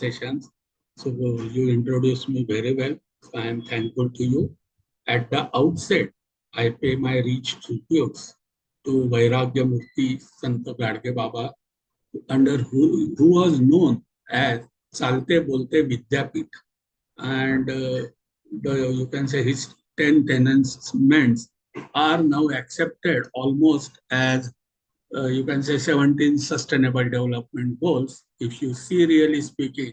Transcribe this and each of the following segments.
sessions. So you introduced me very well. So I am thankful to you. At the outset, I pay my rich tributes to Vairagya Murti Sant Gadge Baba, under who was known as Chalte Bolte Vidyapit. And you can say his 10 tenements are now accepted almost as you can say 17 sustainable development goals. If you see, really speaking,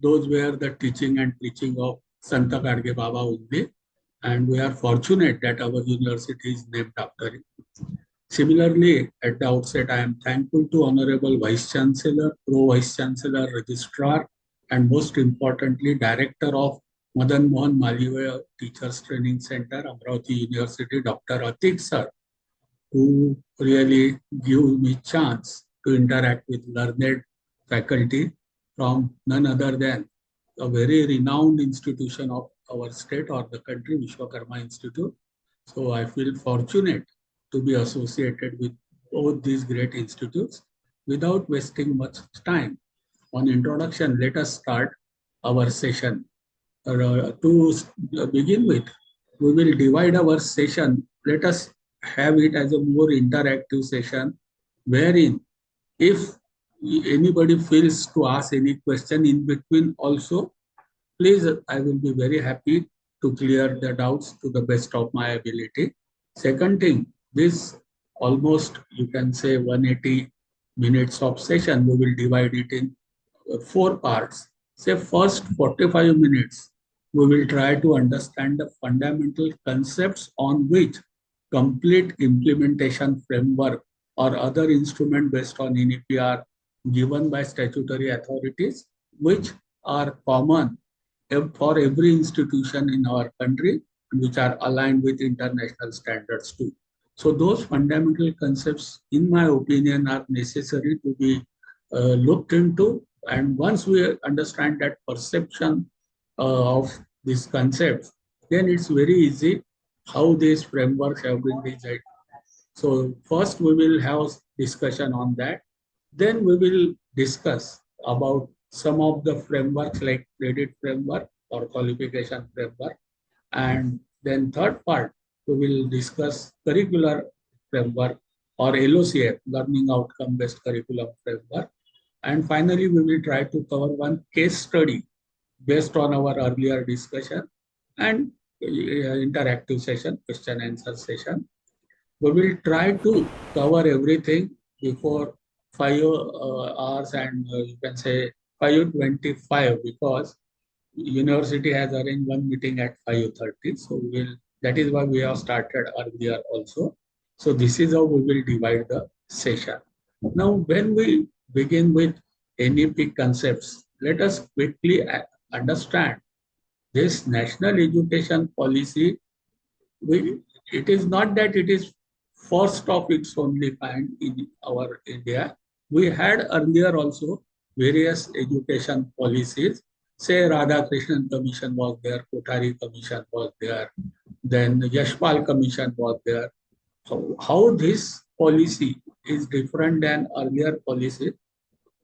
those were the teaching and preaching of Santa Gadge Baba only. And we are fortunate that our university is named after him. Similarly, at the outset, I am thankful to Honorable Vice Chancellor, Pro Vice Chancellor, Registrar, and most importantly, Director of Madan Mohan Malviya Teachers Training Center, Amravati University, Dr. Atik Sir, who really give me chance to interact with learned faculty from none other than a very renowned institution of our state or the country, Vishwakarma Institute. So I feel fortunate to be associated with both these great institutes. Without wasting much time on introduction, let us start our session. To begin with, we will divide our session. Let us have it as a more interactive session, wherein if anybody feels to ask any question in between also, please, I will be very happy to clear the doubts to the best of my ability. Second thing, this almost, you can say 180 minutes of session, we will divide it in 4 parts. Say first 45 minutes, we will try to understand the fundamental concepts on which complete implementation framework or other instrument based on NEP are given by statutory authorities, which are common for every institution in our country, which are aligned with international standards too. So those fundamental concepts, in my opinion, are necessary to be looked into. And once we understand that perception of these concepts, then it's very easy how these frameworks have been designed. So first we will have discussion on that. Then we will discuss about some of the frameworks like credit framework or qualification framework. And then third part, we will discuss curricular framework or LOCF, Learning Outcome Based Curriculum Framework. And finally, we will try to cover one case study based on our earlier discussion and interactive session, question answer session. We will try to cover everything before 5 hours and you can say 5:25, because university has arranged one meeting at 5:30. So that is why we have started earlier also. So this is how we will divide the session. Now, when we begin with NEP concepts, let us quickly understand this national education policy. It is not that it is first of its only kind in our India. We had earlier also various education policies. Say Radhakrishnan Commission was there, Kothari Commission was there, then the Yashpal Commission was there. So how this policy is different than earlier policies?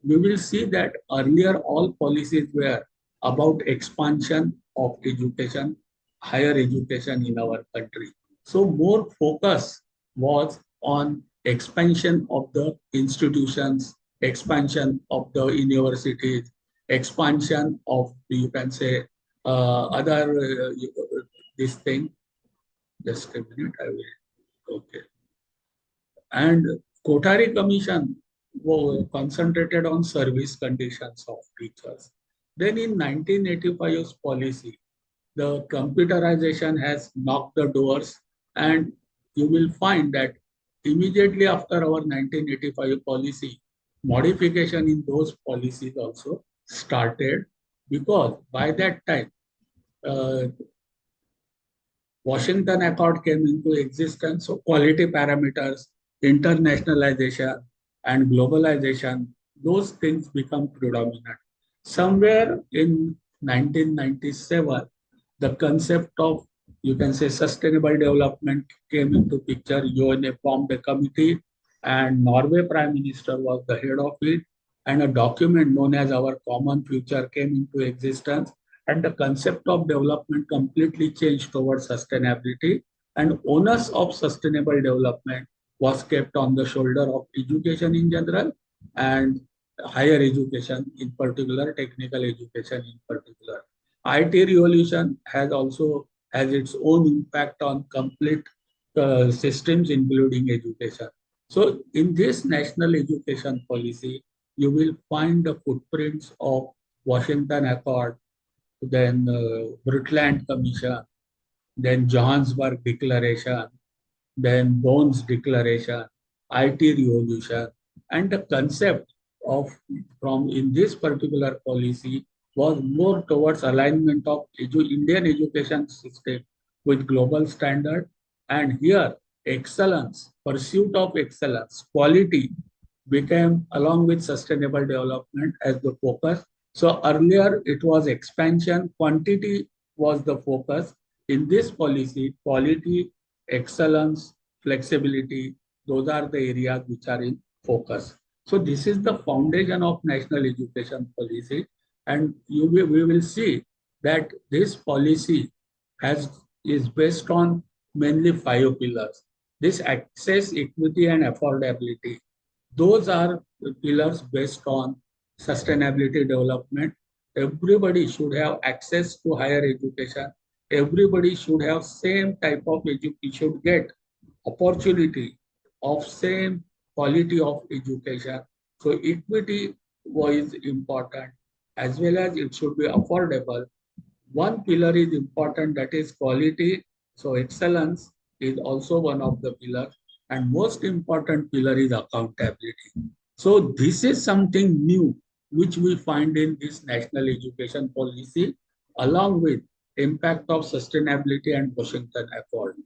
We will see that earlier all policies were about expansion of education, higher education in our country. So more focus was on expansion of the institutions, expansion of the universities, expansion of, you can say, other, this thing. Just a minute, I will, okay. And Kothari Commission was concentrated on service conditions of teachers. Then in 1985's policy, the computerization has knocked the doors, and you will find that immediately after our 1985 policy, modification in those policies also started, because by that time, Washington Accord came into existence. So quality parameters, internationalization, and globalization, those things become predominant. Somewhere in 1997, the concept of, you can say, sustainable development came into picture. UNA formed a committee and Norway Prime Minister was the head of it. and a document known as Our Common Future came into existence, and the concept of development completely changed towards sustainability, and onus of sustainable development was kept on the shoulder of education in general and higher education in particular, technical education in particular. IT revolution has its own impact on complete systems, including education. So, in this national education policy, you will find the footprints of Washington Accord, then Brundtland Commission, then Johannesburg Declaration, then Bones Declaration, IT revolution, and the concept of from in this particular policy was more towards alignment of Indian education system with global standard, and here excellence, pursuit of excellence, quality became along with sustainable development as the focus. So earlier it was expansion, quantity was the focus. In this policy, quality, excellence, flexibility, those are the areas which are in focus. So this is the foundation of national education policy, and we will see that this policy has is based on mainly five pillars. This access, equity, and affordability. Those are pillars based on sustainability development. Everybody should have access to higher education. Everybody should have same type of education, should get opportunity of same quality of education. So equity was important, as well as it should be affordable. One pillar is important, that is quality. So excellence is also one of the pillars, and most important pillar is accountability. So this is something new which we find in this national education policy, along with impact of sustainability and Washington Accord.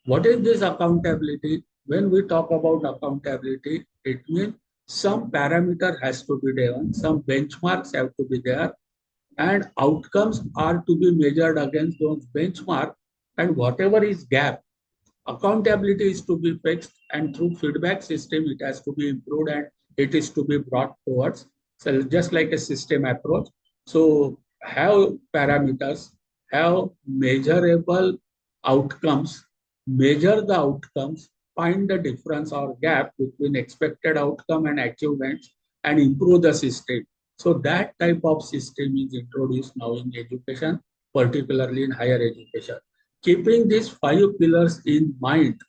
What is this accountability? When we talk about accountability, it means some parameter has to be there, some benchmarks have to be there, and outcomes are to be measured against those benchmarks, and whatever is gap, accountability is to be fixed, and through feedback system it has to be improved, and it is to be brought towards, so just like a system approach. So have parameters, have measurable outcomes, measure the outcomes, find the difference or gap between expected outcome and achievements, and improve the system. So that type of system is introduced now in education, particularly in higher education. Keeping these five pillars in mind,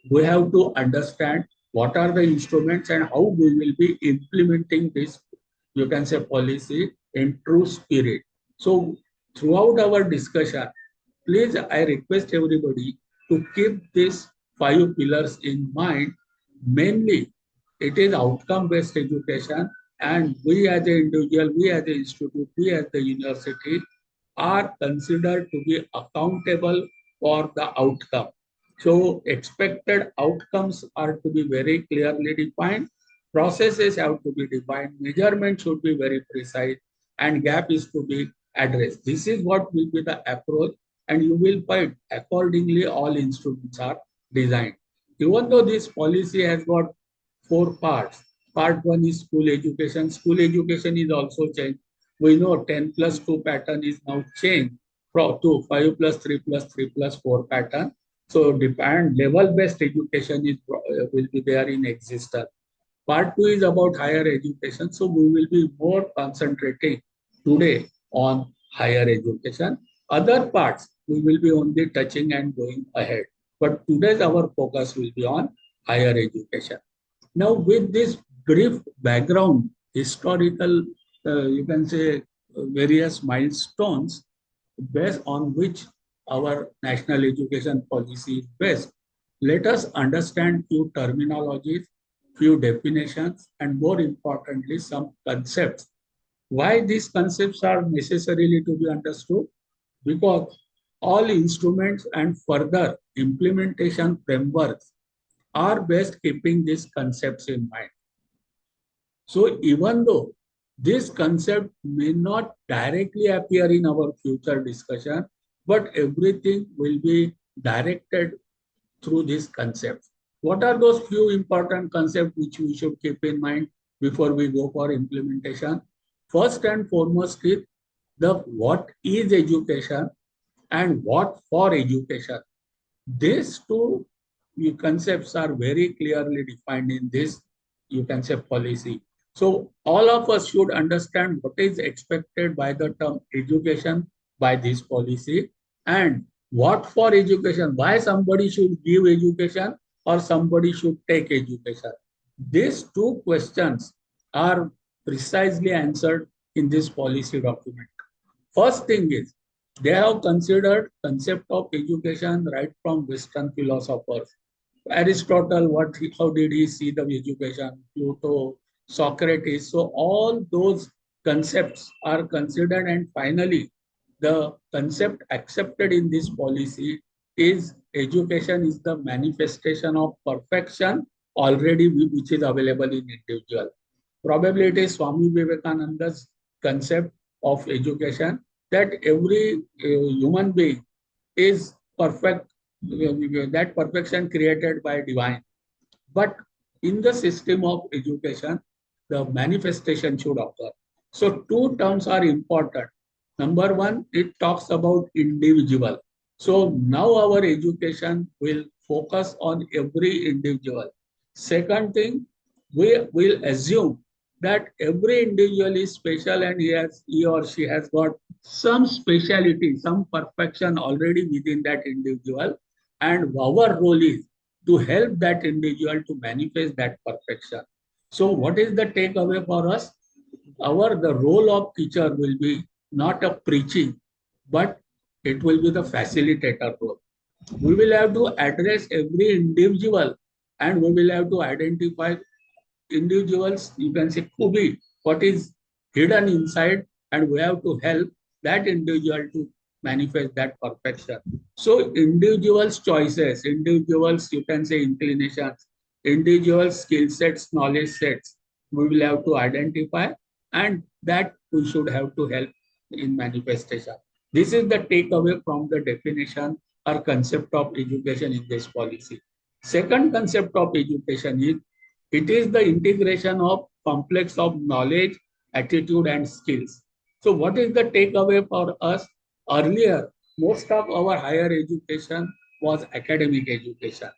we have to understand what are the instruments and how we will be implementing this, you can say, policy in true spirit. So throughout our discussion, please, I request everybody to keep these five pillars in mind. Mainly, it is outcome-based education, and we as an individual, we as an institute, we as the university are considered to be accountable for the outcome. So expected outcomes are to be very clearly defined. Processes have to be defined. Measurement should be very precise, and gap is to be addressed. This is what will be the approach, and you will find accordingly all instruments are designed. Even though this policy has got four parts, part one is school education. School education is also changed. We know 10 plus 2 pattern is now changed to 5 plus 3 plus 3 plus 4 pattern. So depend level-based education is will be there in existence. Part two is about higher education. So we will be more concentrating today on higher education. Other parts we will be only touching and going ahead. But today's our focus will be on higher education. Now, with this brief background, historical, you can say, various milestones based on which our national education policy is based, let us understand few terminologies, few definitions, and more importantly, some concepts. Why these concepts are necessarily to be understood? Because all instruments and further implementation frameworks are best keeping these concepts in mind. So even though this concept may not directly appear in our future discussion, but everything will be directed through these concepts. What are those few important concepts which we should keep in mind? before we go for implementation. First and foremost is the what is education and what for education. These two concepts are very clearly defined in this you can say policy. So all of us should understand what is expected by the term education by this policy and what for education, why somebody should give education or somebody should take education. These two questions are precisely answered in this policy document. First thing is, they have considered concept of education right from Western philosophers. Aristotle, how did he see the education? Plato, Socrates. So all those concepts are considered, and finally, the concept accepted in this policy is education is the manifestation of perfection already which is available in individual. Probably it is Swami Vivekananda's concept of education that every human being is perfect, that perfection created by divine. But in the system of education, the manifestation should occur. So two terms are important. Number one, it talks about individual. So now our education will focus on every individual. Second thing, we will assume that every individual is special and he or she has got some speciality, some perfection already within that individual. And our role is to help that individual to manifest that perfection. So what is the takeaway for us? The role of teacher will be not a preaching, but it will be the facilitator role. We will have to address every individual and we will have to identify individuals, you can say Kubi, what is hidden inside, and we have to help that individual to manifest that perfection. So individuals' choices, individuals, you can say inclinations, individual skill sets, knowledge sets, we will have to identify and that we should have to help in manifestation. This is the takeaway from the definition or concept of education in this policy. Second concept of education is it is the integration of complex of knowledge, attitude, and skills. So what is the takeaway for us? Earlier, most of our higher education was academic education.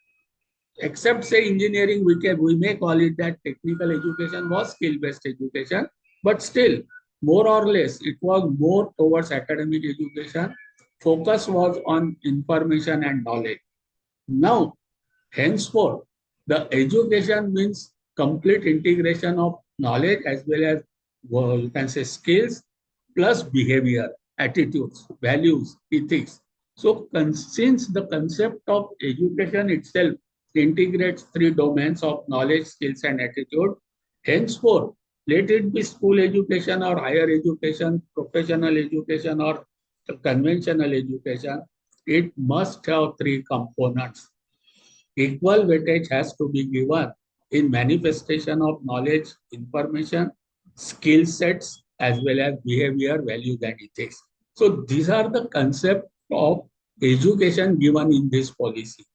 Except say engineering, we may call it that technical education was skill-based education, but still, more or less, it was more towards academic education. Focus was on information and knowledge. Now, henceforth, the education means complete integration of knowledge as well as you can say skills plus behavior, attitudes, values, ethics. So since the concept of education itself integrates three domains of knowledge, skills, and attitude, henceforth, let it be school education or higher education, professional education or conventional education, it must have three components. Equal weightage has to be given in manifestation of knowledge, information, skill sets, as well as behavior, values, and ethics. So these are the concepts of education given in this policy.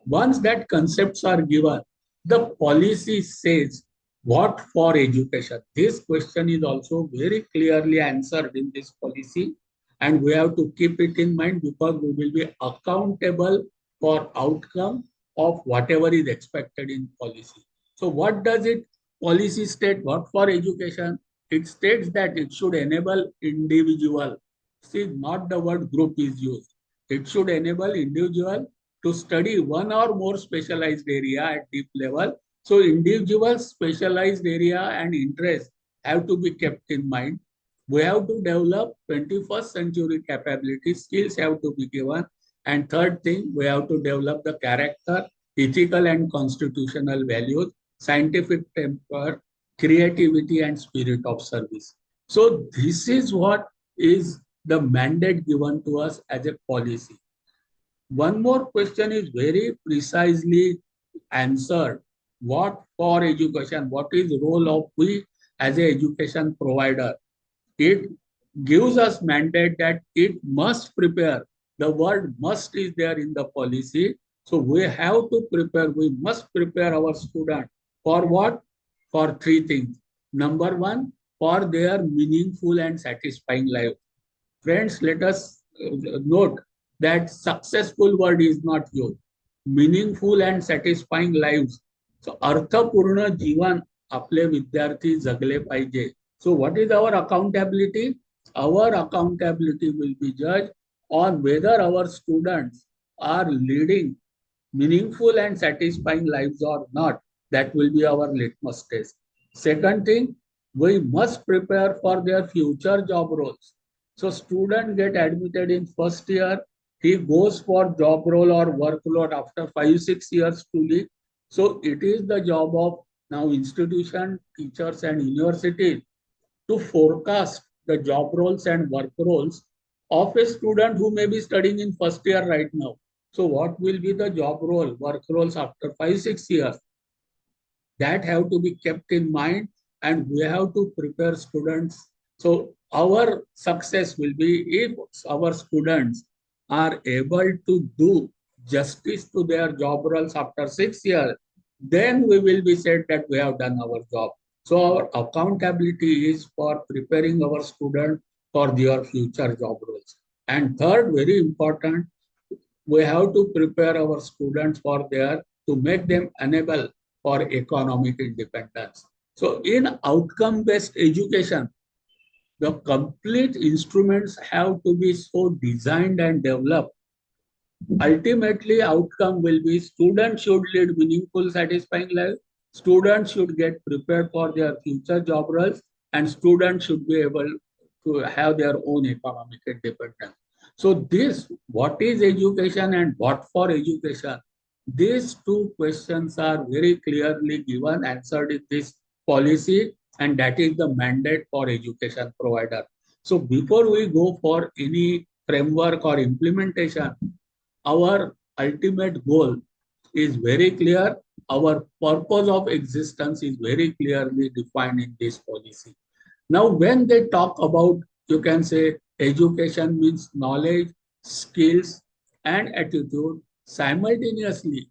Once that concepts are given, the policy says what for education. This question is also very clearly answered in this policy, and we have to keep it in mind because we will be accountable for outcome of whatever is expected in policy. So what does it policy state? What for education? It states that it should enable individual. See, not the word group is used. It should enable individual to study one or more specialized area at deep level. So individual specialized area and interest have to be kept in mind. We have to develop 21st century capabilities, skills have to be given. And third thing, we have to develop the character, ethical and constitutional values, scientific temper, creativity, and spirit of service. So this is what is the mandate given to us as a policy. One more question is very precisely answered. What for education? What is role of we as an education provider? It gives us mandate that it must prepare. The word must is there in the policy. So we have to prepare, we must prepare our student for what? For three things. Number one, for their meaningful and satisfying life. Friends, let us note that successful word is not used. Meaningful and satisfying lives. So अर्थपूर्ण जीवन आपले विद्यार्थी जगले पाहिजे. So what is our accountability? Our accountability will be judged on whether our students are leading meaningful and satisfying lives or not. That will be our litmus test. Second thing, we must prepare for their future job roles. So student get admitted in first year, he goes for job role or workload after 5 6 years to leave. So it is the job of now institution, teachers and universities to forecast the job roles and work roles of a student who may be studying in first year right now. So what will be the job role, work roles after 5 6 years? That have to be kept in mind, and we have to prepare students. So our success will be if our students are able to do justice to their job roles after 6 years, then we will be said that we have done our job. So our accountability is for preparing our students for their future job roles. And third, very important, we have to prepare our students for their to make them enable for economic independence. So in outcome-based education, the complete instruments have to be so designed and developed. Ultimately, outcome will be students should lead meaningful, satisfying life. Students should get prepared for their future job roles, and students should be able to have their own economic independence. So this, what is education and what for education? These two questions are very clearly given, answered in this policy, and that is the mandate for education provider. So before we go for any framework or implementation, our ultimate goal is very clear. Our purpose of existence is very clearly defined in this policy. Now, when they talk about, you can say education means knowledge, skills, and attitude simultaneously.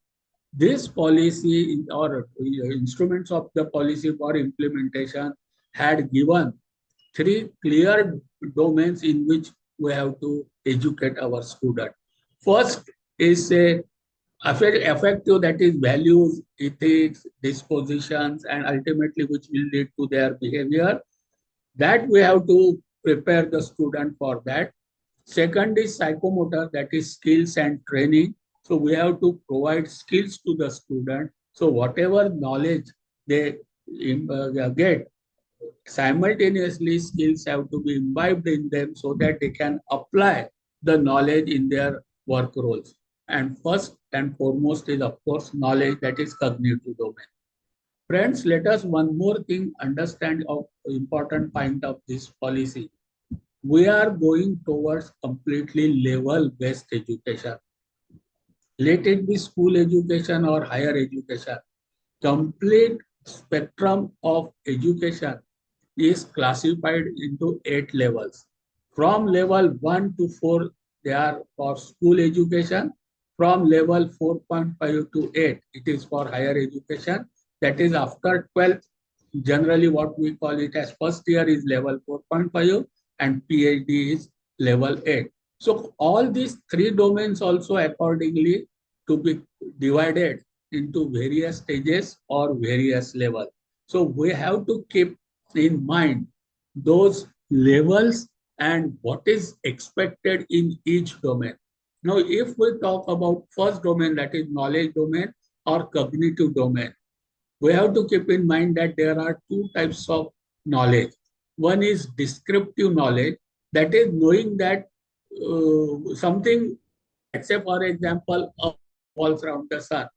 This policy or instruments of the policy for implementation had given three clear domains in which we have to educate our student. First is a effective, that is values, ethics, dispositions, and ultimately which will lead to their behavior. That we have to prepare the student for that. Second is psychomotor, that is skills and training. So we have to provide skills to the student. So whatever knowledge they get, simultaneously skills have to be imbibed in them so that they can apply the knowledge in their work roles. And first and foremost is of course knowledge, that is cognitive domain. Friends, let us one more thing understand of important point of this policy. We are going towards completely level based education. Let it be school education or higher education. Complete spectrum of education is classified into 8 levels. From level 1 to 4, they are for school education. From level 4.5 to 8, it is for higher education. That is after 12th, generally what we call it as first year is level 4.5 and PhD is level 8. So all these three domains also accordingly to be divided into various stages or various levels. So we have to keep in mind those levels and what is expected in each domain. Now, if we talk about first domain, that is knowledge domain or cognitive domain, we have to keep in mind that there are two types of knowledge. One is descriptive knowledge, that is knowing that something, let's say for example, a revolves around the sun.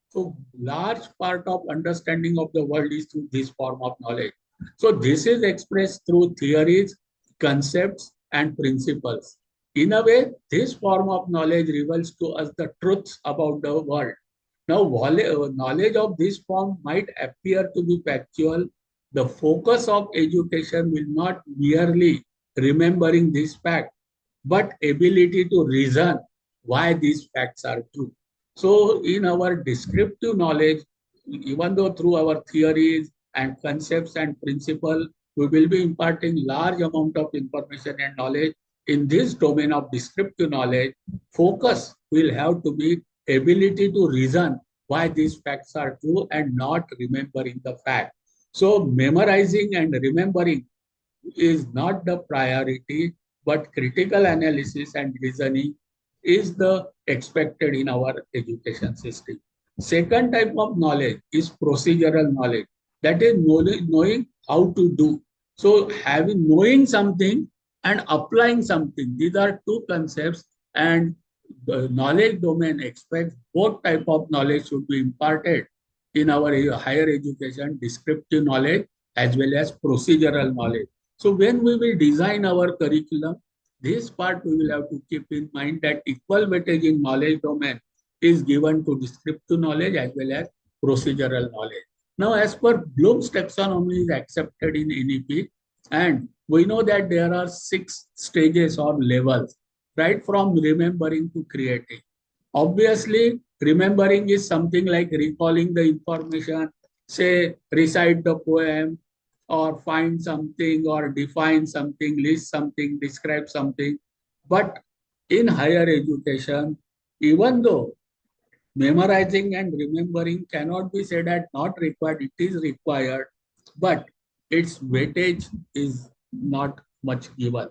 So large part of understanding of the world is through this form of knowledge. So this is expressed through theories, concepts, and principles. In a way, this form of knowledge reveals to us the truths about the world. Now, knowledge of this form might appear to be factual. The focus of education will not merely remembering this fact, but ability to reason why these facts are true. So in our descriptive knowledge, even though through our theories and concepts and principles, we will be imparting large amount of information and knowledge. In this domain of descriptive knowledge, focus will have to be ability to reason why these facts are true and not remembering the fact. So memorizing and remembering is not the priority, but critical analysis and reasoning is the expected in our education system. Second type of knowledge is procedural knowledge. That is knowing how to do. So having knowing something and applying something. These are two concepts, and the knowledge domain expects both type of knowledge should be imparted in our higher education, descriptive knowledge as well as procedural knowledge. So when we will design our curriculum, this part we will have to keep in mind that equal weightage in knowledge domain is given to descriptive knowledge as well as procedural knowledge. Now, as per Bloom's taxonomy is accepted in NEP, and we know that there are 6 stages or levels, right from remembering to creating. Obviously, remembering is something like recalling the information, say recite the poem, or find something, or define something, list something, describe something. But in higher education, even though memorizing and remembering cannot be said as not required, it is required, but its weightage is not much given.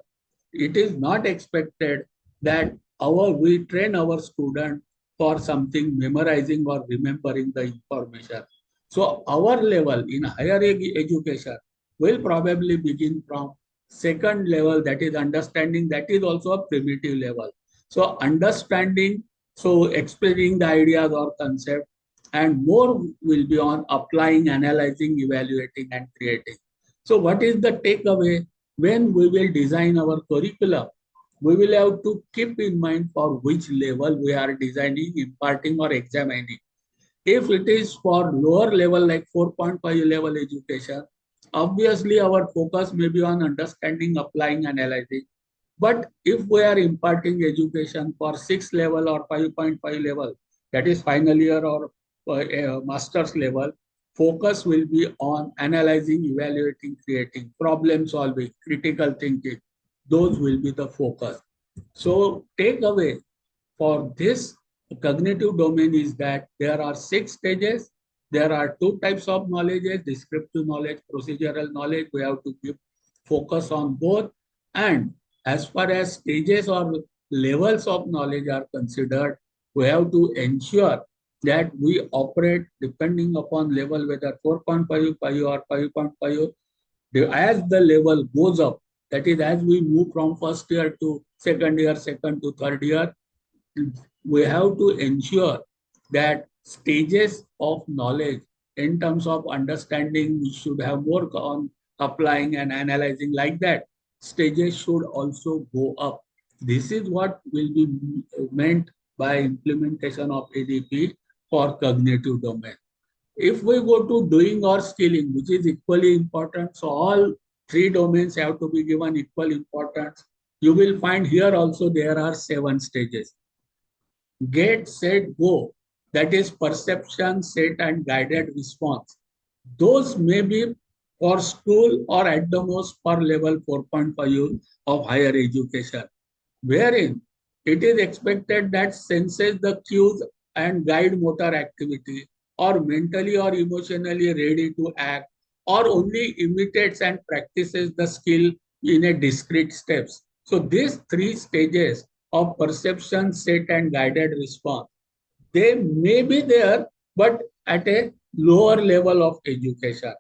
It is not expected that we train our student for something memorizing or remembering the information. So our level in higher education will probably begin from second level, that is understanding. That is also a primitive level. So understanding, so explaining the ideas or concept, and more will be on applying, analyzing, evaluating, and creating. So what is the takeaway? When we will design our curriculum, we will have to keep in mind for which level we are designing, imparting, or examining. If it is for lower level like 4.5 level education, obviously our focus may be on understanding, applying, analyzing. But if we are imparting education for 6 level or 5.5 level, that is final year or master's level, focus will be on analyzing, evaluating, creating, problem solving, critical thinking. Those will be the focus. So takeaway for this cognitive domain is that there are 6 stages. There are 2 types of knowledge: descriptive knowledge, procedural knowledge. We have to give focus on both. And as far as stages or levels of knowledge are considered, we have to ensure that we operate depending upon level, whether 4.5 or 5.5. As the level goes up, that is, as we move from first year to second year, second to third year, we have to ensure that stages of knowledge in terms of understanding, we should have more on applying and analyzing, like that. Stages should also go up. This is what will be meant by implementation of ADP for cognitive domain. If we go to doing or skilling, which is equally important, so all 3 domains have to be given equal importance. You will find here also there are 7 stages. Get, set, go. That is perception, set, and guided response. Those may be for school or at the most for level 4.5 of higher education, wherein it is expected that senses the cues and guide motor activity, or mentally or emotionally ready to act, or only imitates and practices the skill in a discrete steps. So these 3 stages of perception, set, and guided response, they may be there, but at a lower level of education.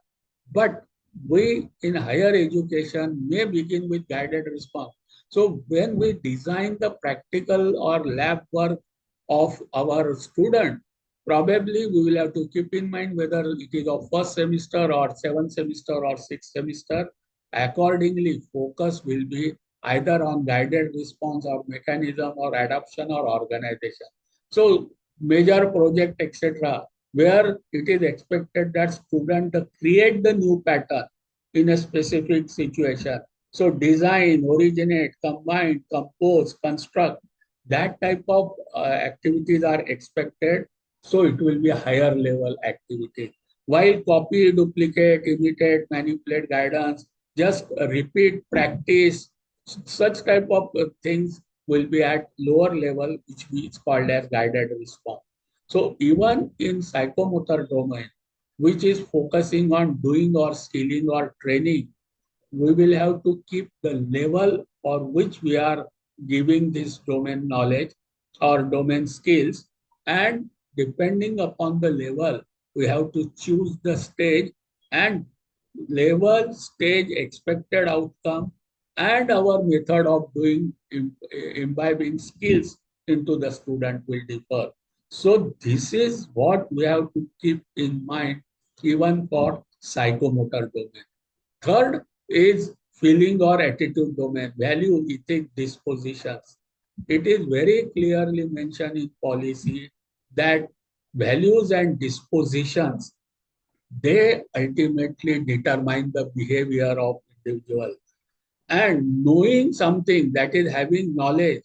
But we in higher education may begin with guided response. So when we design the practical or lab work of our student, probably we will have to keep in mind whether it is of first semester or seventh semester or sixth semester. Accordingly, focus will be either on guided response or mechanism or adoption or organization. So major project, etc., where it is expected that student create the new pattern in a specific situation. So design, originate, combine, compose, construct, that type of activities are expected. So it will be a higher level activity. While copy, duplicate, imitate, manipulate, guidance, just repeat, practice, such type of things will be at lower level, which is called as guided response. So even in psychomotor domain, which is focusing on doing or skilling or training, we will have to keep the level for which we are giving this domain knowledge or domain skills, and depending upon the level we have to choose the stage and level, stage, expected outcome, and our method of doing imbibing skills into the student will differ. So this is what we have to keep in mind even for psychomotor domain. Third is feeling or attitude domain, value, ethic, dispositions. It is very clearly mentioned in policy that values and dispositions, they ultimately determine the behavior of individual. And knowing something, that is having knowledge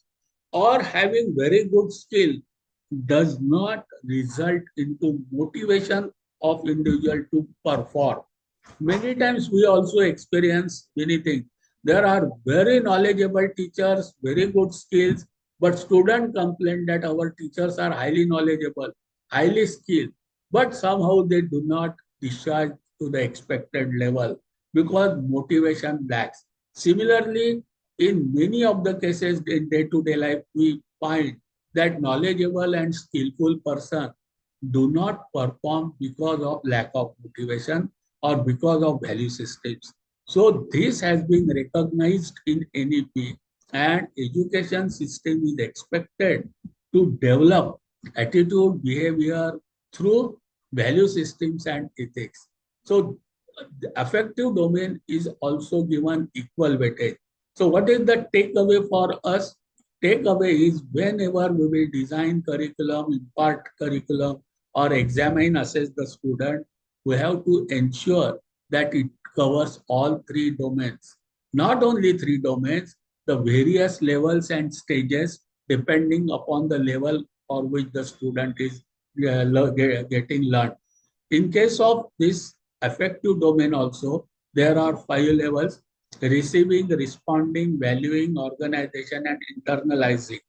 or having very good skill, does not result into motivation of individual to perform. Many times we also experience many things. There are very knowledgeable teachers, very good skills, but students complain that our teachers are highly knowledgeable, highly skilled, but somehow they do not discharge to the expected level because motivation lacks. Similarly, in many of the cases in day-to-day life, we find that knowledgeable and skillful person do not perform because of lack of motivation or because of value systems. So this has been recognized in NEP, and education system is expected to develop attitude, behavior through value systems and ethics. So the affective domain is also given equal weightage. So what is the takeaway for us? Takeaway is whenever we will design curriculum, impart curriculum, or examine, assess the student, we have to ensure that it covers all three domains. Not only three domains, the various levels and stages depending upon the level for which the student is getting learned. In case of this affective domain also, there are 5 levels: receiving, responding, valuing, organization, and internalizing.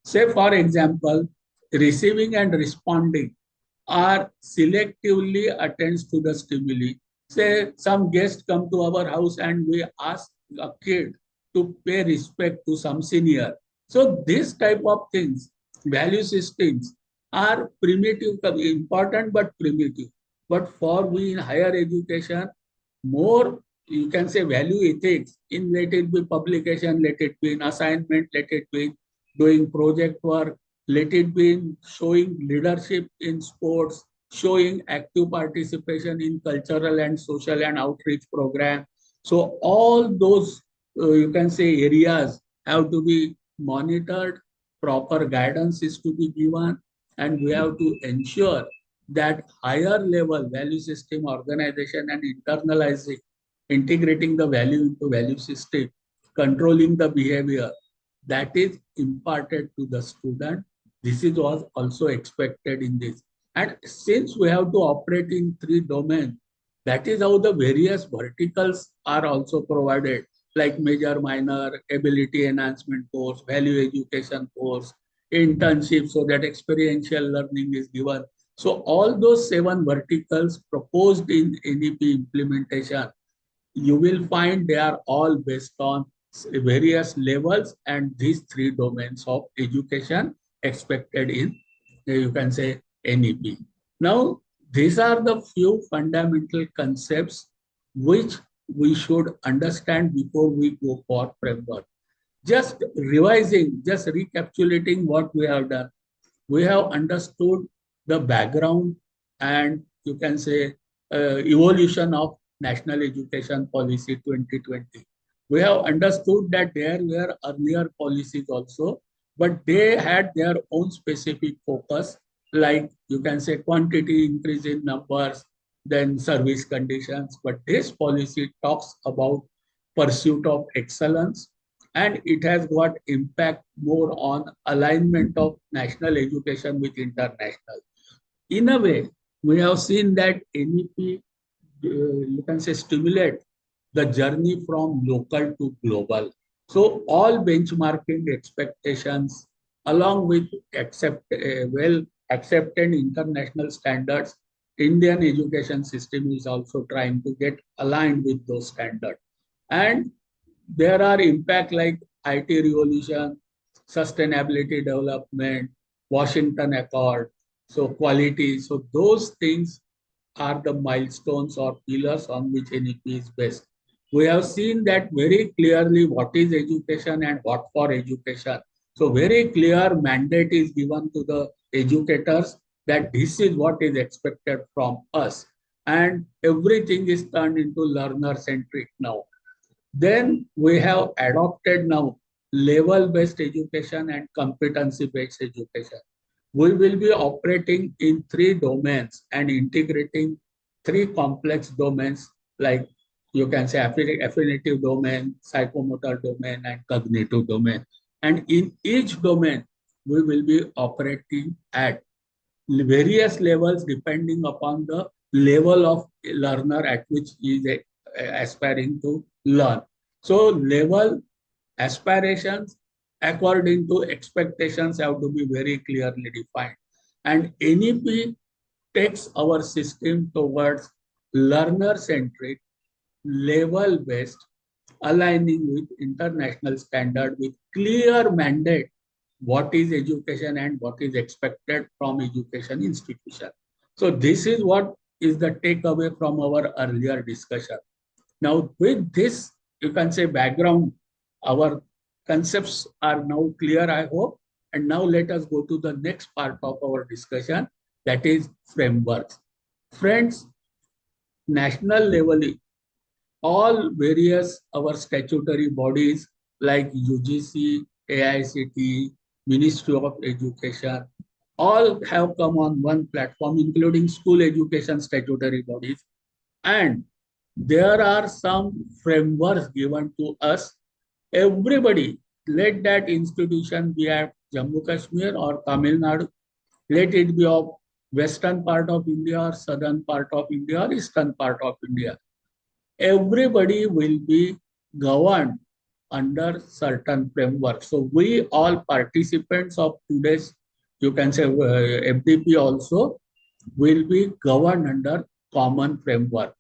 Say, for example, receiving and responding are selectively attends to the stimuli. Say some guests come to our house and we ask a kid to pay respect to some senior. So this type of things, value systems are primitive, important but primitive. But for we in higher education, more you can say value ethics in, let it be publication, let it be in assignment, let it be doing project work, let it be in showing leadership in sports, showing active participation in cultural and social and outreach program. So all those you can say areas have to be monitored, proper guidance is to be given, and we have to ensure that higher level value system organization and internalizing, integrating the value into value system, controlling the behavior, that is imparted to the student. This is was also expected in this. And since we have to operate in three domains, that is how the various verticals are also provided, like major, minor, ability enhancement course, value education course, internship, so that experiential learning is given. So all those 7 verticals proposed in NEP implementation, you will find they are all based on various levels and these three domains of education expected in, you can say, NEP. Now, these are the few fundamental concepts which we should understand before we go for framework. Just revising, just recapitulating what we have done. We have understood the background and you can say evolution of National Education Policy 2020. We have understood that there were earlier policies also, but they had their own specific focus, like you can say quantity increase in numbers, then service conditions. But this policy talks about pursuit of excellence, and it has got impact more on alignment of national education with international. In a way, we have seen that NEP, you can say, stimulate the journey from local to global. So all benchmarking expectations, along with well accepted international standards, Indian education system is also trying to get aligned with those standards. And there are impact like IT revolution, sustainability development, Washington Accord, so quality. So those things are the milestones or pillars on which NEP is based. We have seen that very clearly what is education and what for education. So very clear mandate is given to the educators that this is what is expected from us. And everything is turned into learner centric now. Then we have adopted now level-based education and competency-based education. We will be operating in three domains and integrating three complex domains like you can say affinitive domain, psychomotor domain, and cognitive domain. And in each domain, we will be operating at various levels depending upon the level of learner at which he is aspiring to learn. So level aspirations according to expectations have to be very clearly defined. And NEP takes our system towards learner-centric, level-based, aligning with international standard with clear mandate what is education and what is expected from education institution. So this is what is the takeaway from our earlier discussion. Now with this, you can say background, our concepts are now clear, I hope. And now let us go to the next part of our discussion, that is frameworks. Friends, national level, all various our statutory bodies like UGC, AICTE, Ministry of Education, all have come on one platform, including school education statutory bodies. And there are some frameworks given to us. Everybody, let that institution be at Jammu Kashmir or Tamil Nadu, let it be of western part of India or southern part of India or eastern part of India. Everybody will be governed under certain framework. So we all participants of today's, you can say FDP also, will be governed under common framework.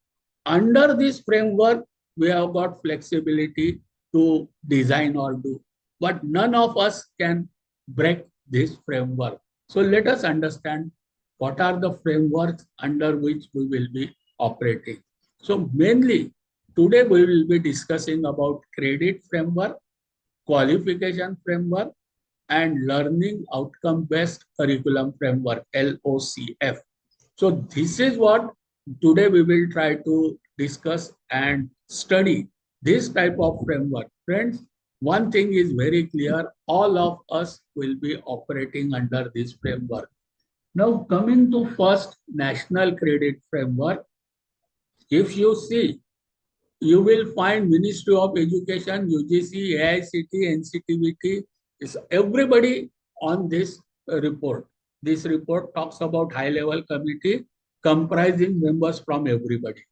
Under this framework, we have got flexibility to design or do, but none of us can break this framework. So let us understand what are the frameworks under which we will be operating. So mainly today we will be discussing about credit framework, qualification framework, and learning outcome based curriculum framework, LOCF. So this is what today we will try to discuss and study this type of framework. Friends, one thing is very clear, all of us will be operating under this framework. Now coming to first national credit framework, if you see, you will find Ministry of Education, UGC, AICTE, NCTVT, is everybody on this report. This report talks about high-level committee comprising members from everybody.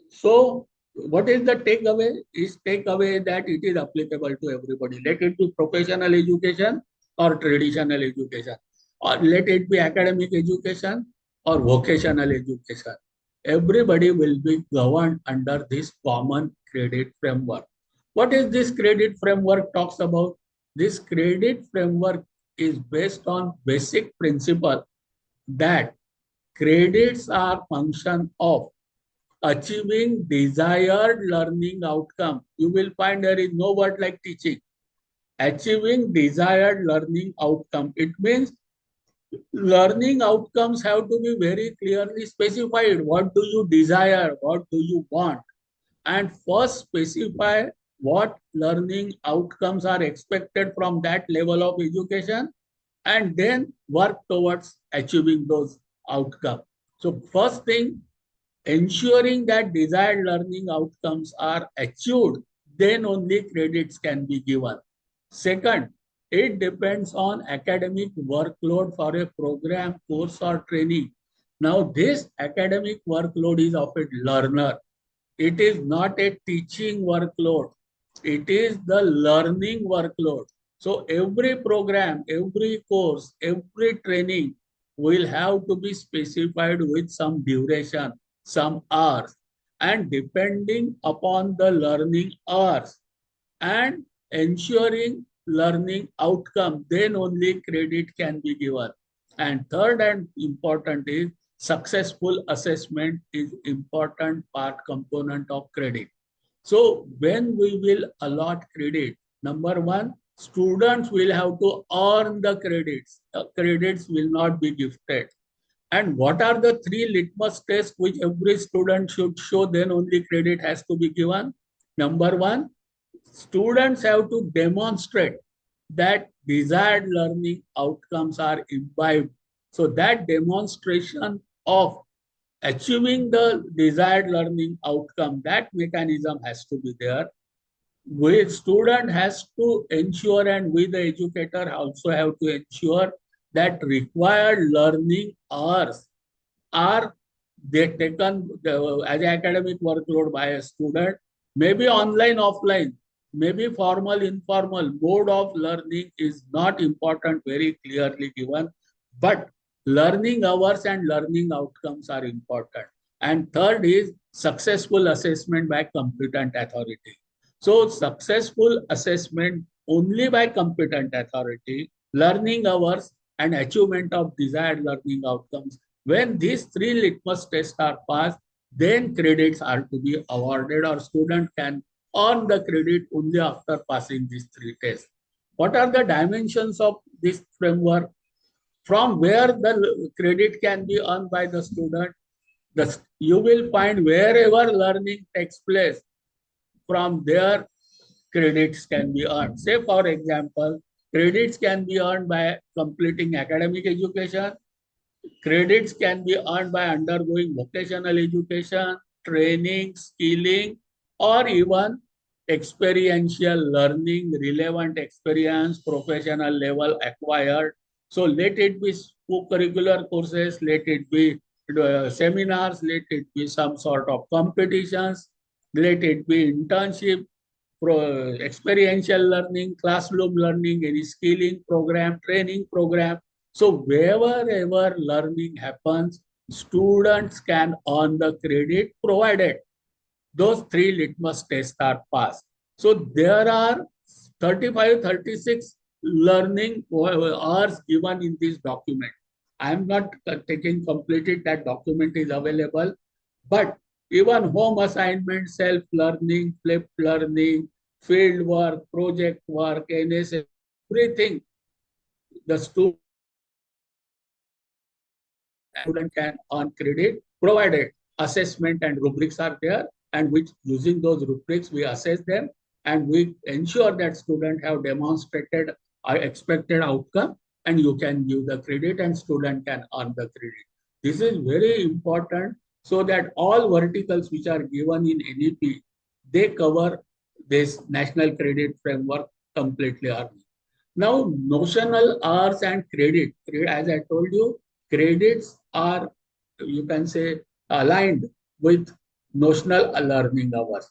So what is the takeaway? Is takeaway that it is applicable to everybody. Let it be professional education or traditional education, or let it be academic education or vocational education. Everybody will be governed under this common credit framework. What is this credit framework talks about? This credit framework is based on basic principle that credits are function of achieving desired learning outcome. You will find there is no word like teaching. Achieving desired learning outcome. It means learning outcomes have to be very clearly specified. What do you desire? What do you want? And first specify what learning outcomes are expected from that level of education, and then work towards achieving those outcomes. So first thing, ensuring that desired learning outcomes are achieved then only credits can be given. Second, it depends on academic workload for a program, course or training. Now this academic workload is of a learner. It is not a teaching workload. It is the learning workload. So every program, every course, every training will have to be specified with some duration, some hours. And depending upon the learning hours and ensuring learning outcome, then only credit can be given. And third and important is successful assessment is important part component of credit. So when we will allot credit, number one, students will have to earn the credits. The credits will not be gifted. And what are the three litmus tests which every student should show, then only credit has to be given? Number one, students have to demonstrate that desired learning outcomes are imbibed. So that demonstration of achieving the desired learning outcome, that mechanism has to be there. We student has to ensure, and we the educator also have to ensure that required learning hours are they taken as academic workload by a student, maybe online, offline, maybe formal, informal. Mode of learning is not important, very clearly given, but learning hours and learning outcomes are important. And third is successful assessment by competent authority. So successful assessment only by competent authority, learning hours and achievement of desired learning outcomes. When these three litmus tests are passed, then credits are to be awarded, or student can earn the credit only after passing these three tests. What are the dimensions of this framework? From where the credit can be earned by the student, you will find wherever learning takes place, from there credits can be earned. Say for example, credits can be earned by completing academic education, credits can be earned by undergoing vocational education, training, skilling, or even experiential learning, relevant experience, professional level acquired. So let it be co-curricular courses, let it be seminars, let it be some sort of competitions, let it be internship, experiential learning, classroom learning, any skilling program, training program. So wherever learning happens, students can earn the credit provided those three litmus tests are passed. So there are 35, 36 learning hours given in this document. I am not taking completed, that document is available, but even home assignment, self-learning, flipped learning, field work, project work, NSA, everything, the student can earn credit provided assessment and rubrics are there, and which using those rubrics we assess them and we ensure that students have demonstrated expected outcome, and you can give the credit and student can earn the credit. This is very important, so that all verticals which are given in NEP, they cover this national credit framework completely. Now, notional hours and credit, as I told you, credits are, you can say, aligned with notional learning hours.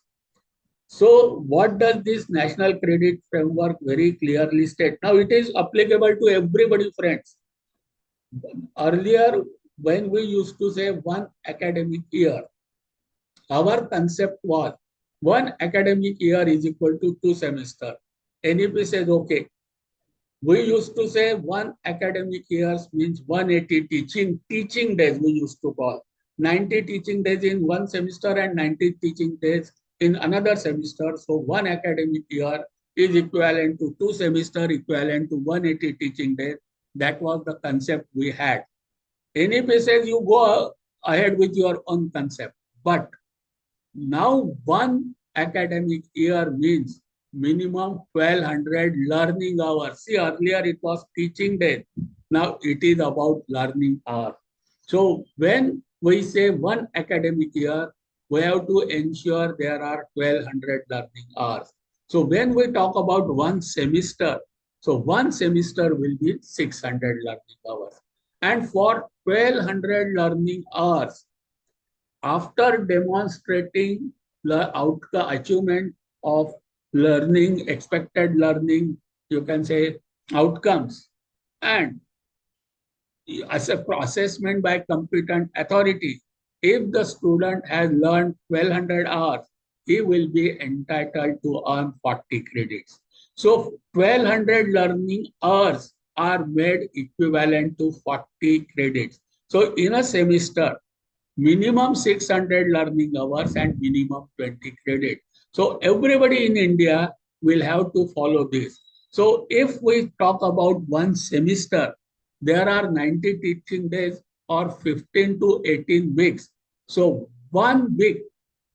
So what does this national credit framework very clearly state? Now it is applicable to everybody, friends. Earlier, when we used to say one academic year, our concept was one academic year is equal to 2 semesters. NEP says, okay, we used to say one academic years means 180 teaching days we used to call. 90 teaching days in one semester and 90 teaching days in another semester. So one academic year is equivalent to 2 semesters, equivalent to 180 teaching days. That was the concept we had. NEP says you go ahead with your own concept. But now one academic year means minimum 1200 learning hours. See, earlier it was teaching days. Now it is about learning hours. So when we say one academic year, we have to ensure there are 1200 learning hours. So when we talk about one semester, so one semester will be 600 learning hours. And for 1200 learning hours, after demonstrating the outcome achievement of learning, expected learning, you can say outcomes, and as a assessment by competent authority, if the student has learned 1200 hours, he will be entitled to earn 40 credits. So 1200 learning hours are made equivalent to 40 credits. So in a semester, minimum 600 learning hours and minimum 20 credit. So everybody in India will have to follow this. So if we talk about one semester, there are 90 teaching days or 15 to 18 weeks. So 1 week,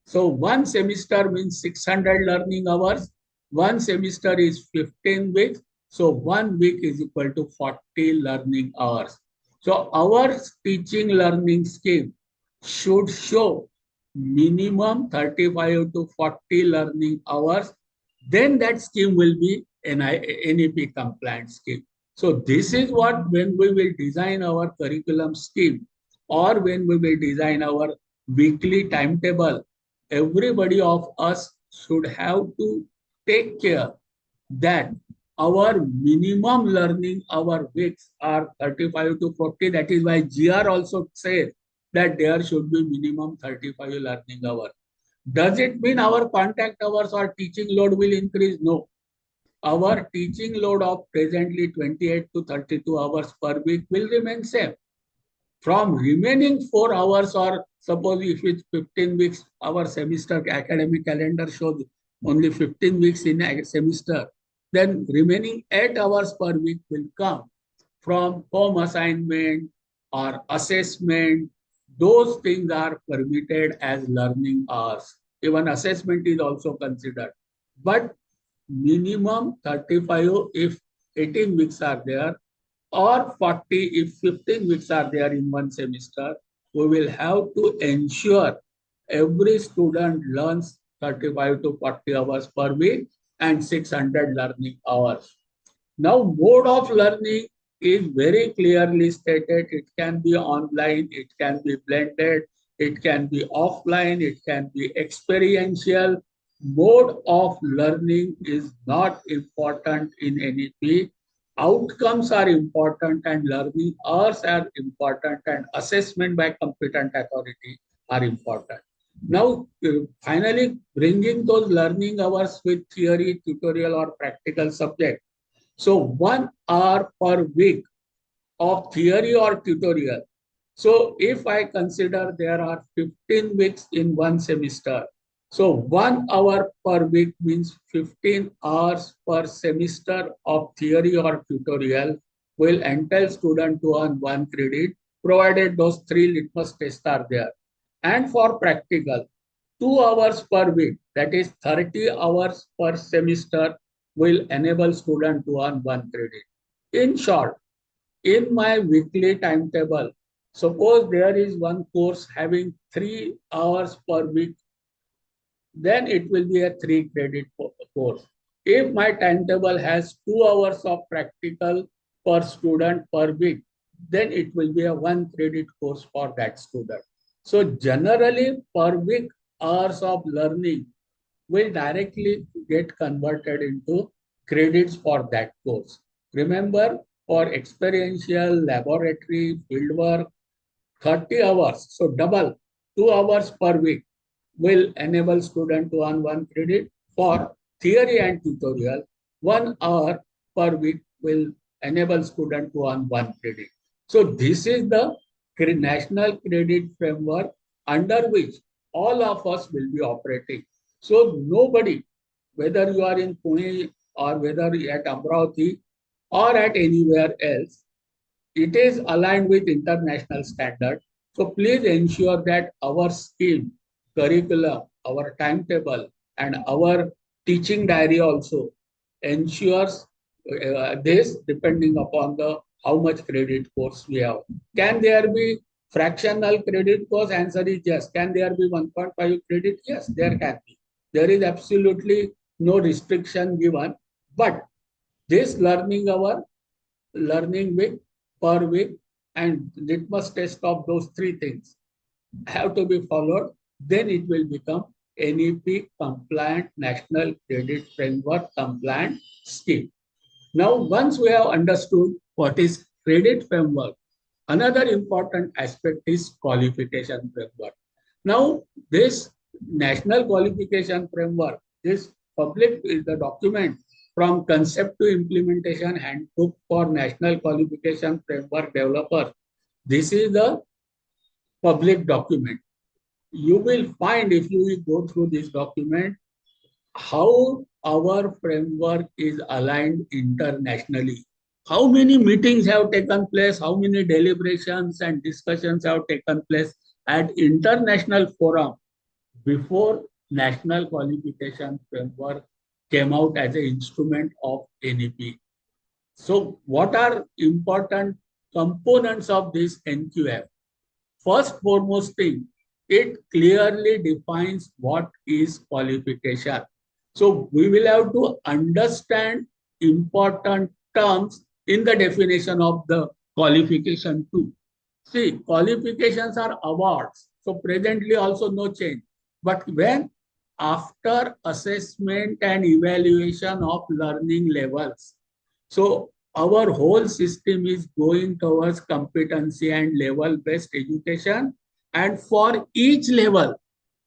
so one semester means 600 learning hours. One semester is 15 weeks. So 1 week is equal to 40 learning hours. So our teaching learning scheme should show minimum 35 to 40 learning hours. Then that scheme will be an NEP compliant scheme. So this is what, when we will design our curriculum scheme or when we will design our weekly timetable, everybody of us should have to take care that our minimum learning hour weeks are 35 to 40. That is why GR also says that there should be minimum 35 learning hours. Does it mean our contact hours or teaching load will increase? No. Our teaching load of presently 28 to 32 hours per week will remain same. From remaining 4 hours, or suppose if it's 15 weeks, our semester academic calendar shows only 15 weeks in a semester, then remaining 8 hours per week will come from home assignment or assessment. Those things are permitted as learning hours. Even assessment is also considered. But minimum 35 if 18 weeks are there, or 40 if 15 weeks are there in one semester, we will have to ensure every student learns 35 to 40 hours per week and 600 learning hours. Now, mode of learning is very clearly stated. It can be online, it can be blended, it can be offline, it can be experiential. Mode of learning is not important in NEP. Outcomes are important and learning hours are important and assessment by competent authority are important. Now, finally, bringing those learning hours with theory, tutorial or practical subject. So 1 hour per week of theory or tutorial. So if I consider there are 15 weeks in one semester, so 1 hour per week means 15 hours per semester of theory or tutorial will entail student to earn 1 credit, provided those 3 litmus tests are there. And for practical, 2 hours per week, that is 30 hours per semester, will enable student to earn 1 credit. In short, in my weekly timetable, suppose there is one course having 3 hours per week, then it will be a 3 credit course. If my timetable has 2 hours of practical per student per week, then it will be a 1 credit course for that student. So generally per week hours of learning will directly get converted into credits for that course. Remember, for experiential, laboratory, fieldwork, 30 hours, so double, 2 hours per week will enable student to earn 1 credit. For theory and tutorial, 1 hour per week will enable student to earn 1 credit. So this is the national credit framework under which all of us will be operating. So nobody, whether you are in Pune or whether at Amravati or at anywhere else, it is aligned with international standard. So please ensure that our scheme, curriculum, our timetable, and our teaching diary also ensures this, depending upon the how much credit course we have. Can there be Fractional credit course, answer is yes. Can there be 1.5 credit? Yes, there can be. There is absolutely no restriction given. But this learning hour, learning week per week, and litmus test of those three things have to be followed. Then it will become NEP compliant, National Credit Framework compliant scheme. Now, once we have understood what is credit framework, another important aspect is qualification framework. Now, this national qualification framework, this public is the document from concept to implementation handbook for national qualification framework developer. This is the public document. You will find if you will go through this document how our framework is aligned internationally. How many meetings have taken place, how many deliberations and discussions have taken place at international forum before national qualification framework came out as an instrument of NEP. So what are important components of this NQF? First foremost thing, it clearly defines what is qualification. So we will have to understand important terms in the definition of the qualification too. See, qualifications are awards. So presently also no change. But when after assessment and evaluation of learning levels, so our whole system is going towards competency and level-based education. And for each level,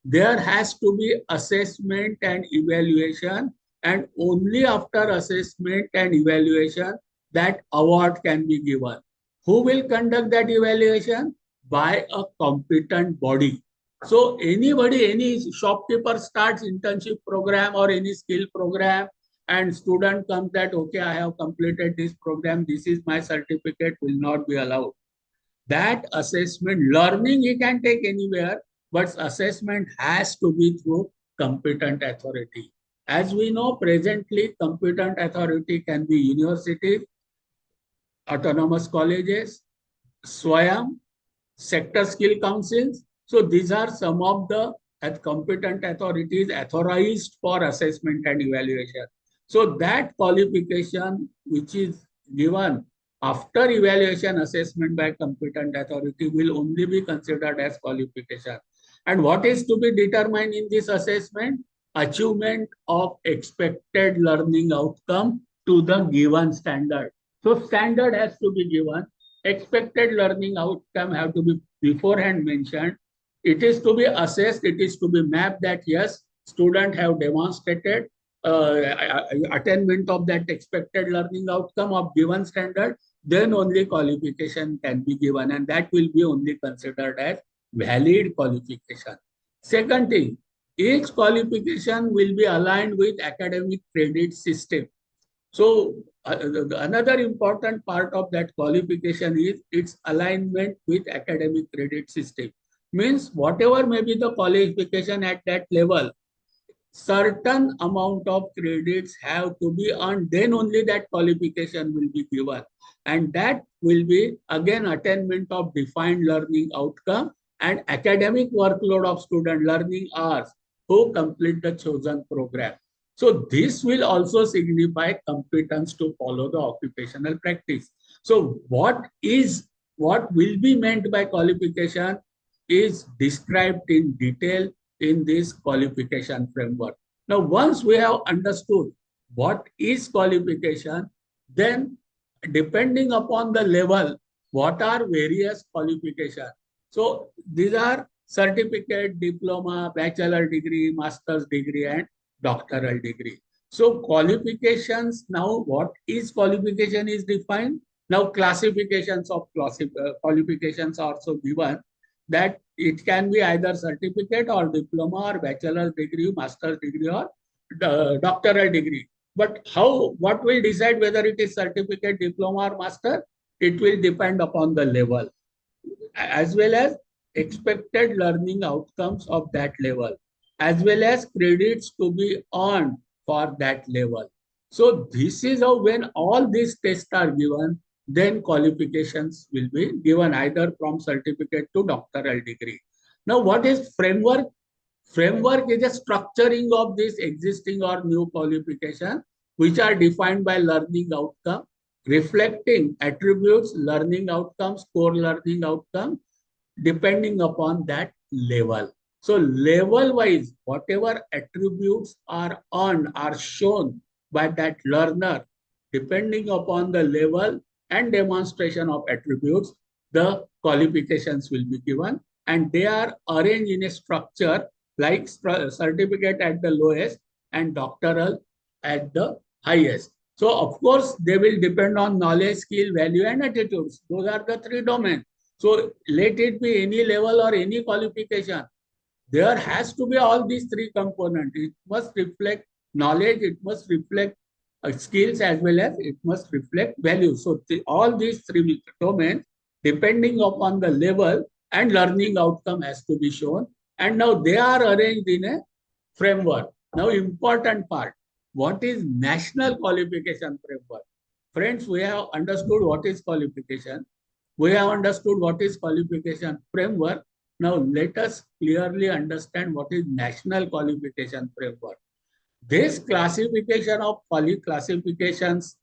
there has to be assessment and evaluation. And only after assessment and evaluation, that award can be given. Who will conduct that evaluation? By a competent body. So anybody, any shopkeeper starts internship program or any skill program, and student comes that, okay, I have completed this program, this is my certificate, will not be allowed. That assessment, learning he can take anywhere, but assessment has to be through competent authority. As we know, presently, competent authority can be universities, autonomous colleges, Swayam, sector skill councils. So these are some of the competent authorities authorized for assessment and evaluation. So that qualification which is given after evaluation assessment by competent authority will only be considered as qualification. And what is to be determined in this assessment? Achievement of expected learning outcome to the given standard. So standard has to be given. Expected learning outcome have to be beforehand mentioned. It is to be assessed, it is to be mapped that yes, students have demonstrated attainment of that expected learning outcome of given standard, then only qualification can be given, and that will be only considered as valid qualification. Second thing, each qualification will be aligned with academic credit system. So another important part of that qualification is its alignment with academic credit system. Means whatever may be the qualification at that level, certain amount of credits have to be earned, then only that qualification will be given. And that will be again attainment of defined learning outcome and academic workload of student learning hours who complete the chosen program. So this will also signify competence to follow the occupational practice. So what will be meant by qualification is described in detail in this qualification framework. Now, once we have understood what is qualification, then depending upon the level, what are various qualifications? So these are certificate, diploma, bachelor degree, master's degree, and doctoral degree. So qualifications, now what is qualification is defined. Now classifications of qualifications are also given, that it can be either certificate or diploma or bachelor's degree, master's degree, or doctoral degree. But what will decide whether it is certificate, diploma, or master? It will depend upon the level, as well as expected learning outcomes of that level, as well as credits to be earned for that level. So this is how, when all these tests are given, then qualifications will be given either from certificate to doctoral degree. Now, what is framework? Framework is a structuring of this existing or new qualification, which are defined by learning outcome, reflecting attributes, learning outcomes, core learning outcome, depending upon that level. So level wise, whatever attributes are earned are shown by that learner, depending upon the level and demonstration of attributes, the qualifications will be given, and they are arranged in a structure like certificate at the lowest and doctoral at the highest. So of course, they will depend on knowledge, skill, value, and attitudes. Those are the three domains. So let it be any level or any qualification. There has to be all these three components. It must reflect knowledge, it must reflect skills, as well as it must reflect value. So all these three domains, depending upon the level and learning outcome, has to be shown. And now they are arranged in a framework. Now, important part, what is national qualification framework? Friends, we have understood what is qualification. We have understood what is qualification framework. Now, let us clearly understand what is national qualification framework. This classification of classifications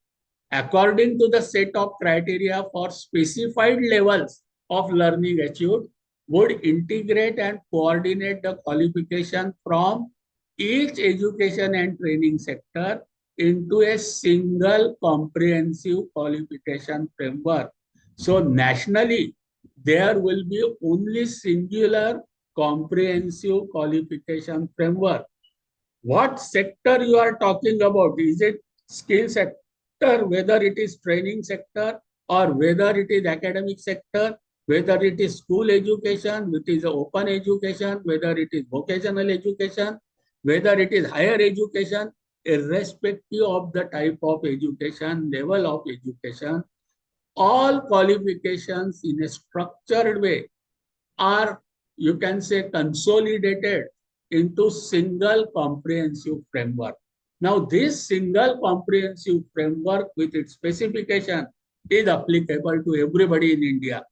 according to the set of criteria for specified levels of learning achieved would integrate and coordinate the qualification from each education and training sector into a single comprehensive qualification framework. So nationally, there will be only singular comprehensive qualification framework. What sector you are talking about? Is it skill sector, whether it is training sector, or whether it is academic sector, whether it is school education, which is open education, whether it is vocational education, whether it is higher education, irrespective of the type of education, level of education, all qualifications in a structured way are, you can say, consolidated into single comprehensive framework. Now, this single comprehensive framework with its specification is applicable to everybody in India.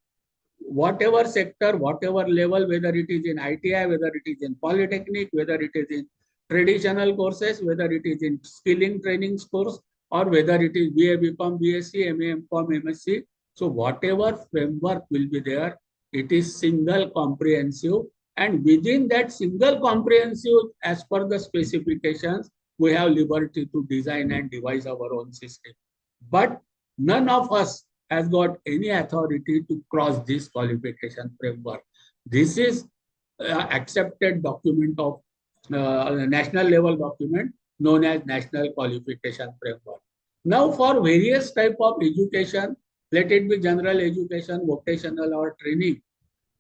Whatever sector, whatever level, whether it is in ITI, whether it is in polytechnic, whether it is in traditional courses, whether it is in skilling training course, or whether it is BA, BCom, BSc, MA, MCom, MSc. So whatever framework will be there, it is single comprehensive, and within that single comprehensive, as per the specifications, we have liberty to design and devise our own system. But none of us has got any authority to cross this qualification framework. This is accepted document of national level document known as National Qualification Framework. Now, for various type of education, let it be general education, vocational, or training,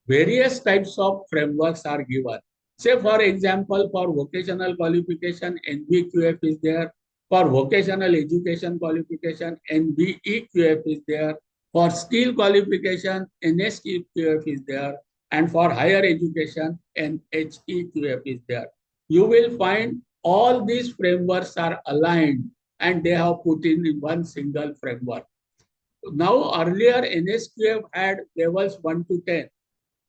various types of frameworks are given. Say, for example, for vocational qualification, NBQF is there. For vocational education qualification, NBEQF is there. For skill qualification, NSQF is there. And for higher education, NHEQF is there. You will find all these frameworks are aligned and they have put in one single framework. Now, earlier NSQF had levels 1 to 10.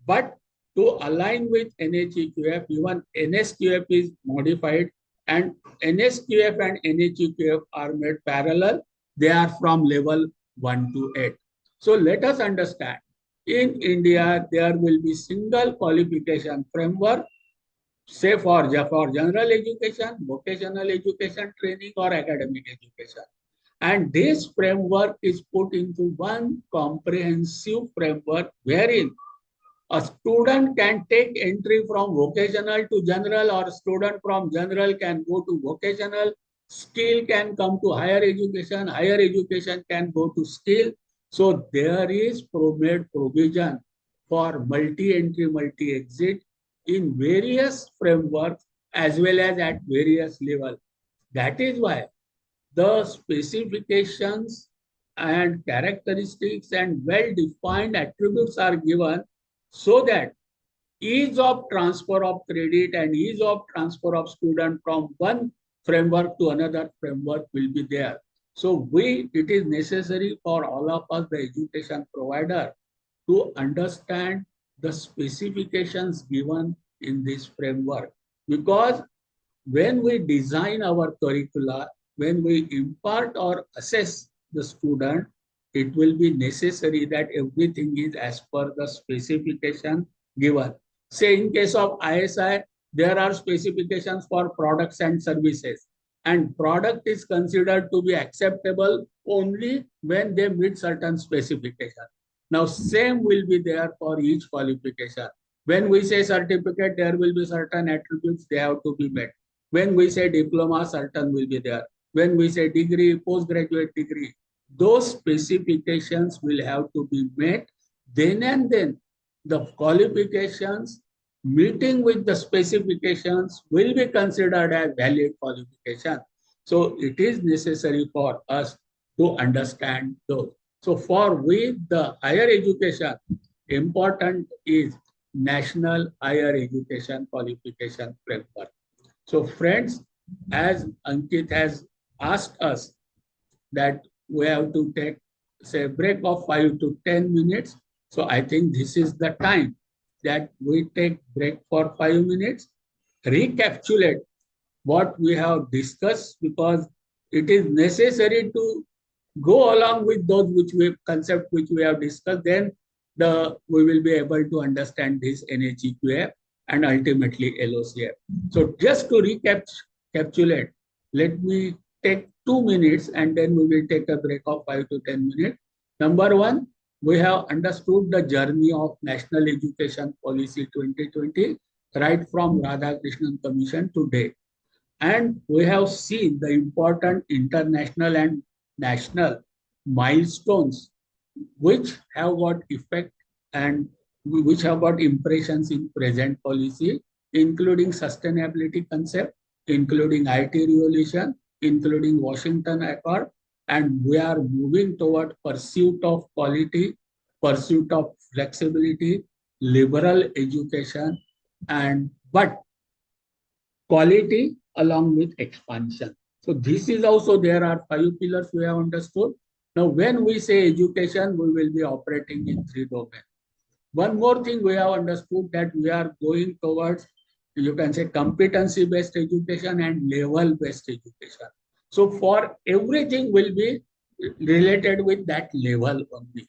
But to align with NHEQF, even NSQF is modified, and NSQF and NHEQF are made parallel. They are from level 1 to 8. So let us understand, in India, there will be single qualification framework, say for general education, vocational education, training, or academic education. And this framework is put into one comprehensive framework wherein a student can take entry from vocational to general, or student from general can go to vocational. Skill can come to higher education can go to skill. So there is made provision for multi-entry, multi-exit in various frameworks as well as at various levels. That is why the specifications and characteristics and well-defined attributes are given, so that ease of transfer of credit and ease of transfer of student from one framework to another framework will be there. So it is necessary for all of us, the education provider, to understand the specifications given in this framework. Because when we design our curricula, when we impart or assess the student, it will be necessary that everything is as per the specification given. Say in case of ISI, there are specifications for products and services, and product is considered to be acceptable only when they meet certain specifications. Now, same will be there for each qualification. When we say certificate, there will be certain attributes they have to be met. When we say diploma, certain will be there. When we say degree, postgraduate degree, those specifications will have to be met. Then and then the qualifications meeting with the specifications will be considered as valid qualification. So it is necessary for us to understand those. So for with the higher education, important is National Higher Education Qualification Framework. So friends, as Ankit has asked us that we have to take say break of 5 to 10 minutes. So I think this is the time that we take break for 5 minutes, recapitulate what we have discussed, because it is necessary to go along with those concept which we have discussed. Then we will be able to understand this NHEQF and ultimately LOCF. So just to recapitulate, let me take 2 minutes and then we will take a break of 5 to 10 minutes. Number one, we have understood the journey of National Education Policy 2020 right from Radhakrishnan Commission to date. And we have seen the important international and national milestones which have got effect and which have got impressions in present policy, including sustainability concept, including IT revolution, including Washington Accord, and we are moving toward pursuit of quality, pursuit of flexibility, liberal education, and but quality along with expansion. So this is also, there are 5 pillars we have understood. Now, when we say education, we will be operating in 3 domains. One more thing we have understood, that we are going towards, you can say, competency-based education and level-based education. So for everything will be related with that level only.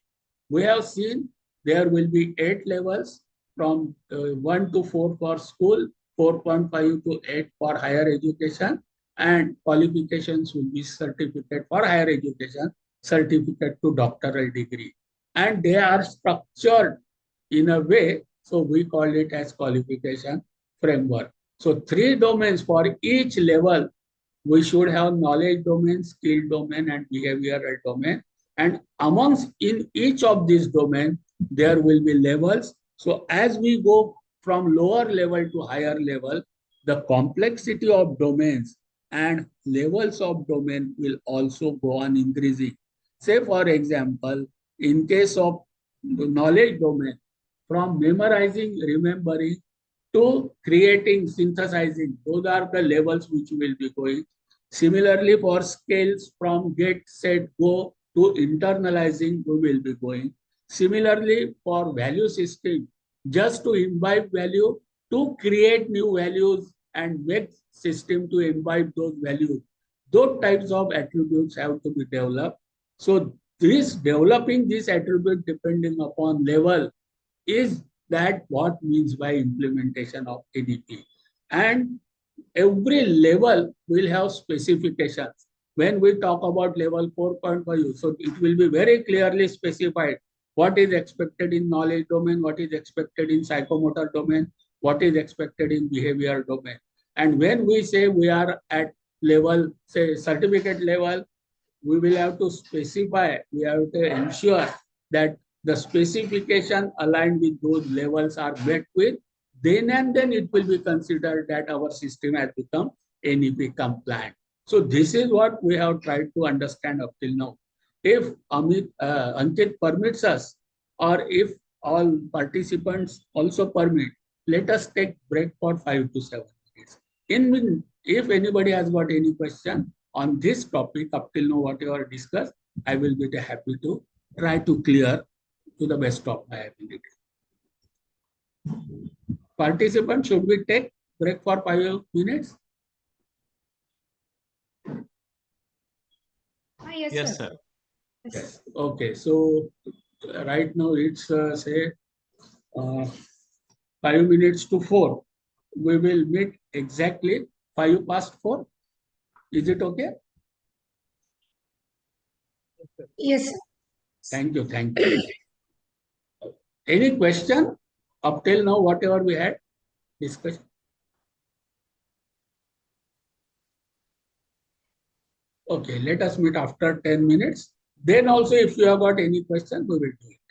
We have seen there will be 8 levels from 1 to 4 for school, 4.5 to 8 for higher education, and qualifications will be certificate for higher education, certificate to doctoral degree. And they are structured in a way, so we call it as qualification framework. So 3 domains for each level. We should have knowledge domain, skill domain, and behavioral domain. And amongst in each of these domains, there will be levels. So as we go from lower level to higher level, the complexity of domains and levels of domain will also go on increasing. Say for example, in case of the knowledge domain, from memorizing, remembering to creating, synthesizing, those are the levels which will be going. Similarly, for skills, from get, set, go to internalizing, we will be going. Similarly, for value system, just to imbibe value, to create new values and make system to imbibe those values. Those types of attributes have to be developed. So this developing this attribute depending upon level is that what means by implementation of NEP. And every level will have specifications. When we talk about level 4.5, so it will be very clearly specified what is expected in knowledge domain, what is expected in psychomotor domain, what is expected in behavior domain. And when we say we are at level, say certificate level, we will have to specify, we have to ensure that the specification aligned with those levels are met with, then and then it will be considered that our system has become NEP compliant. So this is what we have tried to understand up till now. If Ankit permits us, or if all participants also permit, let us take break for 5 to 7 minutes. If anybody has got any question, on this topic up till now, whatever discussed, I will be happy to try to clear to the best of my ability. Participants, should we take break for 5 minutes? Yes, Yes, sir. sir. Yes. Okay. So right now it's say 5 minutes to 4. We will meet exactly 4:05. Is it okay? Yes, sir. Thank you. Thank you. Any question up till now, whatever we had discussed? Okay, let us meet after 10 minutes. Then also, if you have got any question, we will do it.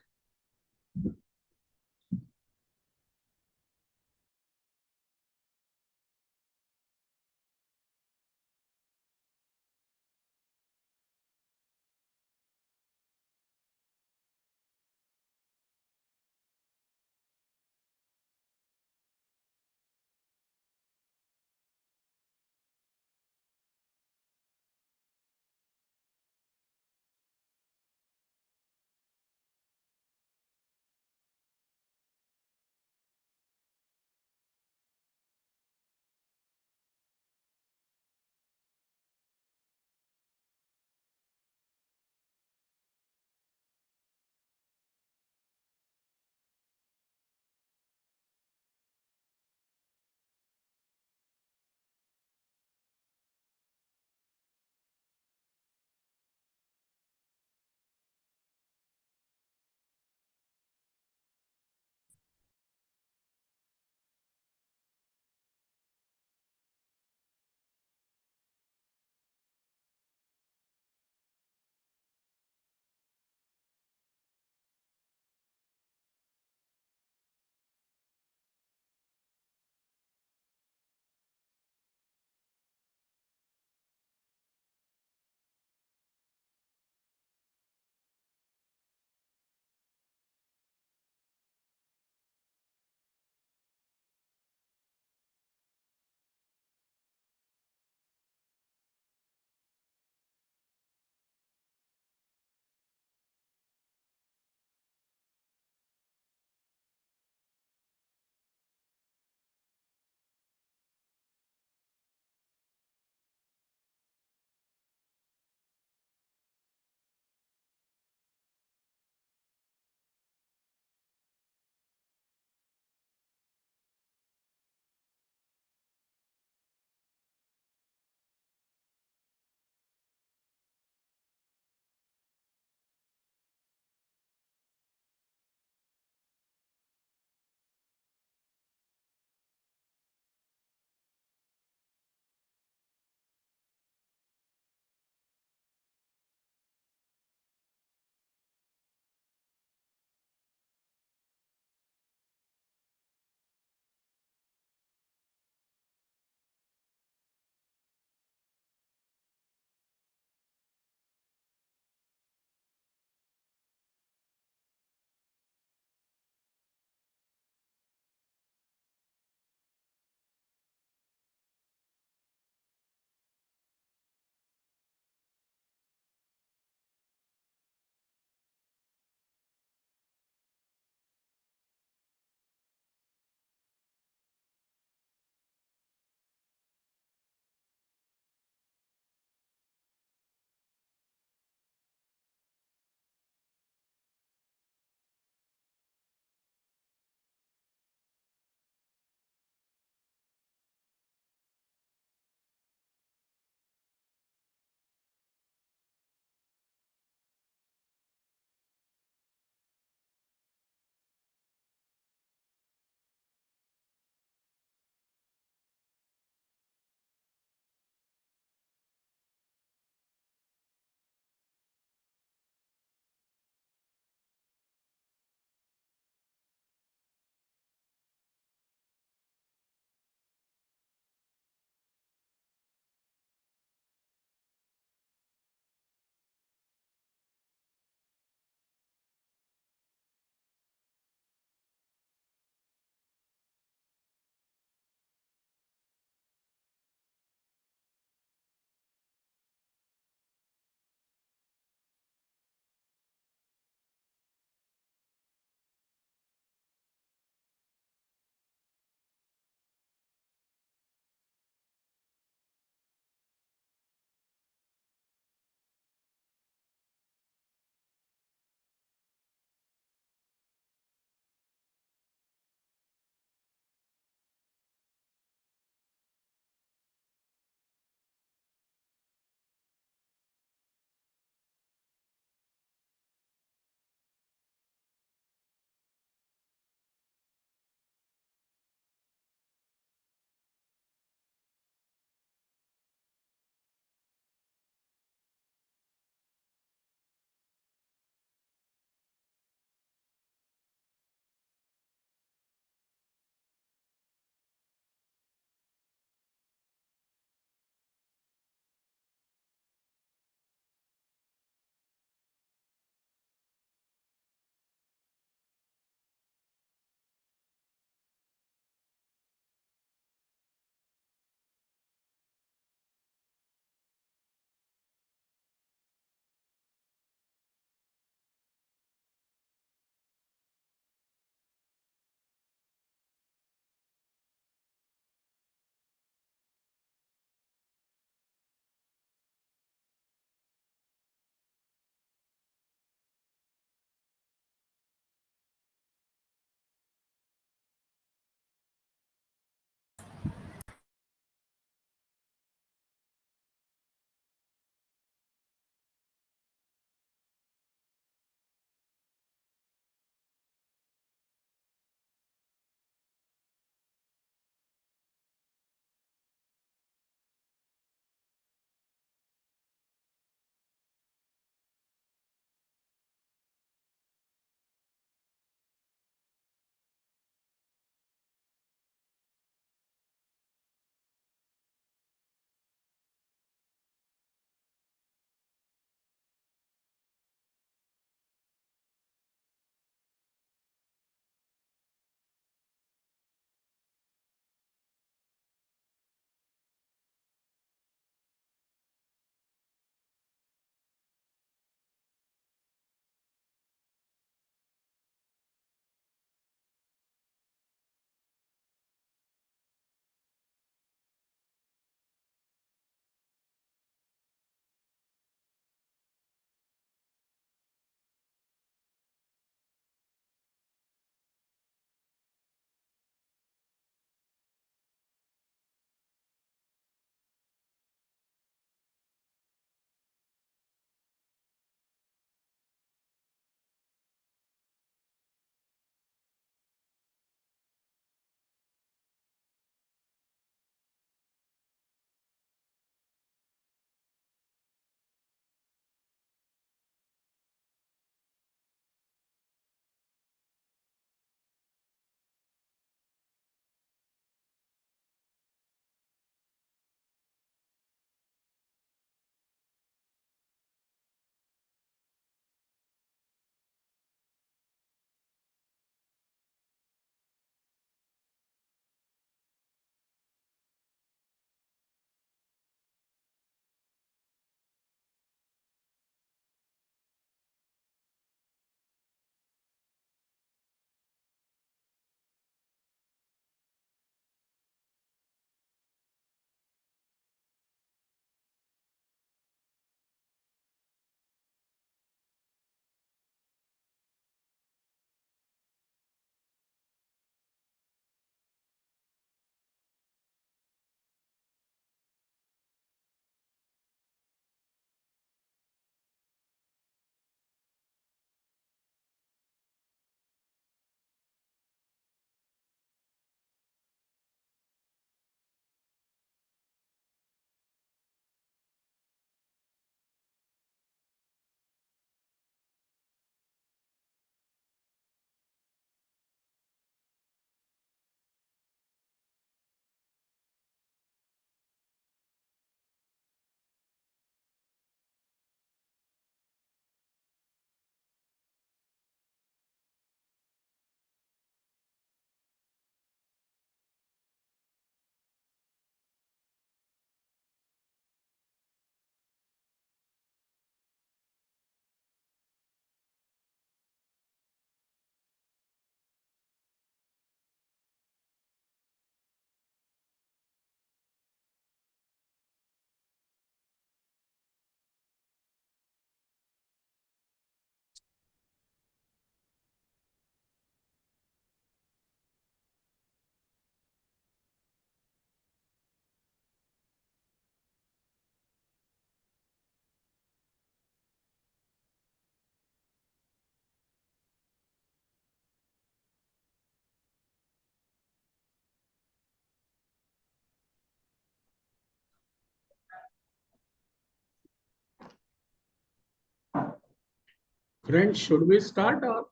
Friends, should we start or?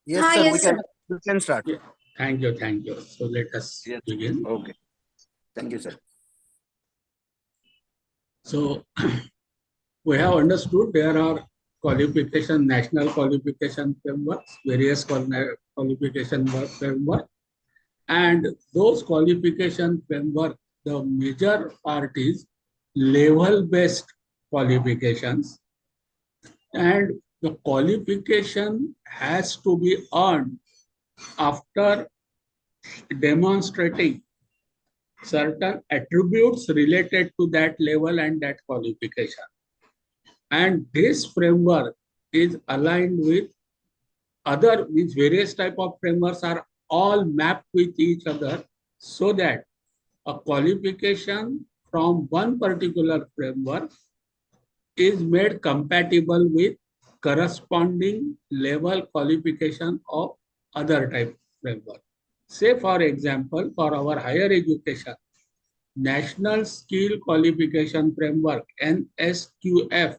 Yes, sir. Yes, sir. We can start. Yeah. Thank you, thank you. So let us Yes. begin. Okay. Thank you, sir. So we have understood there are qualification, national qualification frameworks, various qualification framework, and those qualification framework, the major part is level-based qualifications, and the qualification has to be earned after demonstrating certain attributes related to that level and that qualification. And this framework is aligned with these various type of frameworks are all mapped with each other so that a qualification from one particular framework is made compatible with corresponding level qualification of other type framework. Say for example, for our higher education, National Skill Qualification Framework NSQF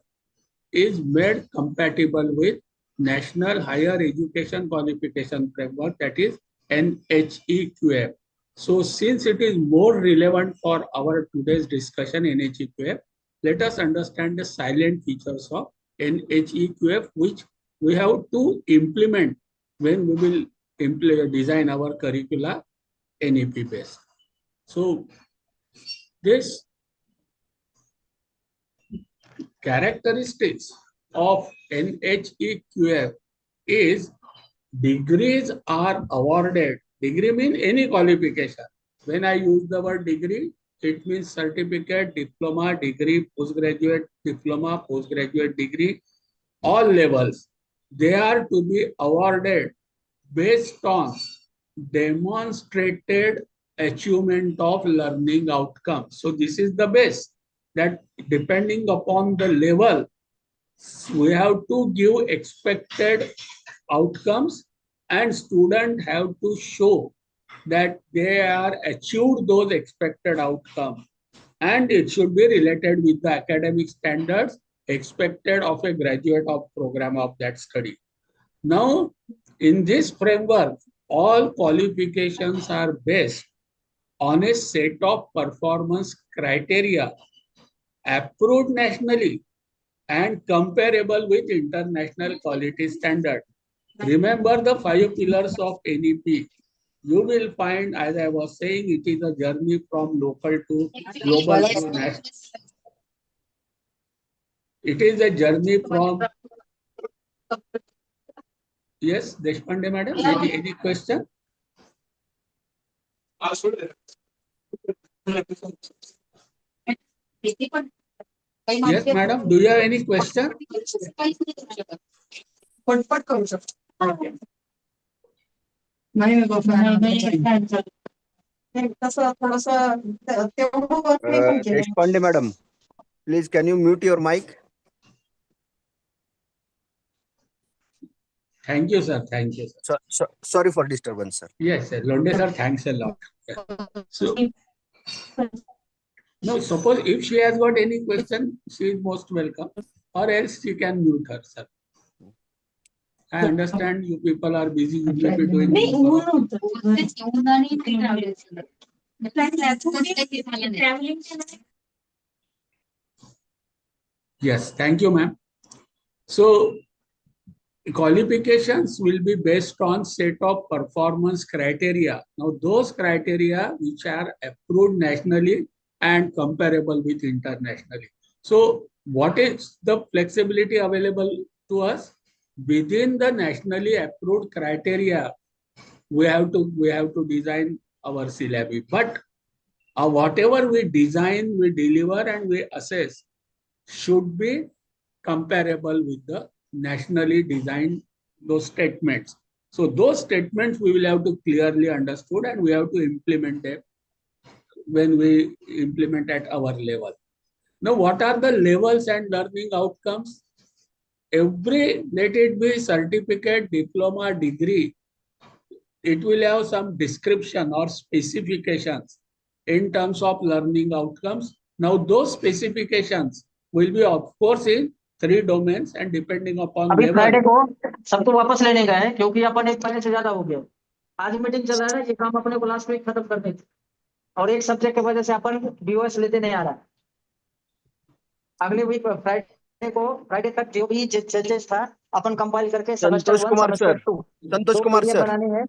is made compatible with National Higher Education Qualification Framework, that is NHEQF. So since it is more relevant for our today's discussion, NHEQF, let us understand the silent features of NHEQF, which we have to implement when we will design our curricula NEP based. So this characteristics of NHEQF is degrees are awarded. Degree means any qualification. When I use the word degree, it means certificate, diploma, degree, postgraduate diploma, postgraduate degree, all levels. They are to be awarded based on demonstrated achievement of learning outcomes. So this is the base that depending upon the level, we have to give expected outcomes and students have to show that they are achieved those expected outcomes, and it should be related with the academic standards expected of a graduate of program of that study. Now, in this framework, all qualifications are based on a set of performance criteria approved nationally and comparable with international quality standard. Remember the 5 pillars of NEP. You will find, as I was saying, it is a journey from local to global to national. It is a journey from. Yes, Deshpande madam, any question? Yes, madam, do you have any question? Deshpande madam, please can you mute your mic? Thank you, sir. Thank you, sir. Sorry for disturbance, sir. Yes, sir. Londe sir, thanks a lot. Yeah. So, no, suppose if she has got any question, she is most welcome, or else she can mute her, sir. I understand you people are busy, you may be doing. Yes, thank you, ma'am. So, qualifications will be based on set of performance criteria. Now, those criteria which are approved nationally and comparable with internationally. So, what is the flexibility available to us? Within the nationally approved criteria, we have to design our syllabi. But whatever we design, we deliver, and we assess should be comparable with the nationally designed those statements. So those statements we will have to clearly understood, and we have to implement them when we implement at our level. Now, what are the levels and learning outcomes? Every, let it be certificate, diploma, degree, it will have some description or specifications in terms of learning outcomes. Now, those specifications will be, of course, in 3 domains and depending upon अभी Friday level. को सबको वापस लेने गए हैं क्योंकि अपन एक महीने से ज्यादा हो गया। आज मीटिंग चल रहा है, ये काम अपने को लास्ट वीक खत्म करने थे और एक सब्जेक्ट की वजह से अपन बीओएस लेते नहीं आ रहा। अगले वीक फ्राइडे तक जो भी चेंजेस था अपन कंपाइल करके सेमेस्टर संतोष 1 कुमार सेमेस्टर सर, 2 संतोष दो कुमार पीडीएफ सर, बनानी है।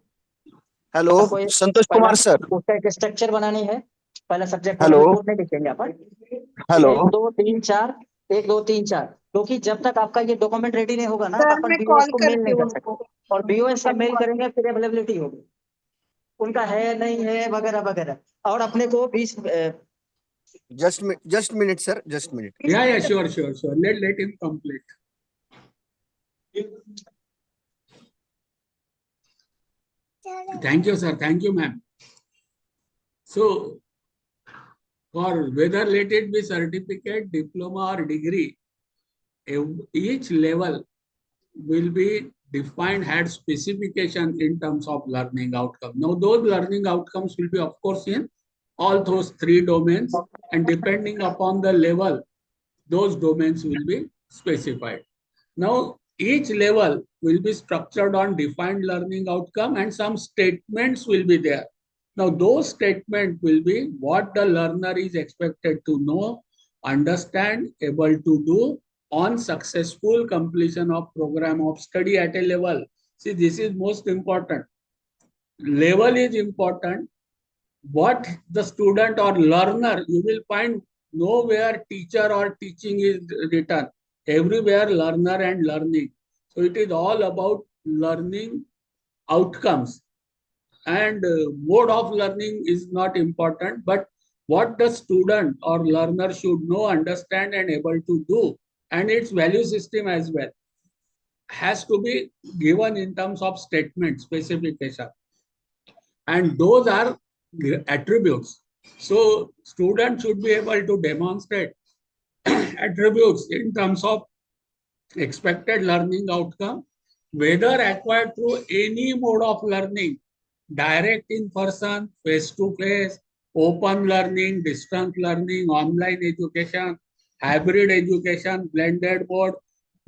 हेलो, अपन को संतोष पहला कुमार सर, उसका एक स्ट्रक्चर बनानी है। पहला सब्जेक्ट हेलो, रिपोर्ट नहीं लिखेंगे अपन। हेलो, 1 2 3 4 1 2 3 4 क्योंकि जब तक आपका ये डॉक्यूमेंट रेडी नहीं होगा ना सर अपन मैं बीओएस कॉल को मेल करती नहीं हूँ कर सकते उनको। और बीओएस का मेल करेंगे फिर अवेलेबिलिटी होगी उनका है नहीं है वगैरह वगैरह। और अपने को 20 just minute sir, just minute. Yeah, sure. Let him complete. Thank you, sir. Thank you, ma'am. So, for whether let it be certificate, diploma, or degree, each level will be defined, had specification in terms of learning outcome. Now, those learning outcomes will be, of course, in all those 3 domains, and depending upon the level, those domains will be specified. Now, each level will be structured on defined learning outcome and some statements will be there. Now, those statements will be what the learner is expected to know, understand, able to do on successful completion of program of study at a level. See, this is most important. Level is important. What the student or learner, you will find nowhere teacher or teaching is written. Everywhere learner and learning. So it is all about learning outcomes. And mode of learning is not important, but what the student or learner should know, understand, and able to do, and its value system as well, has to be given in terms of statement specification. And those are attributes. So students should be able to demonstrate attributes in terms of expected learning outcome, whether acquired through any mode of learning, direct in person, face-to-face, open learning, distance learning, online education, hybrid education, blended mode.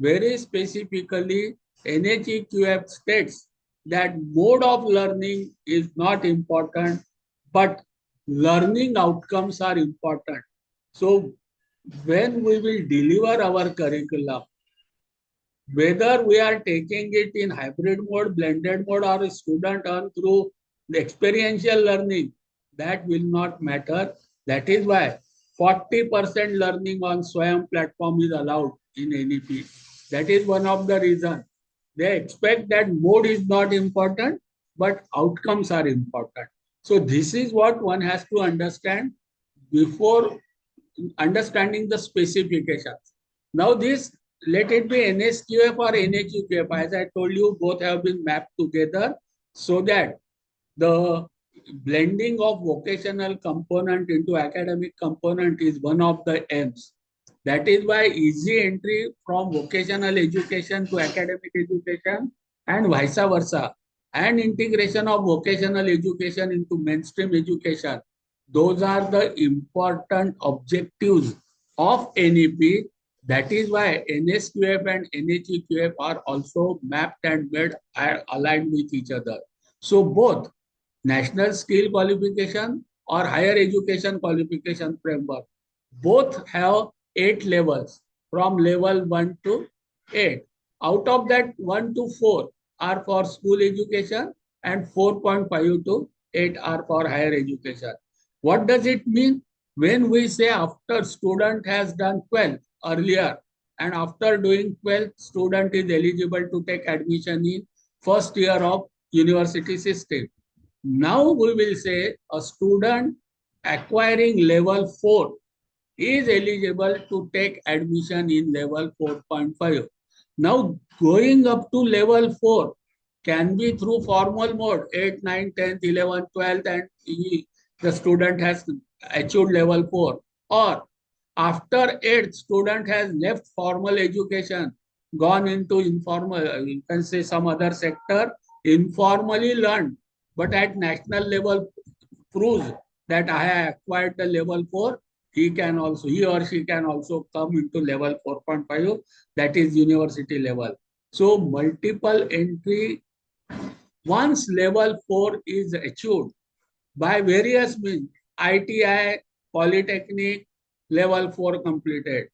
Very specifically, NHEQF states that mode of learning is not important, but learning outcomes are important. So when we will deliver our curriculum, whether we are taking it in hybrid mode, blended mode, or student earn through the experiential learning, that will not matter. That is why 40% learning on Swayam platform is allowed in NEP. That is one of the reasons. They expect that mode is not important, but outcomes are important. So this is what one has to understand before understanding the specifications. Now this, let it be NSQF or NHUQF, as I told you, both have been mapped together so that the blending of vocational component into academic component is one of the aims. That is why easy entry from vocational education to academic education and vice versa, and integration of vocational education into mainstream education, those are the important objectives of NEP. That is why NSQF and NHEQF are also mapped and made aligned with each other. So both national skill qualification or higher education qualification framework, both have 8 levels from level 1 to 8. Out of that, 1 to 4 are for school education and 4.5 to 8 are for higher education. What does it mean? When we say after student has done 12 earlier and after doing 12, student is eligible to take admission in first year of university system. Now we will say a student acquiring level 4 is eligible to take admission in level 4.5. Now going up to level 4 can be through formal mode, 8, 9, 10th, 11th, 12th, and the student has achieved level 4. Or after 8th, student has left formal education, gone into informal, you can say some other sector, informally learned, but at national level proves that I have acquired the level 4, he or she can also come into level 4.5, that is university level. So multiple entry, once level 4 is achieved by various means, ITI, Polytechnic, level 4 completed,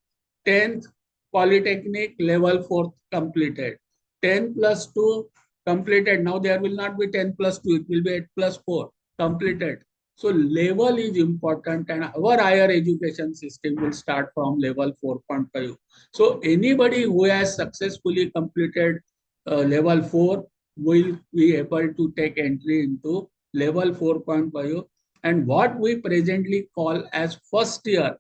10th Polytechnic, level 4 completed, 10 plus 2 completed. Now there will not be 10 plus 2, it will be 8 plus 4 completed. So level is important, and our higher education system will start from level 4.5. So anybody who has successfully completed level 4 will be able to take entry into level 4.5, and what we presently call as first year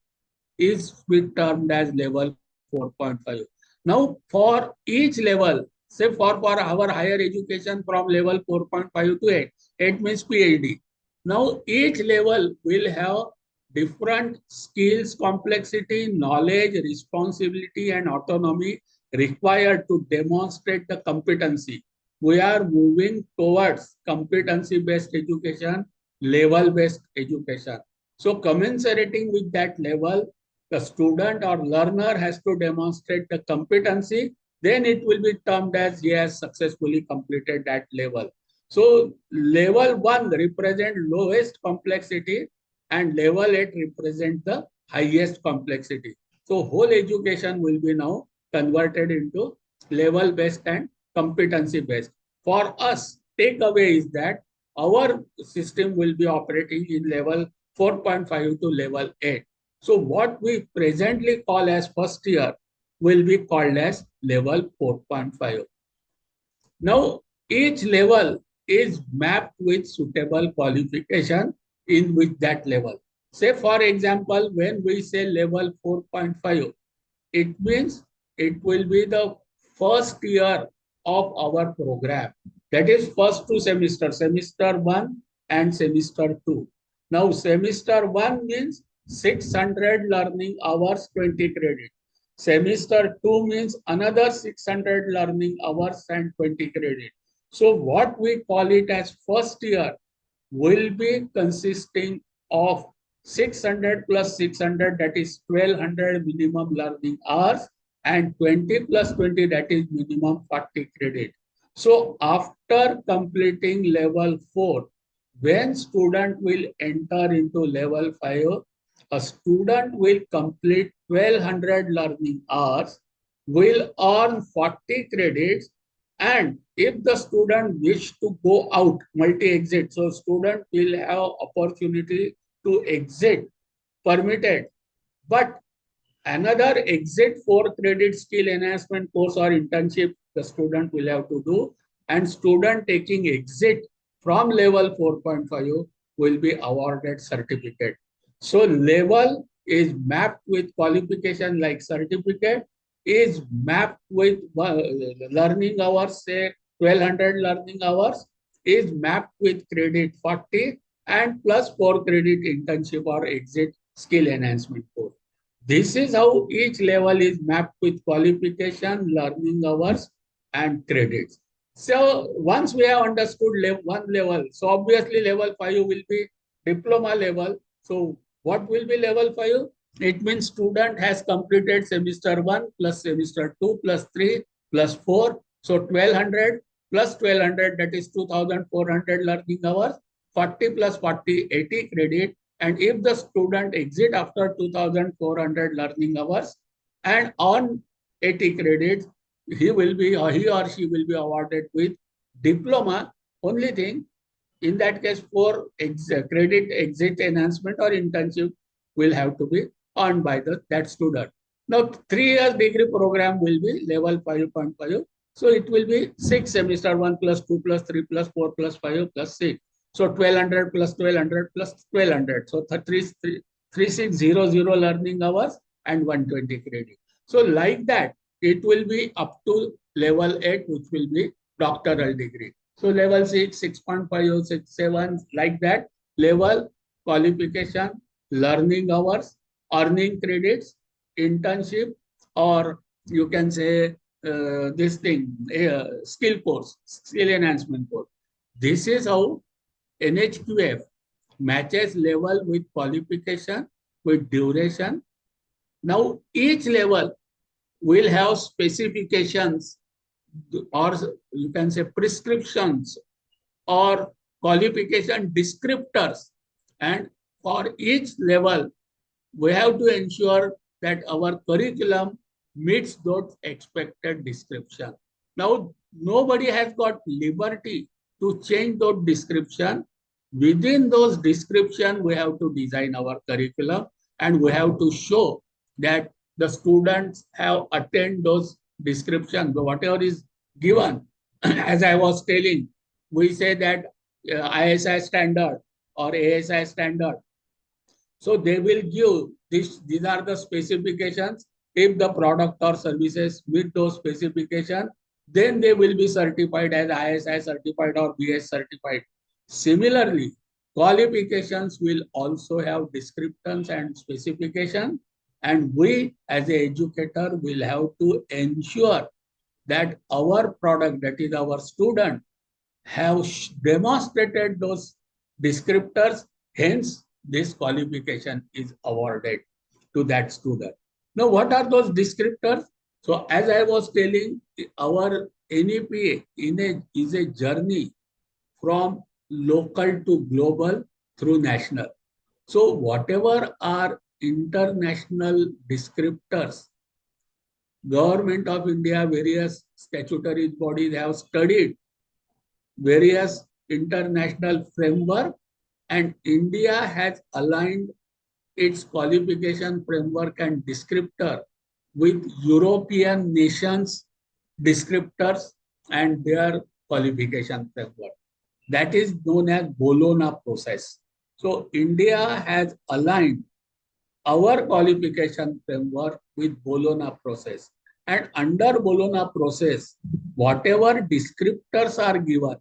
is termed as level 4.5. Now for each level, say for our higher education from level 4.5 to 8, 8 means PhD. Now each level will have different skills, complexity, knowledge, responsibility and autonomy required to demonstrate the competency. We are moving towards competency-based education, level-based education. So commensurating with that level, the student or learner has to demonstrate the competency, then it will be termed as he has successfully completed that level. So level 1 represents lowest complexity and level 8 represents the highest complexity. So whole education will be now converted into level based and competency based. For us, takeaway is that our system will be operating in level 4.5 to level 8. So what we presently call as first year will be called as level 4.5. Now, each level is mapped with suitable qualification in with that level. Say, for example, when we say level 4.5, it means it will be the first year of our program. That is first two semesters, semester 1 and semester 2. Now, semester 1 means 600 learning hours, 20 credit. Semester 2 means another 600 learning hours and 20 credit. So what we call it as first year will be consisting of 600 plus 600, that is 1200 minimum learning hours, and 20 plus 20, that is minimum 40 credit. So after completing level 4, when student will enter into level 5, a student will complete 1200 learning hours, will earn 40 credits, and if the student wish to go out, multi-exit, so student will have opportunity to exit, permitted. But another exit 4 credit skill enhancement course or internship the student will have to do, and student taking exit from level 4.5 will be awarded certificate. So level is mapped with qualification like certificate, is mapped with learning hours, say 1200 learning hours, is mapped with credit 40 and plus 4 credit internship or exit skill enhancement course. This is how each level is mapped with qualification, learning hours and credits. So once we have understood one level, so obviously level 5 will be diploma level. So what will be level 5? It means student has completed semester 1 plus semester 2 plus 3 plus 4. So 1200 plus 1200, that is 2400 learning hours, 40 plus 40, 80 credit. And if the student exit after 2400 learning hours and on 80 credits, he or she will be awarded with diploma. Only thing, in that case, for credit exit enhancement or internship will have to be earned by that student. Now, 3 years degree program will be level 5.5. So it will be 6 semester, 1 plus 2 plus 3 plus 4 plus 5 plus 6. So 1200 plus 1200 plus 1200. So 3600 learning hours and 120 credit. So like that, it will be up to level 8, which will be doctoral degree. So level 6, 6.5, 6, 7, like that, level, qualification, learning hours, earning credits, internship, or you can say this thing, skill course, skill enhancement course. This is how NHQF matches level with qualification, with duration. Now each level will have specifications, or you can say prescriptions, or qualification descriptors, and for each level we have to ensure that our curriculum meets those expected description. Now nobody has got liberty to change those description. Within those description we have to design our curriculum, and we have to show that the students have attained those descriptions, whatever is given. As I was telling, we say that ISI standard or ASI standard. So they will give this. These are the specifications. If the product or services meet those specifications, then they will be certified as ISI certified or BS certified. Similarly, qualifications will also have descriptions and specifications, and we as an educator will have to ensure that our product, that is our student, have demonstrated those descriptors. Hence, this qualification is awarded to that student. Now, what are those descriptors? So, as I was telling, our NEP is a journey from local to global through national. So, whatever are international descriptors, Government of India, various statutory bodies have studied various international framework, and India has aligned its qualification framework and descriptor with European nations descriptors and their qualification framework. That is known as Bologna process. So India has aligned our qualification framework with Bologna process. And under Bologna process, whatever descriptors are given,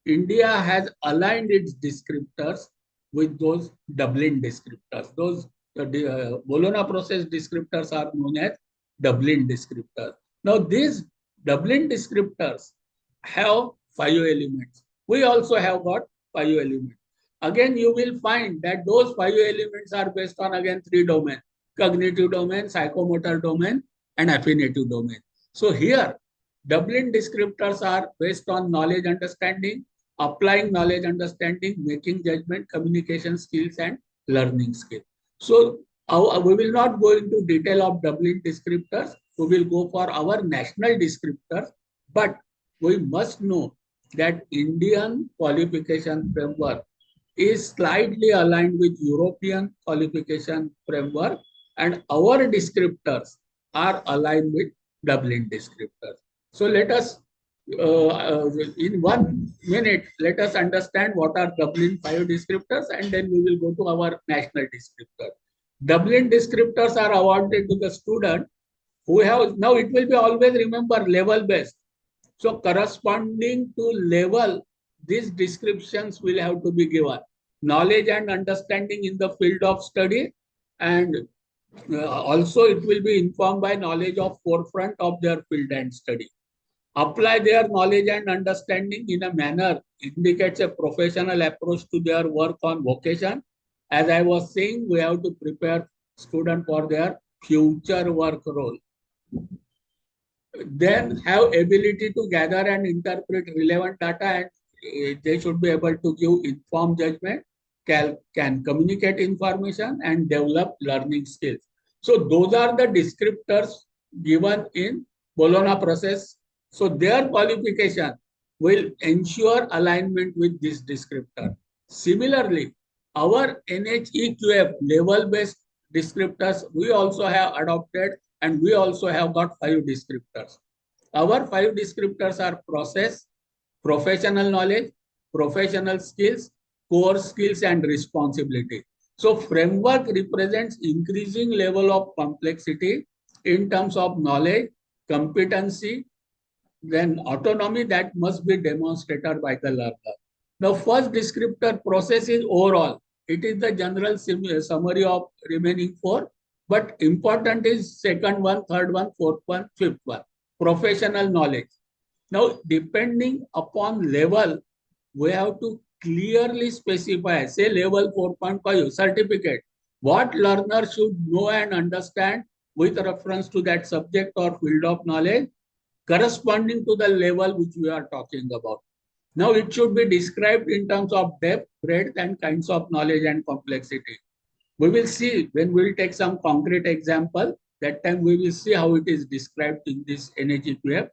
India has aligned its descriptors with those Dublin descriptors. Those Bologna process descriptors are known as Dublin descriptors. Now, these Dublin descriptors have 5 elements. We also have got 5 elements. Again, you will find that those 5 elements are based on, again, 3 domains: cognitive domain, psychomotor domain, and affinitive domain. So here, Dublin descriptors are based on knowledge understanding, applying knowledge understanding, making judgment, communication skills, and learning skills. So we will not go into detail of Dublin descriptors. We will go for our national descriptors, but we must know that Indian qualification framework is slightly aligned with European qualification framework, and our descriptors are aligned with Dublin descriptors. So let us, in 1 minute, let us understand what are Dublin 5 descriptors, and then we will go to our national descriptor. Dublin descriptors are awarded to the student who have, now it will be always remember level based. So corresponding to level, these descriptions will have to be given. Knowledge and understanding in the field of study, and also it will be informed by knowledge of forefront of their field and study. Apply their knowledge and understanding in a manner indicates a professional approach to their work on vocation. As I was saying, we have to prepare students for their future work role. Then have ability to gather and interpret relevant data, and they should be able to give informed judgment, can communicate information, and develop learning skills. So those are the descriptors given in Bologna process. So their qualification will ensure alignment with this descriptor. Similarly, our NHEQF level-based descriptors, we also have adopted, and we also have got 5 descriptors. Our 5 descriptors are process, professional knowledge, professional skills, core skills, and responsibility. So framework represents increasing level of complexity in terms of knowledge, competency, then autonomy that must be demonstrated by the learner. The first descriptor, process, is overall. It is the general summary of remaining 4, but important is second one, third one, fourth one, fifth one, professional knowledge. Now, depending upon level, we have to clearly specify, say level 4.5 certificate, what learner should know and understand with reference to that subject or field of knowledge corresponding to the level which we are talking about. Now it should be described in terms of depth, breadth, and kinds of knowledge and complexity. We will see when we will take some concrete example. That time we will see how it is described in this NEP.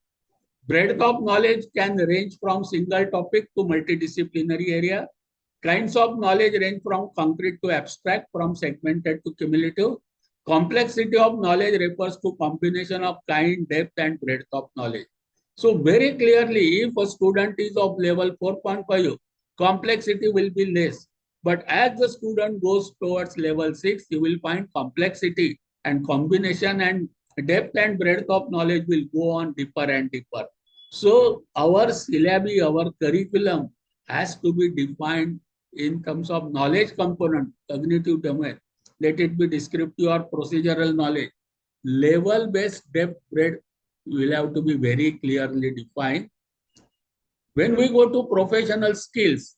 Breadth of knowledge can range from single topic to multidisciplinary area. Kinds of knowledge range from concrete to abstract, from segmented to cumulative. Complexity of knowledge refers to combination of kind, depth, and breadth of knowledge. So very clearly, if a student is of level 4.5, complexity will be less. But as the student goes towards level 6, you will find complexity and combination and depth and breadth of knowledge will go on deeper and deeper. So our syllabi, our curriculum has to be defined in terms of knowledge component, cognitive domain. Let it be descriptive or procedural knowledge. Level-based depth, breadth will have to be very clearly defined. When we go to professional skills,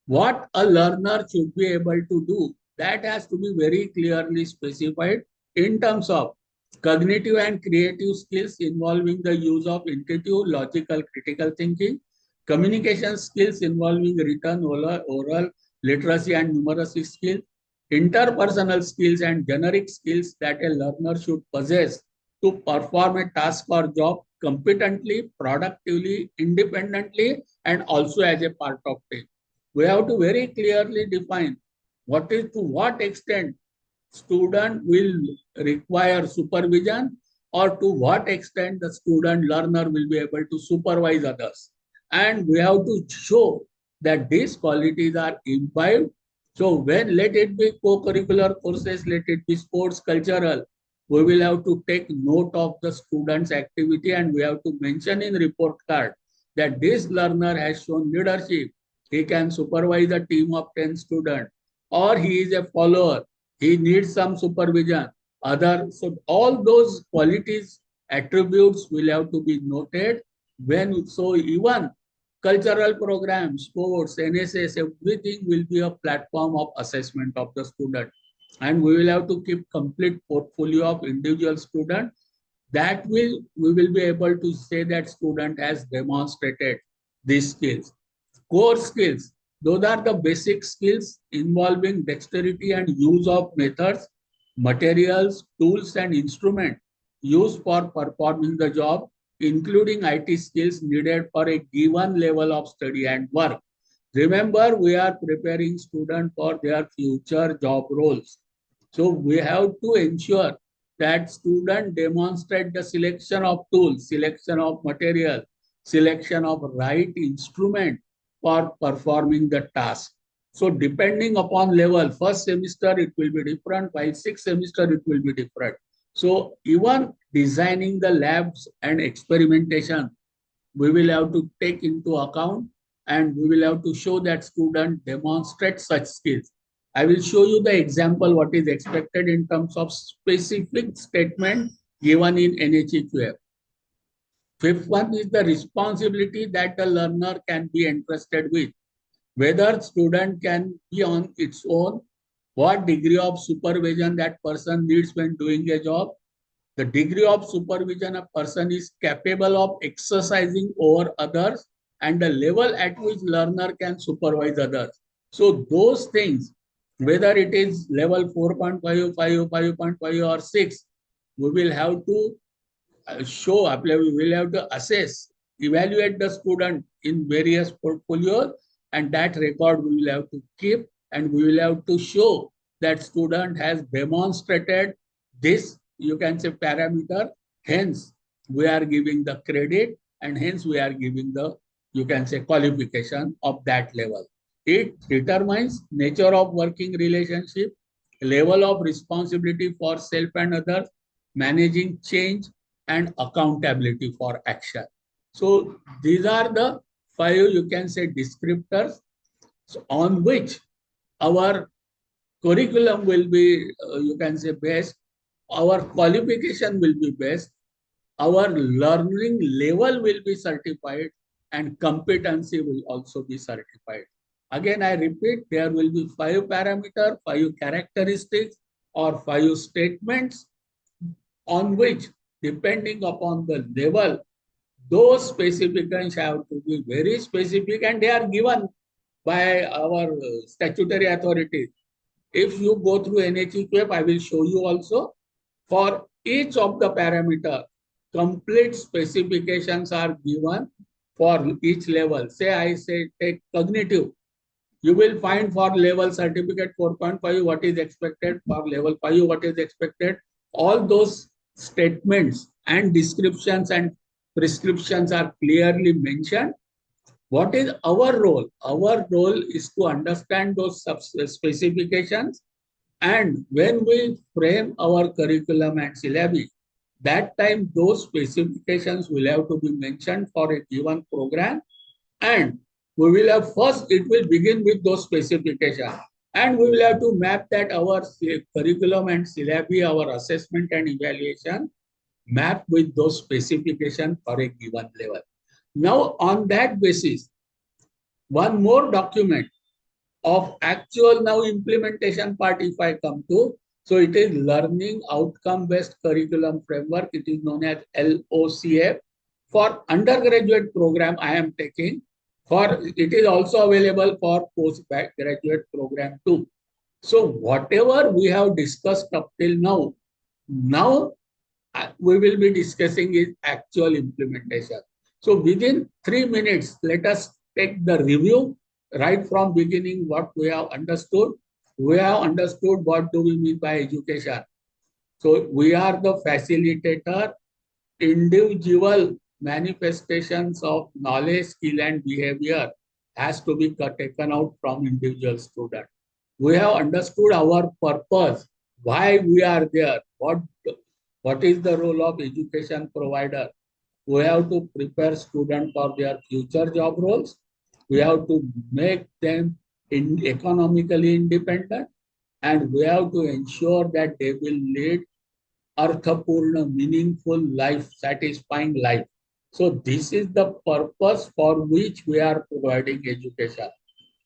what a learner should be able to do, that has to be very clearly specified in terms of cognitive and creative skills involving the use of intuitive, logical, critical thinking, communication skills involving written, oral, literacy and numeracy skills, interpersonal skills and generic skills that a learner should possess to perform a task or job competently, productively, independently, and also as a part of team. We have to very clearly define what is to what extent student will require supervision or to what extent the student learner will be able to supervise others. And we have to show that these qualities are imbibed. So when let it be co-curricular courses, let it be sports, cultural, we will have to take note of the student's activity and we have to mention in report card that this learner has shown leadership. He can supervise a team of 10 students or he is a follower. He needs some supervision. So all those qualities, attributes will have to be noted when, so even cultural programs, sports, NSS, everything will be a platform of assessment of the student. And we will have to keep complete portfolio of individual student. That we will be able to say that student has demonstrated these skills. Core skills, those are the basic skills involving dexterity and use of methods, materials, tools, and instruments used for performing the job, including IT skills needed for a given level of study and work. Remember, we are preparing students for their future job roles. So we have to ensure that students demonstrate the selection of tools, selection of material, selection of right instrument for performing the task. So depending upon level, first semester it will be different, while sixth semester it will be different. So even designing the labs and experimentation, we will have to take into account and we will have to show that student demonstrate such skills. I will show you the example what is expected in terms of specific statement given in NHEQF. Fifth one is the responsibility that the learner can be entrusted with. Whether student can be on its own, what degree of supervision that person needs when doing a job, the degree of supervision a person is capable of exercising over others, and the level at which learner can supervise others. So those things, whether it is level 4.5, 5.5 or 6, we will have to show, we will have to assess, evaluate the student in various portfolios, and that record we will have to keep, and we will have to show that student has demonstrated this, you can say, parameter. Hence, we are giving the credit, and hence we are giving the, you can say, qualification of that level. It determines nature of working relationship, level of responsibility for self and others, managing change, and accountability for action. So these are the 5, you can say, descriptors on which our curriculum will be, you can say, based, our qualification will be based, our learning level will be certified, and competency will also be certified. Again, I repeat, there will be 5 parameters, 5 characteristics or 5 statements on which, depending upon the level, those specifications have to be very specific and they are given by our statutory authorities. If you go through NEP, I will show you also. For each of the parameter, complete specifications are given for each level. Say I say take cognitive. You will find for level certificate 4.5 what is expected, for level 5 what is expected. All those statements and descriptions and prescriptions are clearly mentioned. What is our role? Our role is to understand those specifications, and when we frame our curriculum and syllabi, that time those specifications will have to be mentioned for a given program, and we will have first, it will begin with those specifications, and we will have to map that our curriculum and syllabi, our assessment and evaluation, map with those specifications for a given level. Now, on that basis, one more document of actual now implementation part, if I come to, so it is Learning Outcome Based Curriculum Framework. It is known as LOCF. For undergraduate program, I am taking. For it is also available for postgraduate program too. So whatever we have discussed up till now, we will be discussing is actual implementation. So within 3 minutes, let us take the review right from beginning what we have understood. We have understood what do we mean by education. So we are the facilitator. Individual manifestations of knowledge, skill and behavior has to be taken out from individual student. We have understood our purpose, why we are there, what is the role of education provider. We have to prepare students for their future job roles. We have to make them economically independent, and we have to ensure that they will lead arthapurna, meaningful life, satisfying life. So this is the purpose for which we are providing education.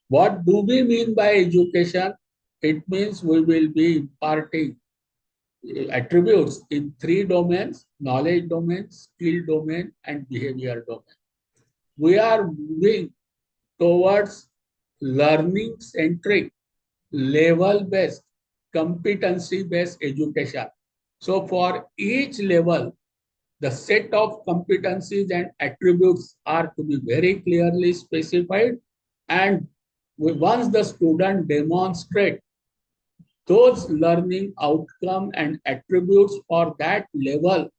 What do we mean by education? It means we will be imparting attributes in 3 domains: knowledge domain, skill domain, and behavior domain. We are moving towards learning-centric, level-based, competency-based education. So for each level, the set of competencies and attributes are to be very clearly specified, and once the student demonstrates those learning outcome and attributes for that level,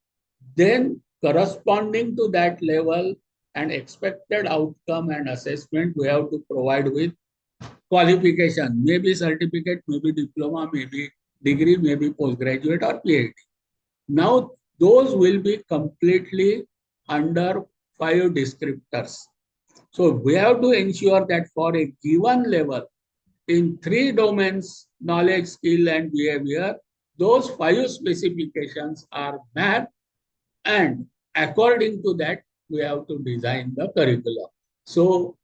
then corresponding to that level and expected outcome and assessment, we have to provide with qualification, maybe certificate, maybe diploma, maybe degree, maybe postgraduate or PhD. Now, those will be completely under 5 descriptors. So we have to ensure that for a given level, in 3 domains, knowledge, skill, and behavior, those 5 specifications are mapped, and according to that, we have to design the curriculum. So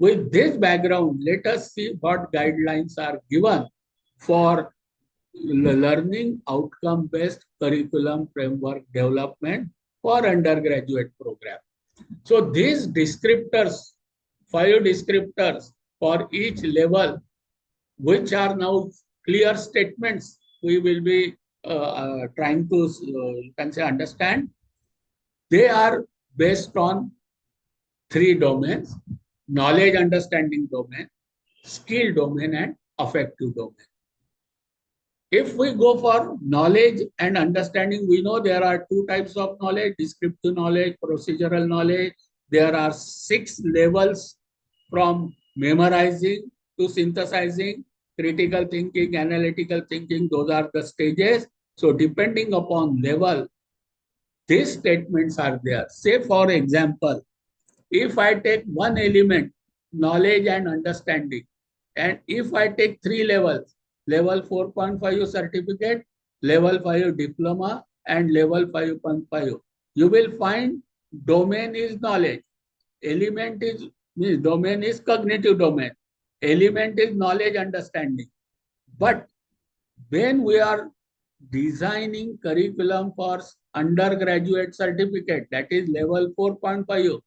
with this background, let us see what guidelines are given for learning outcome-based curriculum framework development for undergraduate program. So these descriptors, 5 descriptors for each level, which are now clear statements, we will be trying to you can say understand. They are based on 3 domains: knowledge understanding domain, skill domain, and affective domain. If we go for knowledge and understanding, we know there are 2 types of knowledge: descriptive knowledge, procedural knowledge. There are 6 levels from memorizing to synthesizing, critical thinking, analytical thinking. Those are the stages. So depending upon level, these statements are there. Say for example, if I take one element, knowledge and understanding, and if I take 3 levels, level 4.5 certificate, level 5 diploma, and level 5.5, you will find domain is knowledge, element is means domain is cognitive domain, element is knowledge understanding. But when we are designing curriculum for undergraduate certificate, that is level 4.5,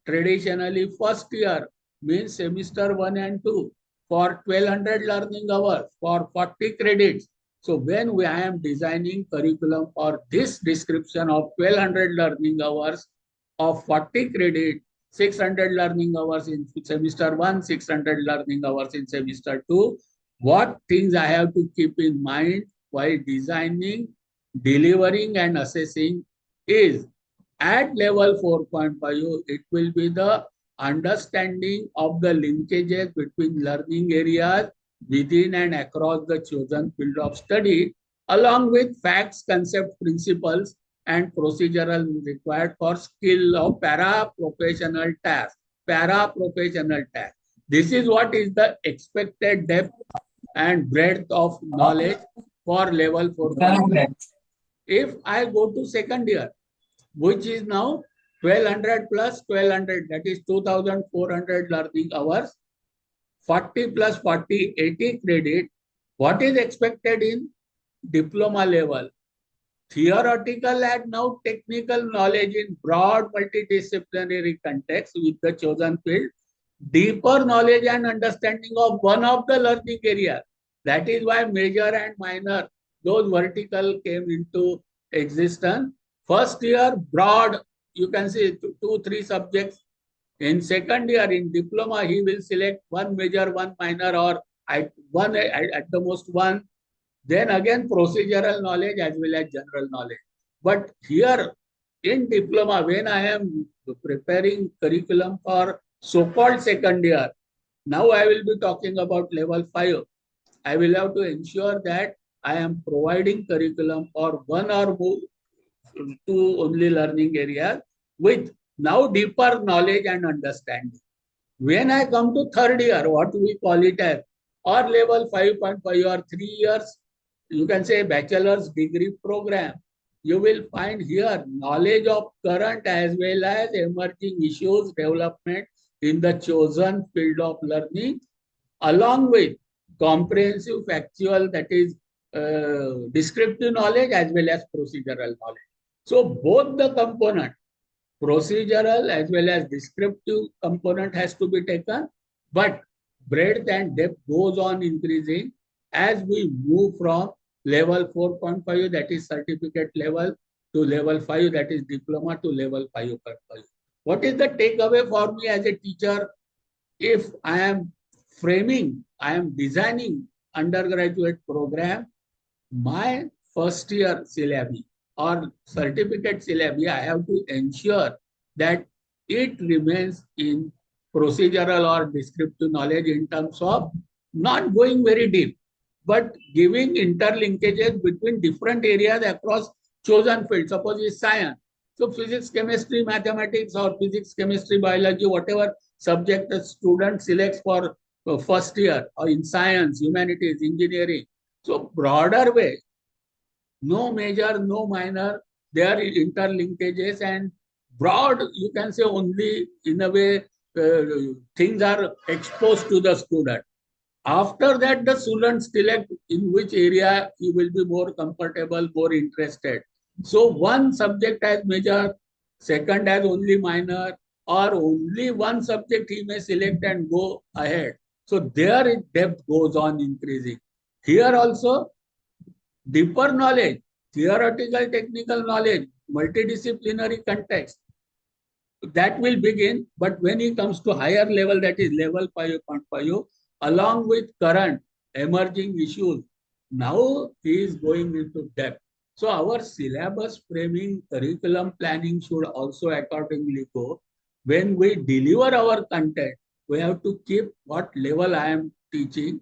traditionally first year means semester 1 and 2 for 1200 learning hours for 40 credits. So when I am designing curriculum for this description of 1200 learning hours of 40 credit, 600 learning hours in semester 1, 600 learning hours in semester 2, what things I have to keep in mind while designing, delivering and assessing is at level 4.5, it will be the understanding of the linkages between learning areas within and across the chosen field of study, along with facts, concept, principles, and procedural required for skill of para-professional task. Para-professional task. This is what is the expected depth and breadth of knowledge for level 4.5. If I go to second year, which is now 1200 plus 1200, that is 2400 learning hours, 40 plus 40, 80 credit. What is expected in diploma level? Theoretical and now technical knowledge in broad multidisciplinary context with the chosen field, deeper knowledge and understanding of one of the learning areas. That is why major and minor, those vertical came into existence. First year, broad, you can see 2-3 subjects. In second year, in diploma, he will select one major, one minor, or at the most one. Then again, procedural knowledge as well as general knowledge. But here in diploma, when I am preparing curriculum for so-called second year, now I will be talking about level 5. I will have to ensure that I am providing curriculum for one or more, two only learning areas with now deeper knowledge and understanding. When I come to third year, what we call it as, or level 5.5 or 3 years, you can say bachelor's degree program, you will find here knowledge of current as well as emerging issues development in the chosen field of learning, along with comprehensive factual, that is descriptive knowledge as well as procedural knowledge. So both the component, procedural as well as descriptive component has to be taken, but breadth and depth goes on increasing as we move from level 4.5, that is certificate level, to level 5, that is diploma, to level 5.5. What is the takeaway for me as a teacher? If I am framing, I am designing undergraduate program, my first year syllabi or certificate syllabi, I have to ensure that it remains in procedural or descriptive knowledge in terms of not going very deep, but giving interlinkages between different areas across chosen fields. Suppose it's science. So physics, chemistry, mathematics, or physics, chemistry, biology, whatever subject the student selects for first year, or in science, humanities, engineering. So broader way, no major, no minor, there are interlinkages, and broad, you can say only in a way things are exposed to the student. After that, the student select in which area he will be more comfortable, more interested. So one subject has major, second has only minor, or only one subject he may select and go ahead. So there depth goes on increasing. Here also, deeper knowledge, theoretical, technical knowledge, multidisciplinary context, that will begin. But when he comes to higher level, that is level 5.5, along with current emerging issues, now he is going into depth. So our syllabus framing, curriculum planning should also accordingly go. When we deliver our content, we have to keep what level I am teaching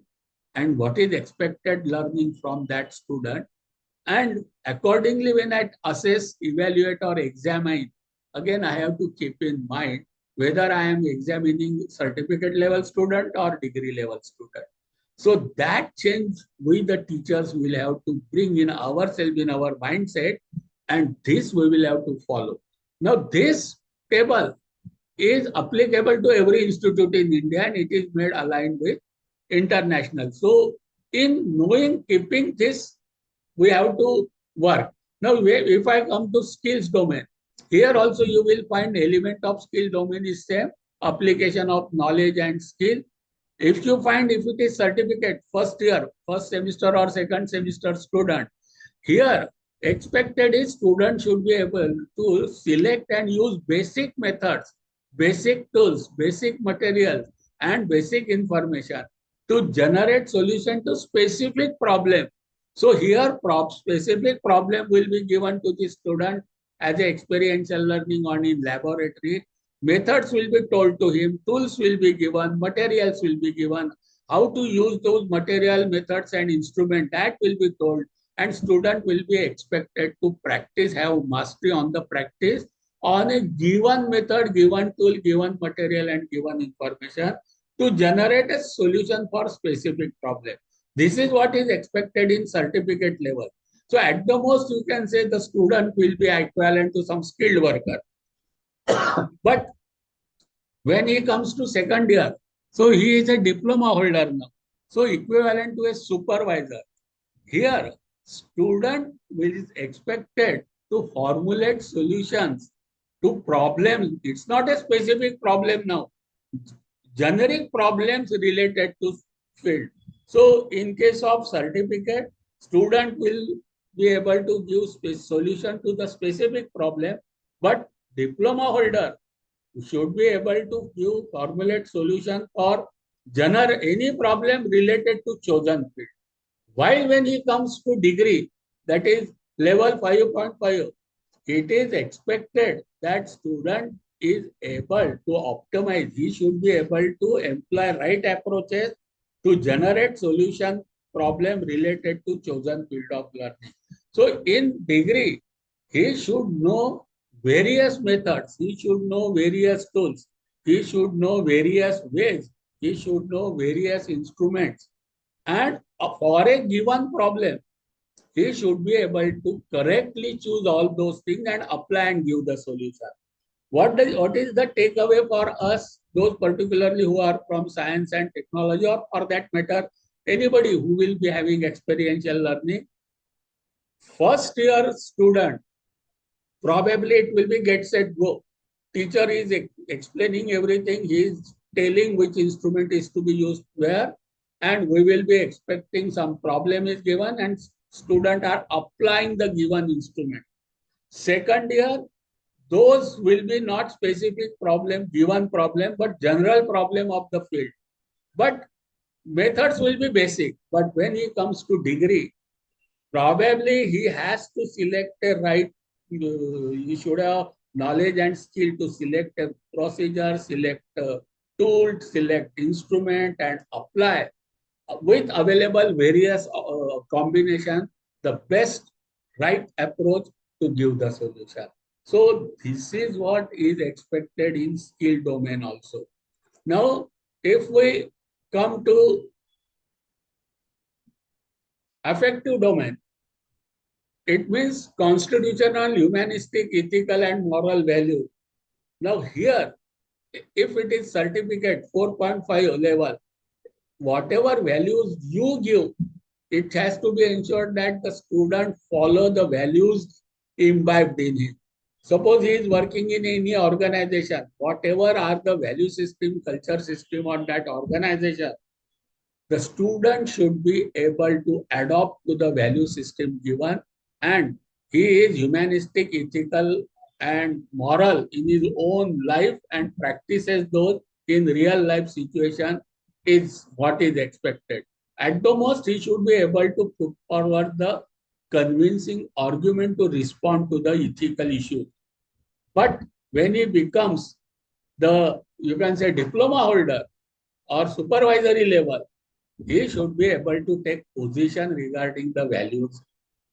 and what is expected learning from that student. And accordingly, when I assess, evaluate, or examine, again, I have to keep in mind whether I am examining certificate level student or degree level student. So that change we the teachers will have to bring in ourselves, in our mindset, and this we will have to follow. Now this table is applicable to every institute in India, and it is made aligned with international. So in knowing, keeping this, we have to work. Now, if I come to skills domain, here also you will find element of skill domain is same, application of knowledge and skill. If you find, if it is certificate, first year, first semester or second semester student, here expected is student should be able to select and use basic methods, basic tools, basic materials, and basic information to generate solution to specific problem. So here specific problem will be given to the student as a experiential learning on in laboratory. Methods will be told to him, tools will be given, materials will be given, how to use those material, methods and instrument, that will be told, and student will be expected to practice, have mastery on the practice on a given method, given tool, given material and given information to generate a solution for specific problem. This is what is expected in certificate level. So at the most you can say the student will be equivalent to some skilled worker. But when he comes to second year, so he is a diploma holder now. So equivalent to a supervisor. Here, student is expected to formulate solutions to problems. It's not a specific problem now. Generic problems related to field. So in case of certificate, student will be able to give solution to the specific problem, but diploma holder should be able to give formulate solution for any problem related to chosen field. While when he comes to degree, that is level 5.5, it is expected that student is able to optimize. He should be able to employ right approaches to generate solution problem related to chosen field of learning. So in degree, he should know various methods. He should know various tools. He should know various ways. He should know various instruments. And for a given problem, he should be able to correctly choose all those things and apply and give the solution. What is the takeaway for us, those particularly who are from science and technology, or for that matter, anybody who will be having experiential learning? First year student, probably it will be get set go. Teacher is explaining everything. He is telling which instrument is to be used where, and we will be expecting some problem is given and student are applying the given instrument. Second year, those will be not specific problem, given problem, but general problem of the field. But methods will be basic. But when he comes to degree, probably he has to select a right, he should have knowledge and skill to select a procedure, select a tool, select instrument and apply with available various combination, the best right approach to give the solution. So this is what is expected in skill domain also. Now, if we come to affective domain, it means constitutional, humanistic, ethical, and moral value. Now here, if it is certificate 4.5 level, whatever values you give, it has to be ensured that the student follow the values imbibed in him. Suppose he is working in any organization, whatever are the value system, culture system on that organization, the student should be able to adopt to the value system given, and he is humanistic, ethical, and moral in his own life and practices those in real life situation is what is expected. At the most, he should be able to put forward the convincing argument to respond to the ethical issues. But when he becomes the, you can say, diploma holder or supervisory level, he should be able to take position regarding the values.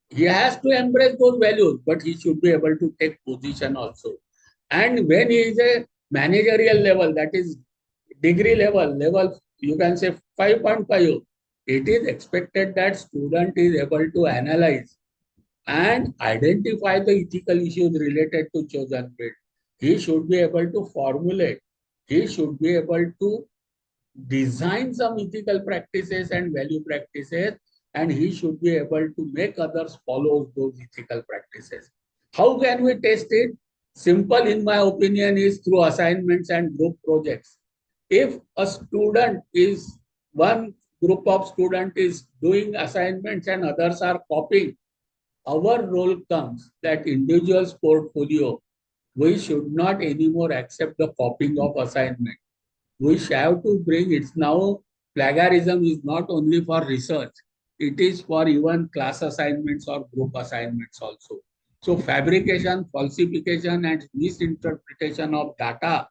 He has to embrace those values, but he should be able to take position also. And when he is a managerial level, that is degree level, you can say 5.5, it is expected that student is able to analyze and identify the ethical issues related to chosen field. He should be able to formulate. He should be able to design some ethical practices and value practices, and he should be able to make others follow those ethical practices. How can we test it? Simple, in my opinion, is through assignments and group projects. If a student is, one group of student is doing assignments and others are copying, our role comes that individual's portfolio, we should not anymore accept the copying of assignment. We have to bring, it's now, plagiarism is not only for research, it is for even class assignments or group assignments also. So fabrication, falsification and misinterpretation of data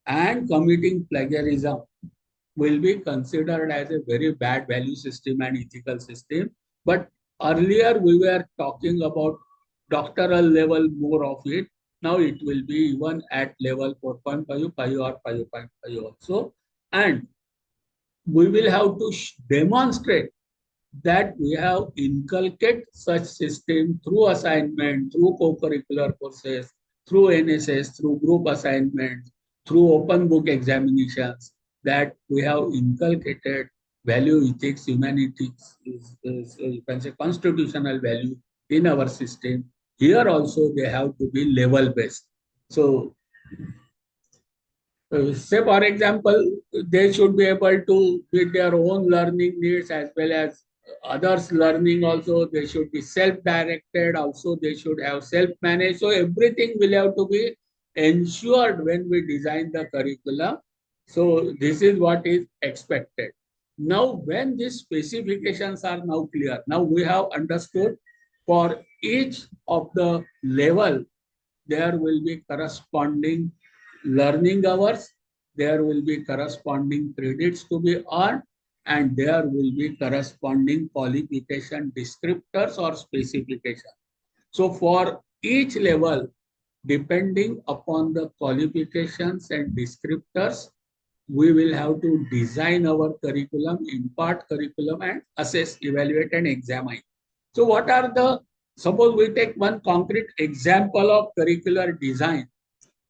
and committing plagiarism will be considered as a very bad value system and ethical system. But earlier we were talking about doctoral level more of it. Now it will be even at level 4.5 or 5.5 also. And we will have to demonstrate that we have inculcated such system through assignment, through co-curricular courses, through NSS, through group assignments, through open book examinations, that we have inculcated value, ethics, humanities, you can say constitutional value in our system. Here also they have to be level based. So say for example, they should be able to meet their own learning needs as well as others learning also. They should be self-directed also. They should have self-managed. So everything will have to be ensured when we design the curriculum. So this is what is expected. Now, when these specifications are now clear, now we have understood for each of the level, there will be corresponding learning hours, there will be corresponding credits to be earned, and there will be corresponding qualification descriptors or specification. So for each level, depending upon the qualifications and descriptors, we will have to design our curriculum, impart curriculum, and assess, evaluate, and examine. So what are the, suppose we take one concrete example of curricular design.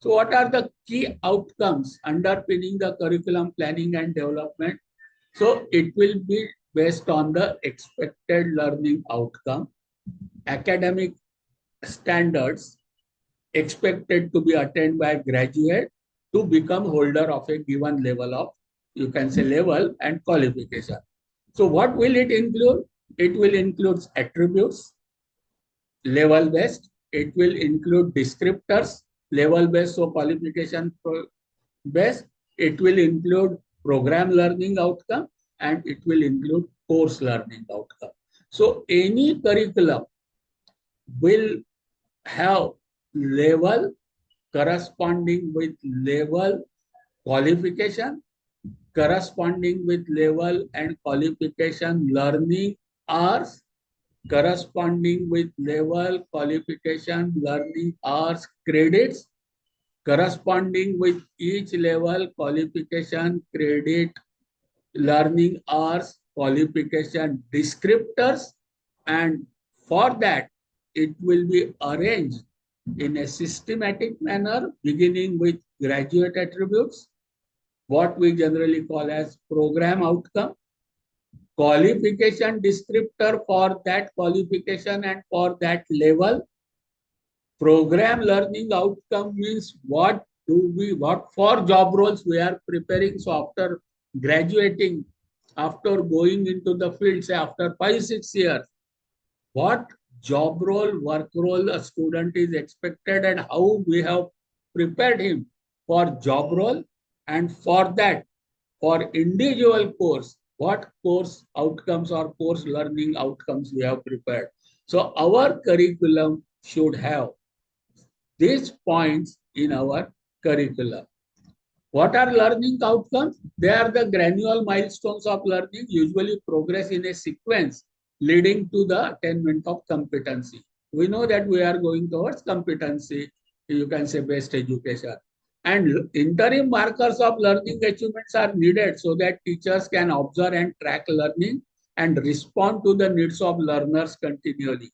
So what are the key outcomes underpinning the curriculum planning and development? So it will be based on the expected learning outcome, academic standards expected to be attained by a graduate to become holder of a given level of, you can say, level and qualification. So what will it include? It will include attributes, level based. It will include descriptors, level based, so qualification based. It will include program learning outcome, and it will include course learning outcome. So any curriculum will have level corresponding with level qualification, corresponding with level and qualification learning hours, corresponding with level qualification learning hours credits, corresponding with each level qualification credit learning hours qualification descriptors, and for that it will be arranged in a systematic manner, beginning with graduate attributes, what we generally call as program outcome, qualification descriptor for that qualification and for that level. Program learning outcome means what for job roles we are preparing. So after graduating, after going into the field, say after 5-6 years, what job role, work role a student is expected, and how we have prepared him for job role, and for that, for individual course, what course outcomes or course learning outcomes we have prepared. So our curriculum should have these points in our curriculum. What are learning outcomes? They are the granular milestones of learning, usually progress in a sequence leading to the attainment of competency. We know that we are going towards competency, you can say based education. And interim markers of learning achievements are needed so that teachers can observe and track learning and respond to the needs of learners continually.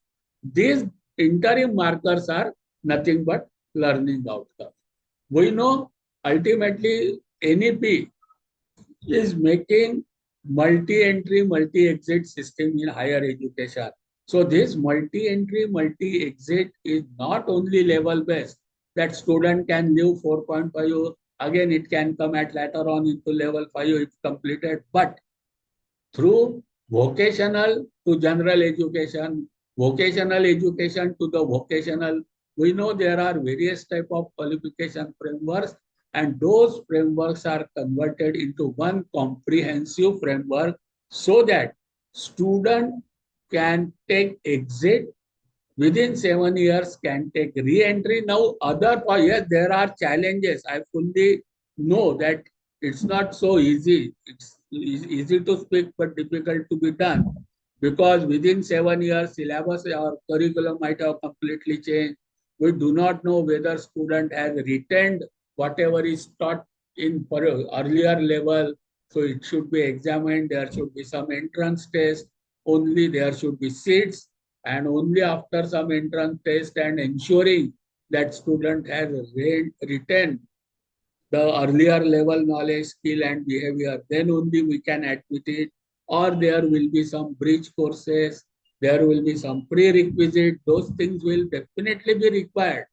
These interim markers are nothing but learning outcomes. We know ultimately NEP is making multi-entry, multi-exit system in higher education. So this multi-entry, multi-exit is not only level-based, that student can leave 4.5, again it can come at later on into level 5 if completed, but through vocational to general education, vocational education to the vocational. We know there are various type of qualification frameworks, and those frameworks are converted into one comprehensive framework so that student can take exit within 7 years, can take re-entry. Now, yes, there are challenges. I fully know that it's not so easy. It's easy to speak, but difficult to be done, because within 7 years, syllabus or curriculum might have completely changed. We do not know whether student has retained whatever is taught in earlier level. So it should be examined. There should be some entrance test. Only there should be seats, and only after some entrance test and ensuring that student has retained the earlier level knowledge, skill and behavior, then only we can admit it. Or there will be some bridge courses, there will be some prerequisite, those things will definitely be required.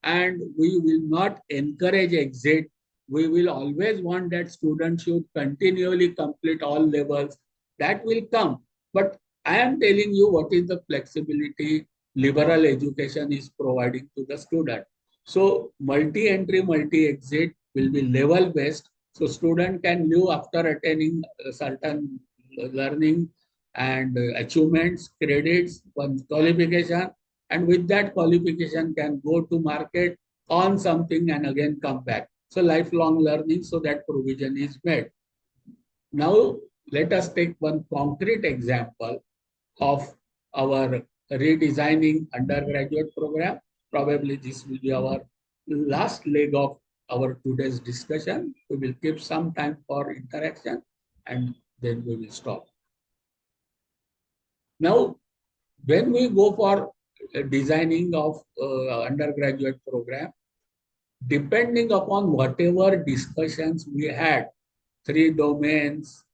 And we will not encourage exit. We will always want that students should continually complete all levels. That will come. But I am telling you what is the flexibility liberal education is providing to the student. So multi-entry, multi-exit will be level based. So student can live after attaining certain learning and achievements, credits, one qualification, and with that qualification can go to market on something and again come back. So lifelong learning, so that provision is made. Now let us take one concrete example of our redesigning undergraduate program. Probably this will be our last leg of our today's discussion. We will keep some time for interaction and then we will stop. Now, when we go for designing of undergraduate program, depending upon whatever discussions we had, 3 domains,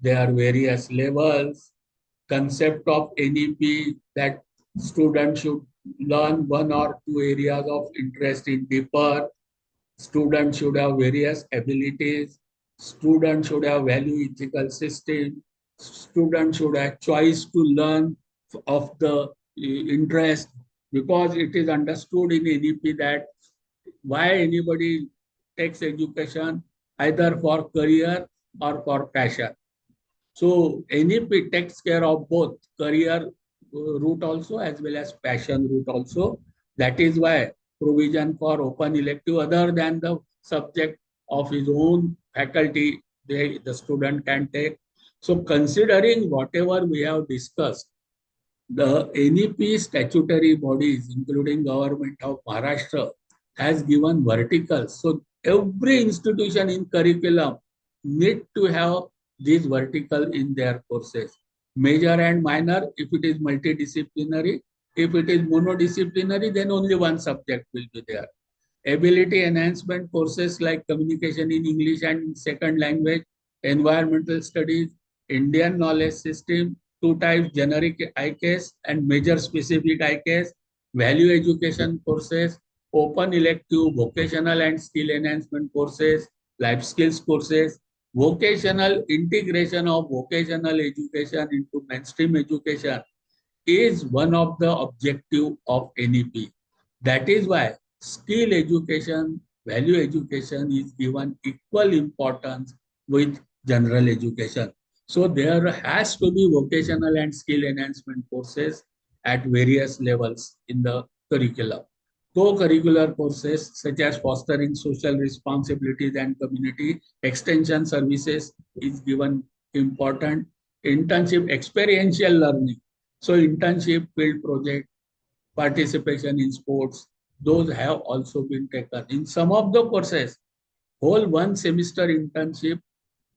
there are various levels, concept of NEP, that students should learn 1 or 2 areas of interest in deeper. Students should have various abilities. Students should have value ethical system. Students should have choice to learn of the interest, because it is understood in NEP that why anybody takes education, either for career or for passion. So NEP takes care of both career route also as well as passion route also. That is why provision for open elective other than the subject of his own faculty, the student can take. So considering whatever we have discussed, the NEP statutory bodies, including Government of Maharashtra, has given verticals. So every institution in curriculum need to have these vertical in their courses. Major and minor, if it is multidisciplinary. If it is monodisciplinary, then only one subject will be there. Ability enhancement courses like communication in English and second language, environmental studies, Indian knowledge system, 2 types, generic ICAS and major specific ICAS, value education courses, open elective, vocational and skill enhancement courses, life skills courses, vocational integration of vocational education into mainstream education is one of the objective of NEP. That is why skill education, value education is given equal importance with general education. So there has to be vocational and skill enhancement courses at various levels in the curriculum. Co-curricular courses such as fostering social responsibilities and community extension services is given important. Internship, experiential learning. So internship, field project, participation in sports, those have also been taken. In some of the courses, whole 1 semester internship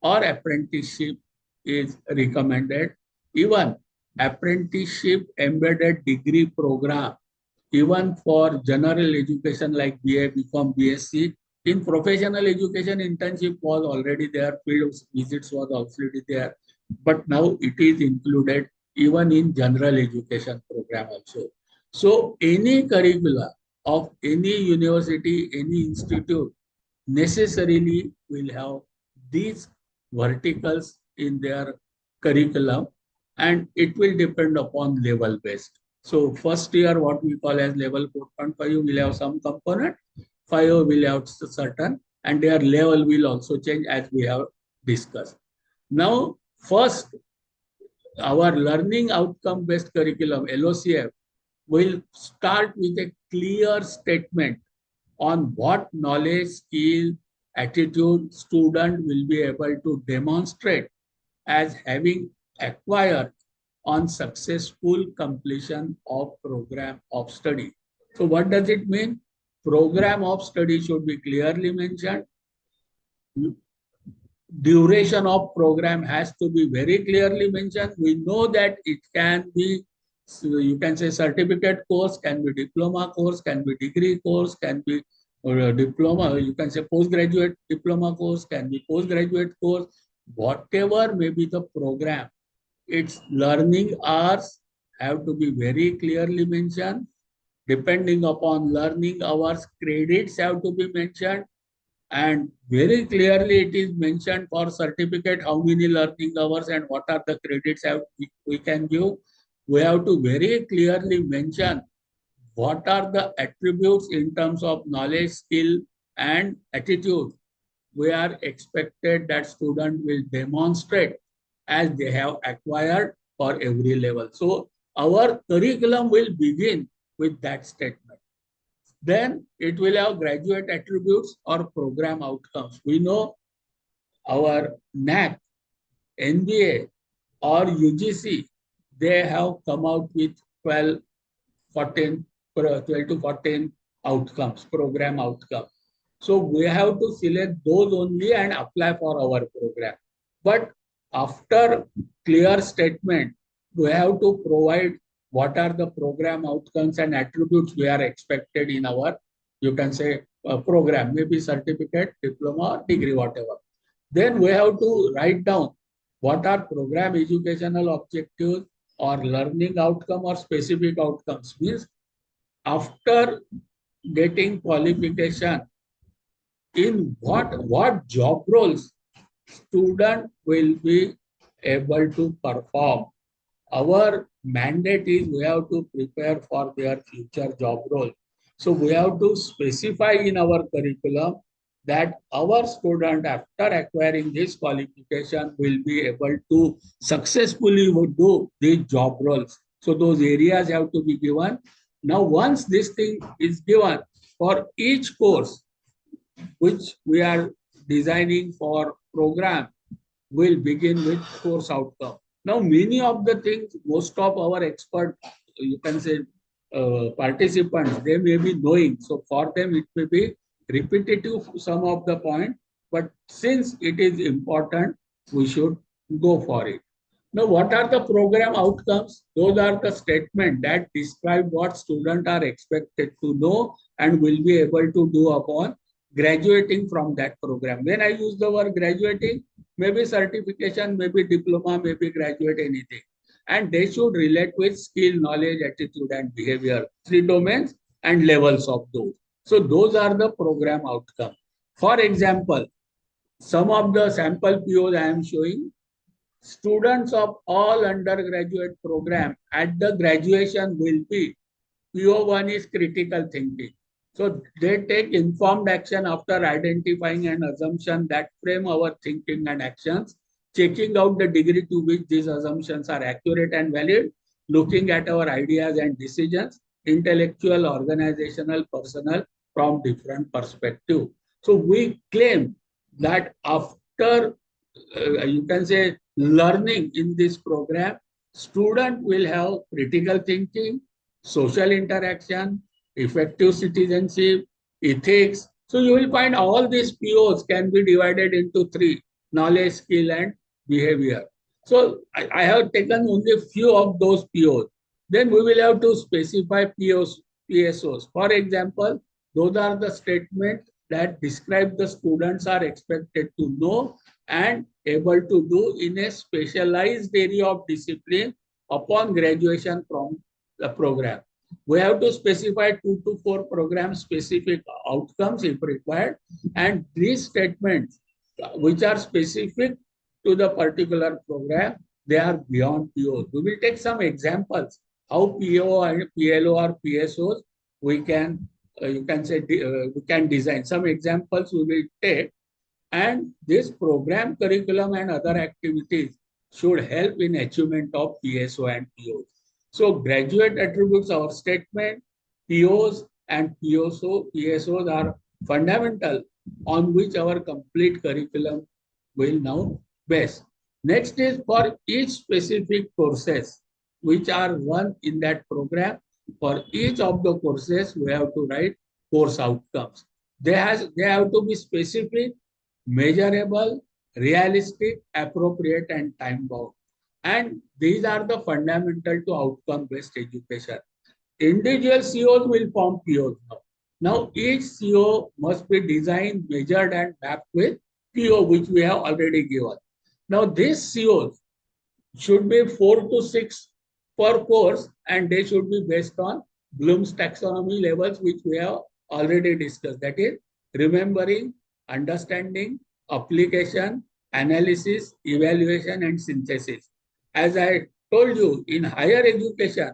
or apprenticeship is recommended. Even apprenticeship embedded degree program, even for general education like BA, BCom, BSc, In professional education, internship was already there, field visits was already there, but now it is included even in general education program also. So any curricula of any university, any institute necessarily will have these verticals in their curriculum, and it will depend upon level based. So first year, what we call as level 4.5 will have some component, 5 will have certain, and their level will also change as we have discussed. Now, first, our learning outcome based curriculum, LOCF, will start with a clear statement on what knowledge, skill, attitude student will be able to demonstrate as having acquired on successful completion of program of study. So what does it mean? Program of study should be clearly mentioned. Duration of program has to be very clearly mentioned. We know that it can be, so you can say certificate course, can be diploma course, can be degree course, can be diploma, you can say postgraduate diploma course, can be postgraduate course, whatever may be the program. Its learning hours have to be very clearly mentioned. Depending upon learning hours, credits have to be mentioned. And very clearly it is mentioned for certificate how many learning hours and what are the credits we can give. We have to very clearly mention what are the attributes in terms of knowledge, skill, and attitude we are expected that student will demonstrate as they have acquired for every level. So our curriculum will begin with that statement. Then it will have graduate attributes or program outcomes. We know our NEP, NBA, or UGC, they have come out with 12 to 14 outcomes, program outcomes. So we have to select those only and apply for our program. But after clear statement, we have to provide what are the program outcomes and attributes we are expected in our, you can say, program, maybe certificate, diploma, or degree, whatever. Then we have to write down what are program educational objectives or learning outcome or specific outcomes. Means after getting qualification, in what job roles student will be able to perform. Our mandate is we have to prepare for their future job role. So we have to specify in our curriculum that our student, after acquiring this qualification, will be able to successfully do these job roles. So those areas have to be given. Now, once this thing is given for each course, which we are designing for program, will begin with course outcome. Now, many of the things, most of our expert, you can say, participants, they may be knowing. So for them, it may be repetitive some of the point, but since it is important, we should go for it. Now, what are the program outcomes? Those are the statements that describe what students are expected to know and will be able to do upon graduating from that program. When I use the word graduating, maybe certification, maybe diploma, maybe graduate, anything. And they should relate with skill, knowledge, attitude, and behavior, 3 domains and levels of those. So those are the program outcomes. For example, some of the sample POs I am showing, students of all undergraduate program at the graduation will be, PO1 is critical thinking. So they take informed action after identifying an assumption that frame our thinking and actions, checking out the degree to which these assumptions are accurate and valid, looking at our ideas and decisions, intellectual, organizational, personal, from different perspectives. So we claim that after, you can say, learning in this program, student will have critical thinking, social interaction, effective citizenship, ethics. So you will find all these POs can be divided into 3: knowledge, skill, and behavior. So I have taken only a few of those POs. Then we will have to specify POs, PSOs. For example, those are the statements that describe the students are expected to know and able to do in a specialized area of discipline upon graduation from the program. We have to specify 2 to 4 program specific outcomes if required, and these statements which are specific to the particular program, they are beyond PO. We will take some examples how PO and PLO or PSOs we can you can say we can design. Some examples we will take, and this program curriculum and other activities should help in achievement of PSO and POs. So graduate attributes our statement, POs and PSOs are fundamental on which our complete curriculum will now base. Next is for each specific courses which are run in that program. For each of the courses, we have to write course outcomes. They have to be specific, measurable, realistic, appropriate, and time bound. And these are the fundamental to outcome-based education. Individual COs will form POs now. Now each CO must be designed, measured, and mapped with PO, which we have already given. Now these COs should be 4 to 6 per course, and they should be based on Bloom's taxonomy levels, which we have already discussed. That is remembering, understanding, application, analysis, evaluation, and synthesis. As I told you, in higher education,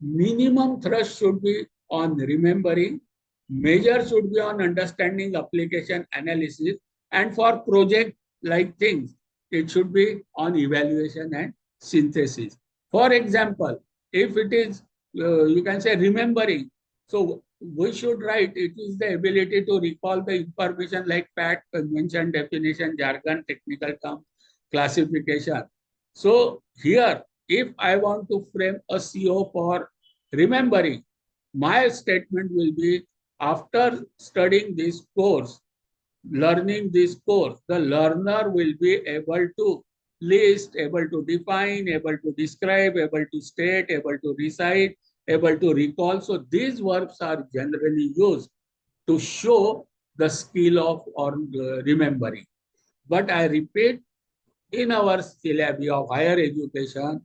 minimum thrust should be on remembering, measure should be on understanding, application, analysis, and for project like things, it should be on evaluation and synthesis. For example, if it is, you can say remembering, so we should write it is the ability to recall the information like fact, convention, definition, jargon, technical term, classification. So here, if I want to frame a CO for remembering, my statement will be after studying this course, learning this course, the learner will be able to list, able to define, able to describe, able to state, able to recite, able to recall. So these verbs are generally used to show the skill of or remembering. But I repeat, in our syllabi of higher education,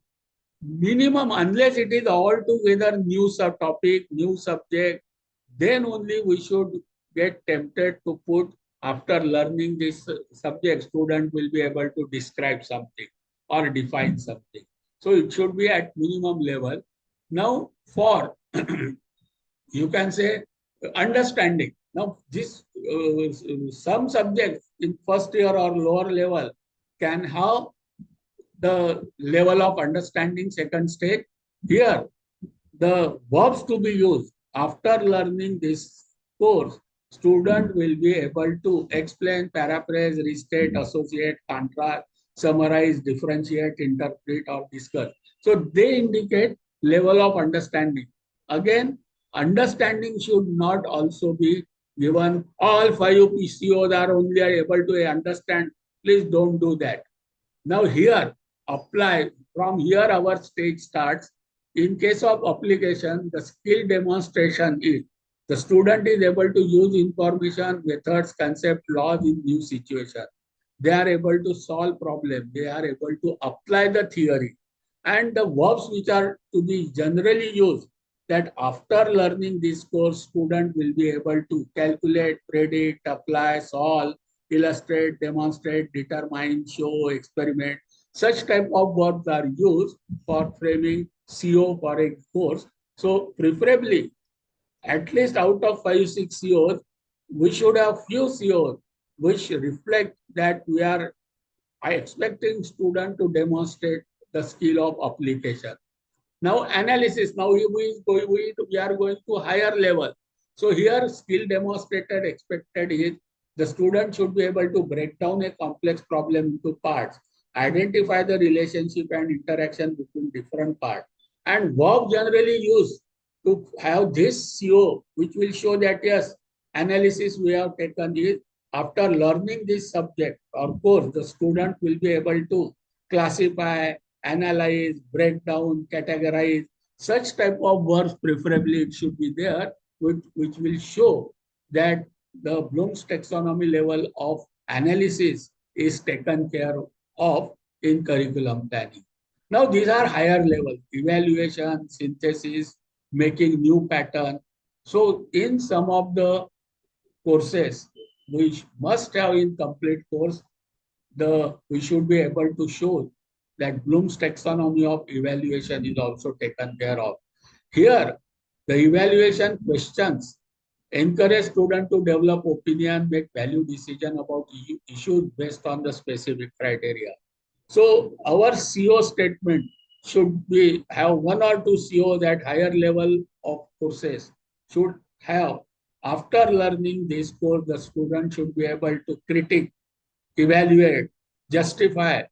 minimum, unless it is altogether new subtopic, new subject, then only we should get tempted to put after learning this subject, student will be able to describe something or define something. So it should be at minimum level. Now for, you can say understanding. Now this, some subjects in first year or lower level can have the level of understanding second stage. Here, the verbs to be used after learning this course, student will be able to explain, paraphrase, restate, associate, contrast, summarize, differentiate, interpret, or discuss. So they indicate level of understanding. Again, understanding should not also be given all 5 PCOs are only able to understand. Please don't do that. Now here, apply, from here our stage starts. In case of application, the skill demonstration is the student is able to use information, methods, concept, laws in new situation. They are able to solve problems. They are able to apply the theory. And the verbs which are to be generally used, that after learning this course, student will be able to calculate, predict, apply, solve, illustrate, demonstrate, determine, show, experiment. Such type of verbs are used for framing CO for a course. So preferably, at least out of 5-6 COs, we should have few COs which reflect that we are expecting student to demonstrate the skill of application. Now analysis, now we are going to higher level. So here skill demonstrated expected is the student should be able to break down a complex problem into parts, identify the relationship and interaction between different parts. And verb generally used to have this CO, which will show that yes, analysis we have taken is after learning this subject or course, the student will be able to classify, analyze, break down, categorize. Such type of verbs preferably it should be there, which will show that the Bloom's taxonomy level of analysis is taken care of in curriculum planning. Now, these are higher level, evaluation, synthesis, making new pattern. So, in some of the courses, we must have in complete course, we should be able to show that Bloom's taxonomy of evaluation is also taken care of. Here, the evaluation questions encourage students to develop opinion, make value decision about issues based on the specific criteria. So our CO statement should be have one or two COs at higher level of courses should have. After learning this course, the student should be able to critique, evaluate, justify,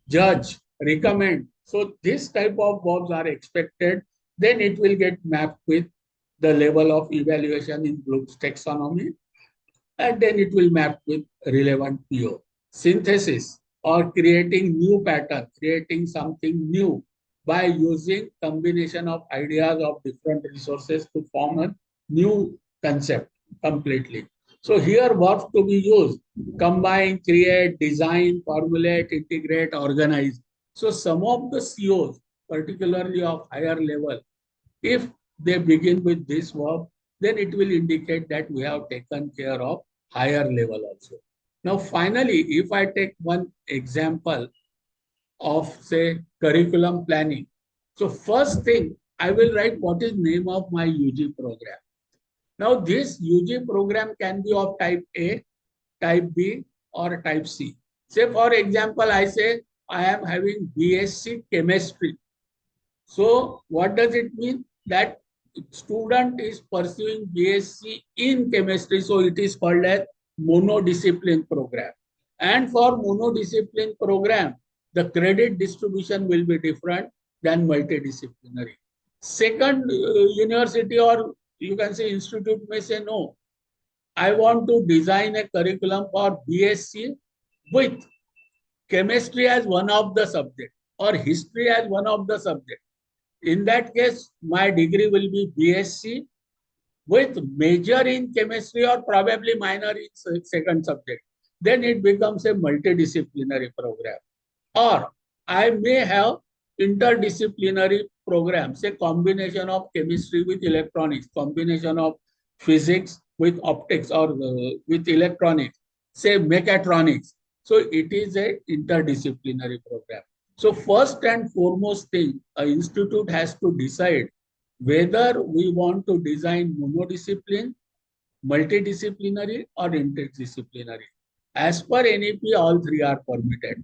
judge, recommend. So this type of verbs are expected. Then it will get mapped with the level of evaluation in Bloom's taxonomy, and then it will map with relevant PO. Synthesis or creating new pattern, creating something new by using combination of ideas of different resources to form a new concept completely. So here verbs to be used: combine, create, design, formulate, integrate, organize. So some of the COs, particularly of higher level, if they begin with this verb, then it will indicate that we have taken care of higher level also. Now, finally, if I take one example of, say, curriculum planning. So first thing, I will write what is name of my UG program. Now, this UG program can be of type A, type B, or type C. Say, for example, I say I am having BSc chemistry. So what does it mean? That student is pursuing BSc in chemistry, so it is called as monodiscipline program. And for monodiscipline program, the credit distribution will be different than multidisciplinary. Second, university or you can say institute may say, no, I want to design a curriculum for BSc with chemistry as one of the subject or history as one of the subject. In that case, my degree will be BSc with major in chemistry or probably minor in second subject. Then it becomes a multidisciplinary program. Or I may have interdisciplinary programs, a combination of chemistry with electronics, combination of physics with optics or with electronics, say mechatronics. So it is a interdisciplinary program. So first and foremost thing, an institute has to decide whether we want to design monodiscipline, multidisciplinary, or interdisciplinary. As per NEP, all three are permitted.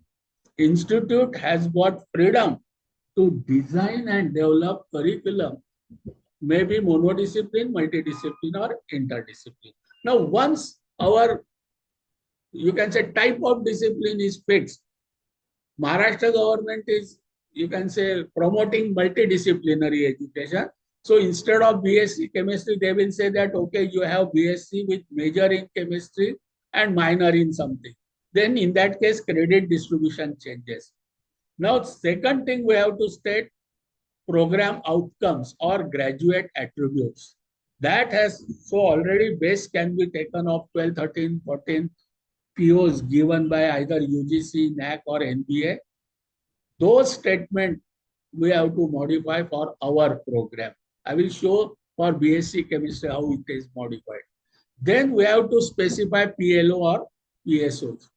Institute has got freedom to design and develop curriculum, maybe monodiscipline, multidiscipline, or interdiscipline. Now, once our, you can say, type of discipline is fixed, Maharashtra government is, you can say, promoting multidisciplinary education. So instead of BSc chemistry, they will say that, okay, you have BSc with major in chemistry and minor in something. Then in that case, credit distribution changes. Now, second thing we have to state, program outcomes or graduate attributes. That has, so already base can be taken of 12, 13, 14 POs given by either UGC, NAC or NBA. Those statements we have to modify for our program. I will show for BSc chemistry how it is modified. Then we have to specify PLO or PSOs.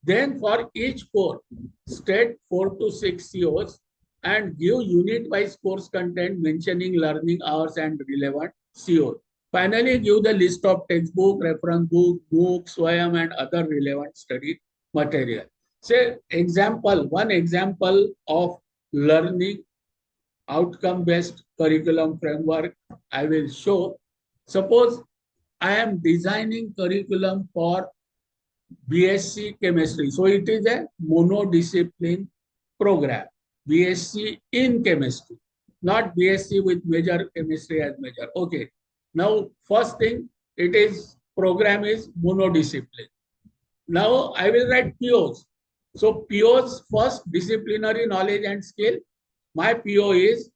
Then for each core, state 4 to 6 COs and give unit-wise course content mentioning learning hours and relevant COs. Finally, give the list of textbook, reference book, books, Swayam and other relevant study material. Say example, one example of learning outcome-based curriculum framework I will show. Suppose I am designing curriculum for BSc chemistry. So it is a monodiscipline program. BSc in chemistry, not BSc with major chemistry as major. Okay. Now, first thing, it is program is monodiscipline. Now I will write POs. So POs first, disciplinary knowledge and skill. My PO is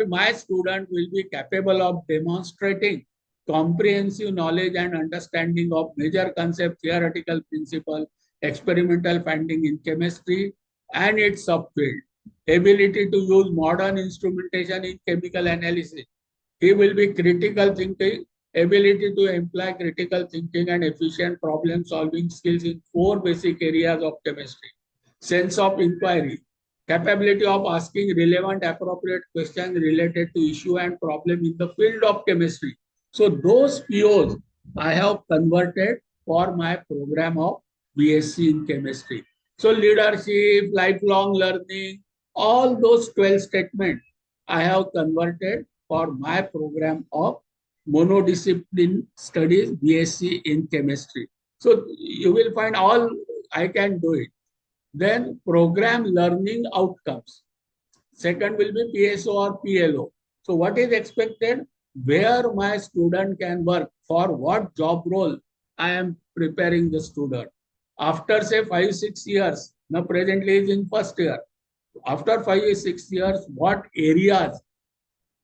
my student will be capable of demonstrating comprehensive knowledge and understanding of major concept, theoretical principle, experimental finding in chemistry and its subfield, ability to use modern instrumentation in chemical analysis. He will be critical thinking, ability to employ critical thinking and efficient problem solving skills in 4 basic areas of chemistry. Sense of inquiry, capability of asking relevant appropriate questions related to issue and problem in the field of chemistry. So those POs I have converted for my program of BSc in chemistry. So leadership, lifelong learning, all those 12 statements I have converted for my program of monodiscipline studies BSc in chemistry. So you will find all I can do it. Then program learning outcomes. Second will be PSO or PLO. So what is expected? Where my student can work, for what job role I am preparing the student. After say 5-6 years, now presently is in first year. After 5-6 years, what areas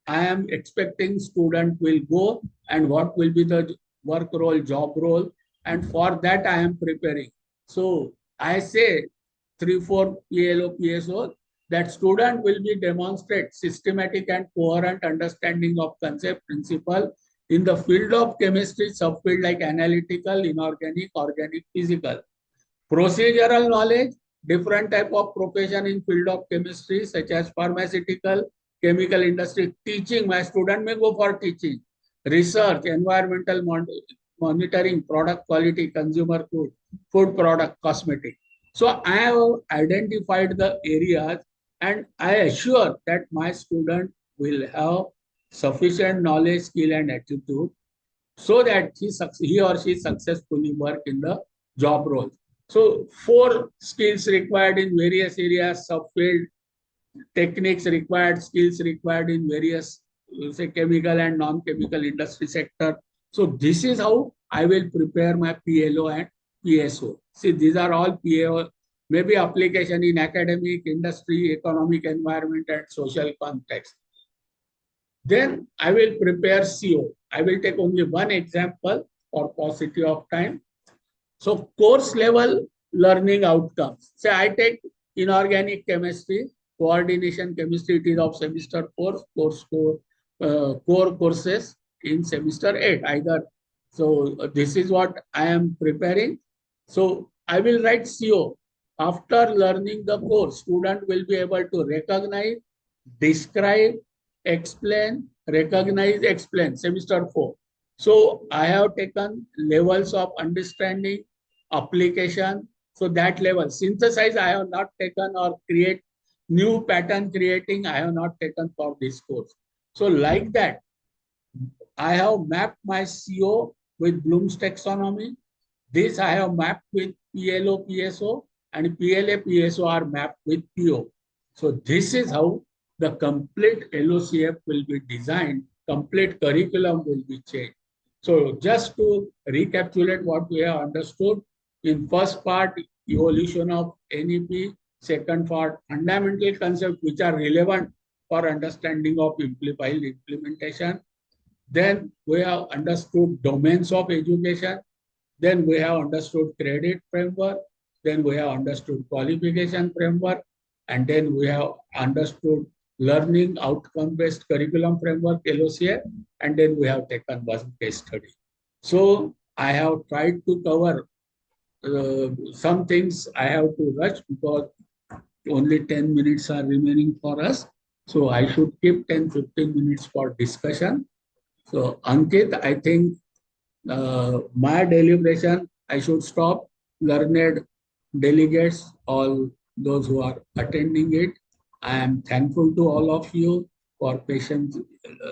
I am expecting student will go and what will be the work role, job role, and for that I am preparing. So I say 3-4 PLO, PSO, that student will be demonstrate systematic and coherent understanding of concept principle in the field of chemistry, subfield like analytical, inorganic, organic, physical. Procedural knowledge, different type of profession in field of chemistry such as pharmaceutical, chemical industry, teaching, my student may go for teaching, research, environmental monitoring, product quality, consumer good, food product, cosmetic. So I have identified the areas and I assure that my student will have sufficient knowledge, skill and attitude so that he or she successfully work in the job role. So 4 skills required in various areas, subfield, techniques required, skills required in various say chemical and non-chemical industry sector. So this is how I will prepare my PLO and PSO. See, these are all PLO, maybe application in academic, industry, economic environment and social context. Then I will prepare CO. I will take only one example for paucity of time. So course level learning outcomes. Say I take inorganic chemistry, coordination chemistry, it is of semester 4, core courses in semester 8 either. So this is what I am preparing. So I will write CO. After learning the course, student will be able to recognize, describe, explain, recognize, explain, semester 4. So I have taken levels of understanding, application. So that level, synthesize I have not taken, or create new pattern creating I have not taken for this course. So like that, I have mapped my CO with Bloom's taxonomy. This I have mapped with PLO, PSO, and PLA, PSO are mapped with PO. So this is how the complete LOCF will be designed, complete curriculum will be changed. So just to recapitulate what we have understood, in first part, evolution of NEP, second part, fundamental concepts which are relevant for understanding of implementation. Then we have understood domains of education. Then we have understood credit framework. Then we have understood qualification framework. And then we have understood learning outcome-based curriculum framework, LOCF. And then we have taken one case study. So I have tried to cover some things. I have to rush because only 10 minutes are remaining for us. So I should keep 10-15 minutes for discussion. So Ankit, I think my deliberation, I should stop. Learned delegates, all those who are attending it, I am thankful to all of you for patient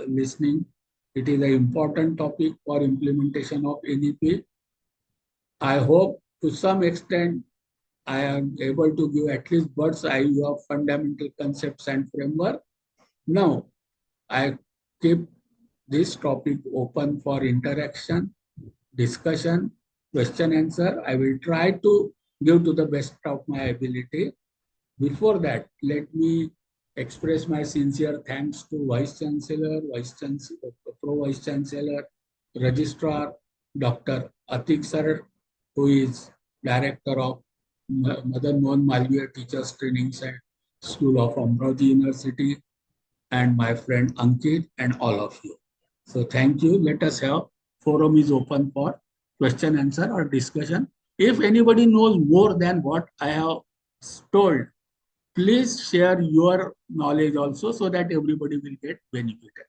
listening. It is an important topic for implementation of NEP. I hope to some extent I am able to give at least bird's eye view of fundamental concepts and framework. Now, I keep this topic open for interaction, discussion, question answer. I will try to give to the best of my ability. Before that, let me express my sincere thanks to Vice Chancellor, Pro Vice Chancellor, Registrar Dr. Atik Sir, who is Director of Madan Mohan Malviya Teachers Training Center, School of Amravati University, and my friend Ankit and all of you. So thank you. Let us have forum is open for question, answer or discussion. If anybody knows more than what I have told, please share your knowledge also so that everybody will get benefited.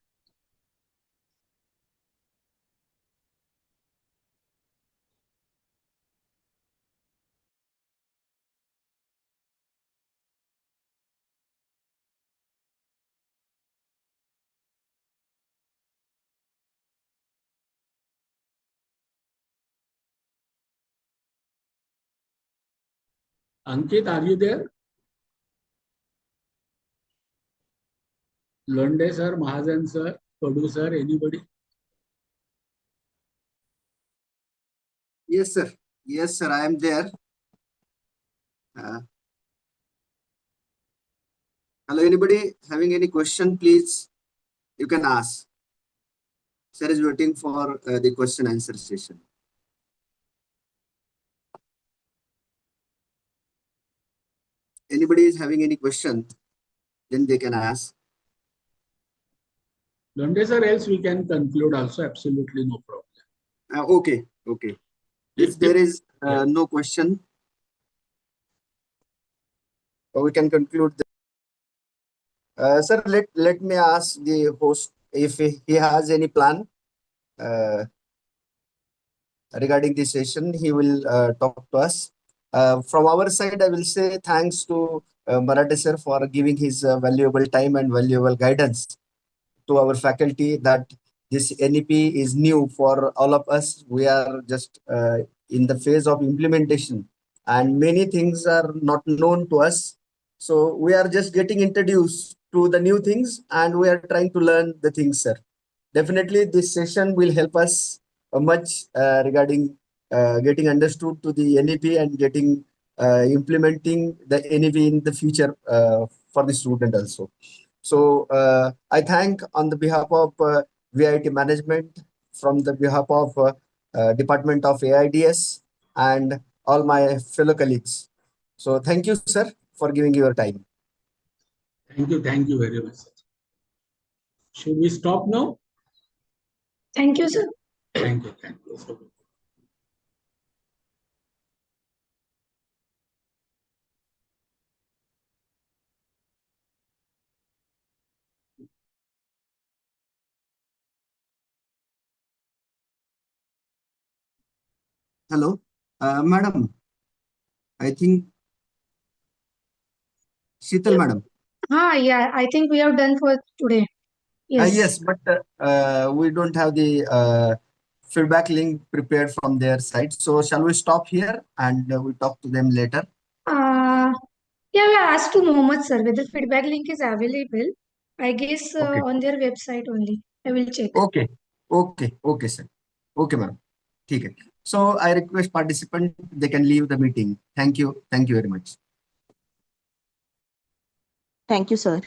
Ankit, are you there? Londe sir, Mahajan sir, Padu sir, anybody? Yes, sir. Yes, sir. I am there. Hello, anybody having any question, please, you can ask. Sir is waiting for the question answer session. Anybody is having any question, then they can ask. Londe sir, else we can conclude also, absolutely no problem. Okay, okay. If there is no question, we can conclude. Sir, let me ask the host if he has any plan regarding this session. He will talk to us. From our side, I will say thanks to Marathi sir for giving his valuable time and valuable guidance to our faculty that this NEP is new for all of us. We are just in the phase of implementation and many things are not known to us. So we are just getting introduced to the new things and we are trying to learn the things, sir. Definitely this session will help us much regarding getting understood to the NEP and getting implementing the NEP in the future for the student also. So I thank on the behalf of VIT management, from the behalf of Department of AIDS and all my fellow colleagues. So thank you, sir, for giving your time. Thank you very much. Should we stop now? Thank you, sir. Thank you, thank you. Hello, madam. I think Sheetal madam. Yeah, I think we have done for today. Yes. Yes, but we don't have the feedback link prepared from their side. So shall we stop here and we talk to them later? Yeah, we asked to Mohammed sir whether feedback link is available. I guess Okay. on their website only. I will check. Okay. Okay. Okay, sir. Okay, ma'am. Okay. So I request participant they can leave the meeting. Thank you. Thank you very much. Thank you, sir.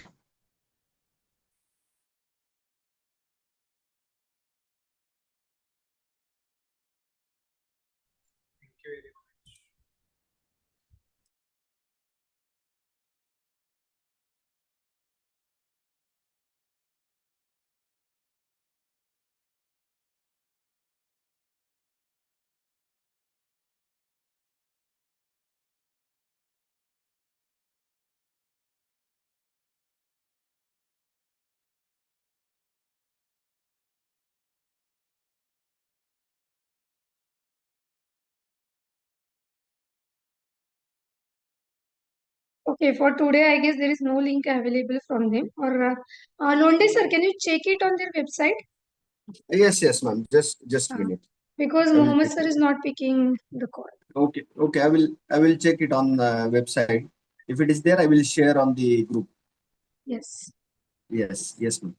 Okay, for today, I guess there is no link available from them. Or Londe sir, can you check it on their website? Yes, yes, ma'am. Just a minute. Because I will Mohammed check sir it. is not picking the call. Okay. Okay. I will check it on the website. If it is there, I will share on the group. Yes. Yes. Yes, ma'am.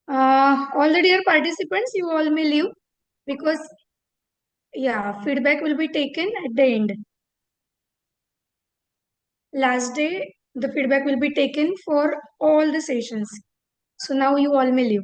All the dear participants, you all may leave because feedback will be taken at the end. Last day, the feedback will be taken for all the sessions. So now you all may leave.